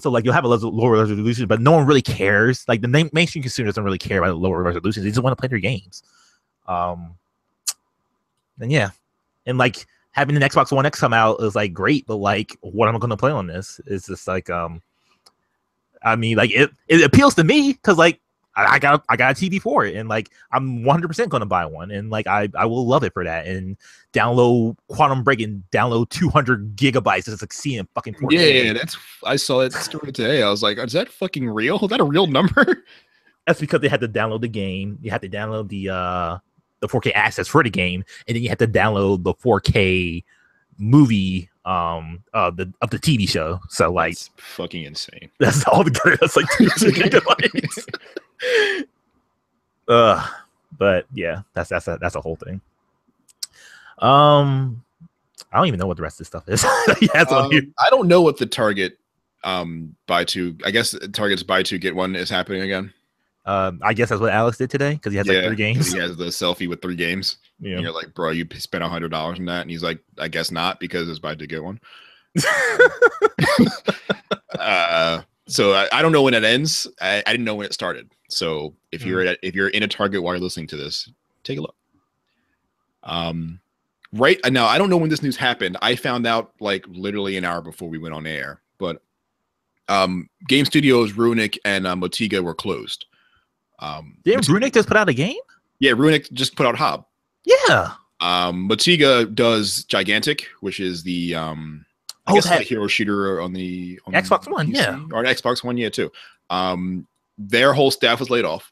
So like you'll have a lower resolution, but no one really cares. Like the mainstream consumer doesn't really care about the lower resolution. They just want to play their games. And yeah, and like having an Xbox One X come out is like great, but like what am I going to play on this? It's just like I mean, like it appeals to me because like I got a TV for it, and like I'm 100% going to buy one, and like I will love it for that, and download Quantum Break and download 200 gigabytes just like seeing fucking 4K. Yeah, I saw that story today. I was like, is that fucking real? Is that a real number? That's because they had to download the game. You had to download the 4K access for the game, and then you had to download the 4K movie of the TV show. So like, that's fucking insane. That's all together. That's like 200 gigabytes. But yeah, that's a whole thing. I don't even know what the rest of this stuff is. I don't know what the Target buy two. I guess Target's buy two get one is happening again. I guess that's what Alex did today because he has like 3 games. He has the selfie with 3 games. Yeah. And you're like, bro, you spent $100 on that, and he's like, I guess not because it's buy two get one. So I don't know when it ends. I didn't know when it started. So if you're in a Target while you're listening to this, take a look. Right now, I don't know when this news happened. I found out like literally an hour before we went on air. But Game Studios, Runic, and Motiga were closed. Didn't Runic just put out a game? Yeah, Runic just put out Hob. Yeah. Motiga does Gigantic, which is the I guess the hero shooter on Xbox One, PC, yeah, or an Xbox One, yeah, too. Their whole staff was laid off,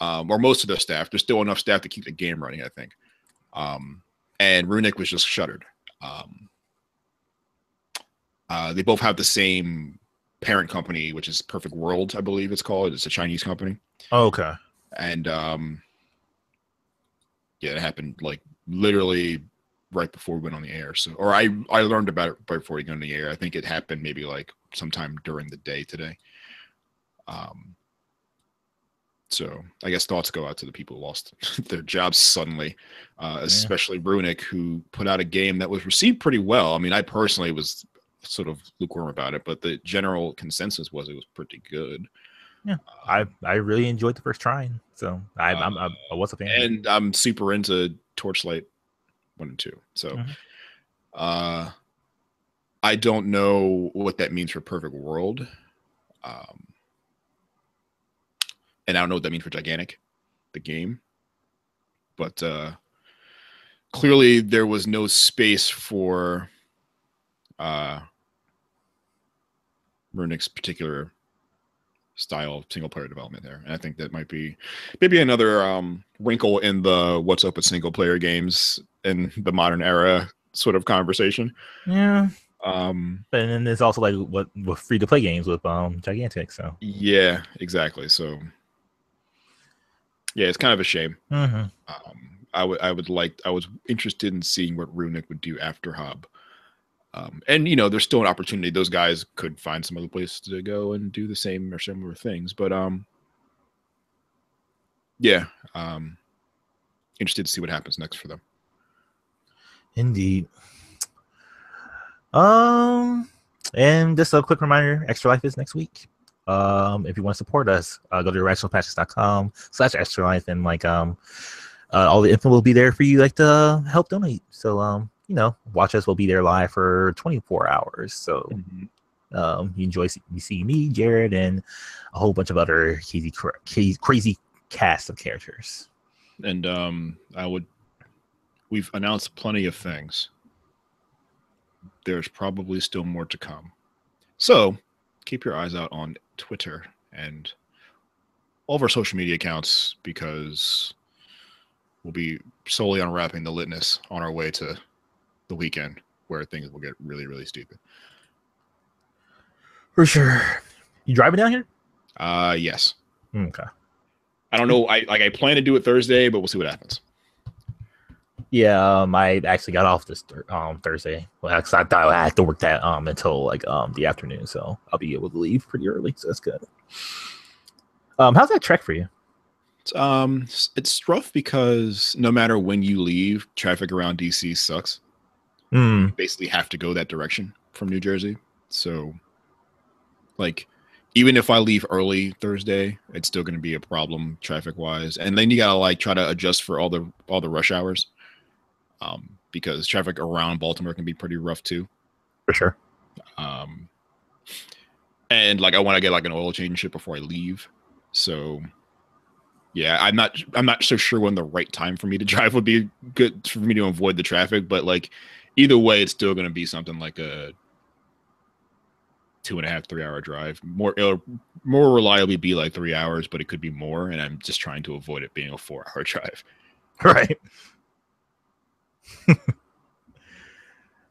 or most of their staff. There's still enough staff to keep the game running, I think. And Runic was just shuttered. They both have the same parent company, which is Perfect World, I believe it's called. It's a Chinese company. Oh, okay. And yeah, it happened like literally right before we went on the air. So, or I learned about it right before we went on the air. I think it happened maybe like sometime during the day today. So I guess thoughts go out to the people who lost their jobs suddenly, especially Runic, who put out a game that was received pretty well. I mean, I personally was sort of lukewarm about it, but the general consensus was it was pretty good. Yeah, I really enjoyed the first try, so I was a fan. And I'm super into Torchlight 1 and 2. So I don't know what that means for Perfect World. And I don't know what that means for Gigantic, the game. But clearly there was no space for Runic's particular style of single-player development there. And I think that might be maybe another wrinkle in the what's up with single-player games in the modern era sort of conversation. Yeah. But then there's also like what with free-to-play games with Gigantic. So yeah, exactly. So yeah, it's kind of a shame. Mm-hmm. I was interested in seeing what Runic would do after Hob. And you know, there's still an opportunity. Those guys could find some other place to go and do the same or similar things. But yeah, interested to see what happens next for them. Indeed. And just a quick reminder: Extra Life is next week. If you want to support us, go to irrationalpatches.com/extra life, and like all the info will be there for you, like to help donate. So you know, watch us. We'll be there live for 24 hours. So you see me, Jared, and a whole bunch of other crazy cast of characters. And we've announced plenty of things. There's probably still more to come. So keep your eyes out on Twitter and all of our social media accounts, because we'll be solely unwrapping the litness on our way to the weekend where things will get really, really stupid. For sure. You driving down here? Yes. Okay. I don't know. I plan to do it Thursday, but we'll see what happens. Yeah, I actually got off this Thursday. Well, I thought I had to work that until like the afternoon, so I'll be able to leave pretty early, so that's good. How's that trek for you? It's rough because no matter when you leave, traffic around DC sucks. You basically have to go that direction from New Jersey. So like even if I leave early Thursday, it's still going to be a problem traffic wise. And then you got to like try to adjust for all the rush hours. Because traffic around Baltimore can be pretty rough too. For sure. And like I want to get like an oil change shit before I leave. So Yeah, I'm not so sure when the right time for me to drive would be good for me to avoid the traffic, but like either way, it's still going to be something like a 2.5, 3 hour drive. It'll more reliably be like 3 hours, but it could be more, and I'm just trying to avoid it being a 4 hour drive. Right.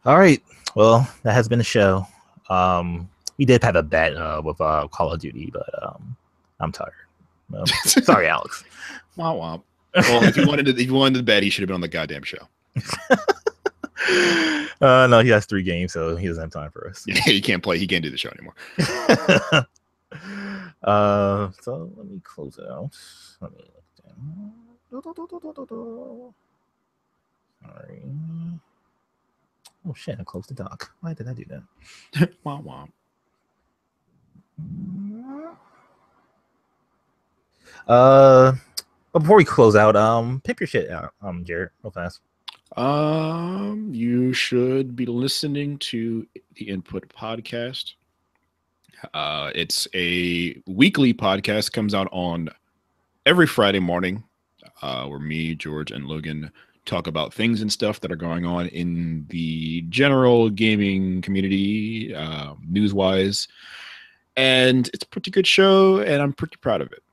All right. Well, that has been a show. We did have a bet with Call of Duty, but I'm tired. Sorry, Alex. Womp womp. Well, if you wanted to bet, he should have been on the goddamn show. No, he has 3 games, so he doesn't have time for us. Yeah, he can't play. He can't do the show anymore. So let me close it out. Let me look down. Sorry. Oh shit! I closed the dock. Why did I do that? Womp womp. But before we close out, pimp your shit out, Jared, real fast. You should be listening to the Input podcast. It's a weekly podcast, comes out on every Friday morning, where me, George, and Logan talk about things and stuff that are going on in the general gaming community, news-wise. And it's a pretty good show, and I'm pretty proud of it.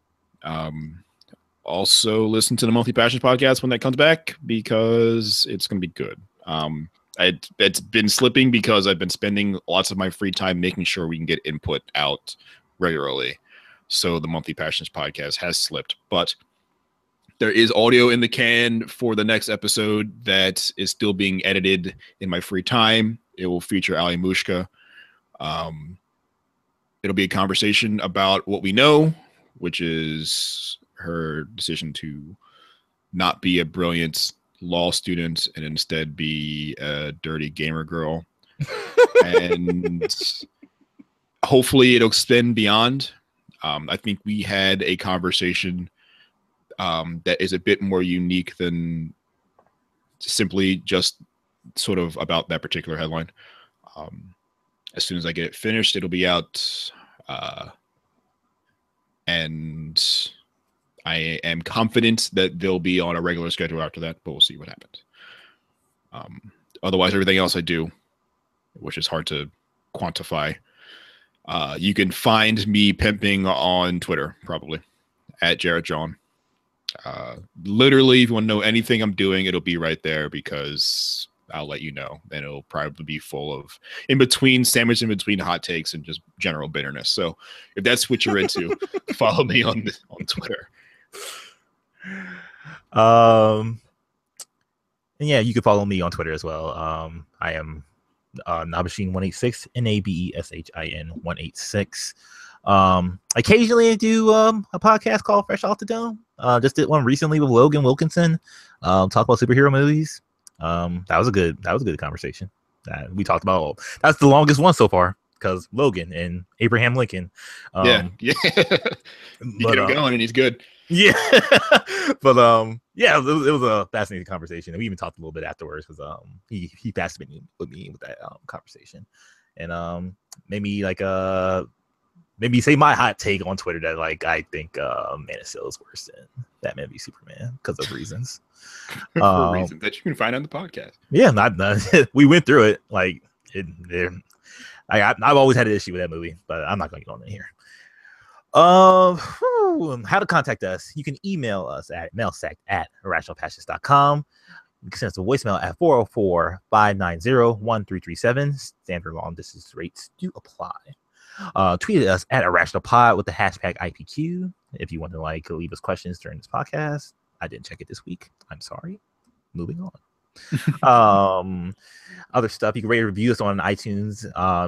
Also, listen to the Monthly Passions podcast when that comes back, because it's going to be good. It's been slipping because I've been spending lots of my free time making sure we can get input out regularly. So the Monthly Passions podcast has slipped, but there is audio in the can for the next episode that is still being edited in my free time. It will feature Ali Mushka. It'll be a conversation about what we know, which is her decision to not be a brilliant law student and instead be a dirty gamer girl. And hopefully it'll extend beyond. I think we had a conversation that is a bit more unique than simply just sort of about that particular headline. As soon as I get it finished, it'll be out. And I am confident that they'll be on a regular schedule after that, but we'll see what happens. Otherwise, everything else I do, which is hard to quantify, you can find me pimping on Twitter, probably, at Jarrett John. Literally, if you want to know anything I'm doing, it'll be right there, because I'll let you know. And it'll probably be full of sandwiched in between hot takes and just general bitterness. So if that's what you're into, follow me on Twitter. And yeah, you can follow me on Twitter as well. I am Nabeshin186, Nabeshin 186. Occasionally I do a podcast called Fresh Off the Dome. Just did one recently with Logan Wilkinson. Talk about superhero movies. That was a good conversation. We talked about. That's the longest one so far, because Logan and Abraham Lincoln. Yeah. He get him going, and he's good. Yeah, but yeah, it was a fascinating conversation, and we even talked a little bit afterwards, because he fascinated me with that conversation, and maybe say my hot take on Twitter that I think Man of Steel is worse than Batman v Superman because of reasons. For reasons that you can find on the podcast. Yeah, we went through it. I've always had an issue with that movie, but I'm not going to go on in here. How to contact us? You can email us at mailsack@irrationalpassions.com. You can send us a voicemail at 404-590-1337. Standard long distance rates do apply. Tweet at us at IrrationalPod with the hashtag IPQ if you want to leave us questions during this podcast. I didn't check it this week. I'm sorry. Moving on. Other stuff, you can rate and review us on iTunes,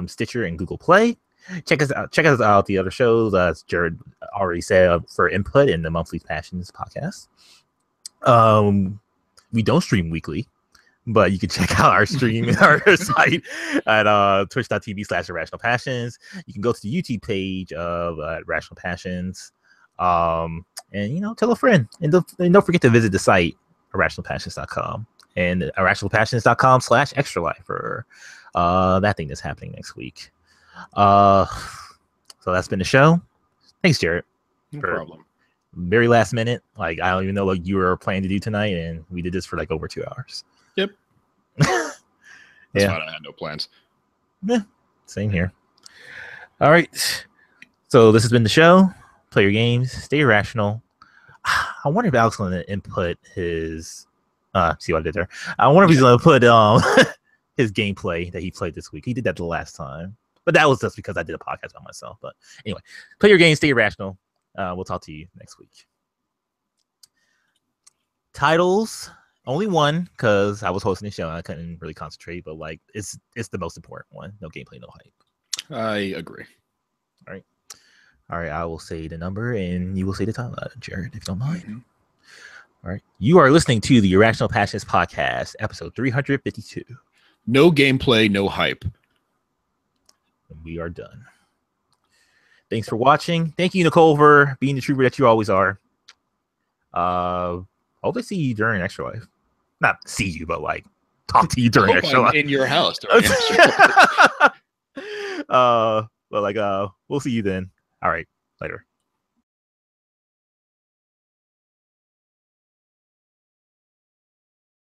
Stitcher, and Google Play. Check us out the other shows, as Jared already said, for input in the Monthly Passions podcast. We don't stream weekly, but you can check out our stream in our site at twitch.tv/IrrationalPassions. You can go to the YouTube page of Irrational Passions, and tell a friend, and don't forget to visit the site irrationalpassions.com and irrationalpassions.com/extra life for that thing that's happening next week. So that's been the show. Thanks, Jared. No problem. very last minute. Like, I don't even know what you were planning to do tonight, and we did this for like over 2 hours. Yep. That's fine. I had no plans. Yeah, same here. All right. So this has been the show. Play your games. Stay irrational. I wonder if Alex is going to input his. See what I did there. I wonder if he's going to put his gameplay that he played this week. He did that the last time, but that was just because I did a podcast by myself. But anyway, play your games. Stay irrational. We'll talk to you next week. Titles, only one, because I was hosting the show and I couldn't really concentrate, but like it's the most important one. No gameplay, no hype. I agree. All right, I will say the number and you will say the title, Jared, if you don't mind. Mm-hmm. All right. You are listening to the Irrational Passions Podcast, episode 352. No gameplay, no hype. And we are done. Thanks for watching. Thank you, Nicole, for being the trooper that you always are. Hope to see you during Extra Life. Not see you, but like talk to you during Extra Life. In your house during Extra Life. But like we'll see you then. All right, later.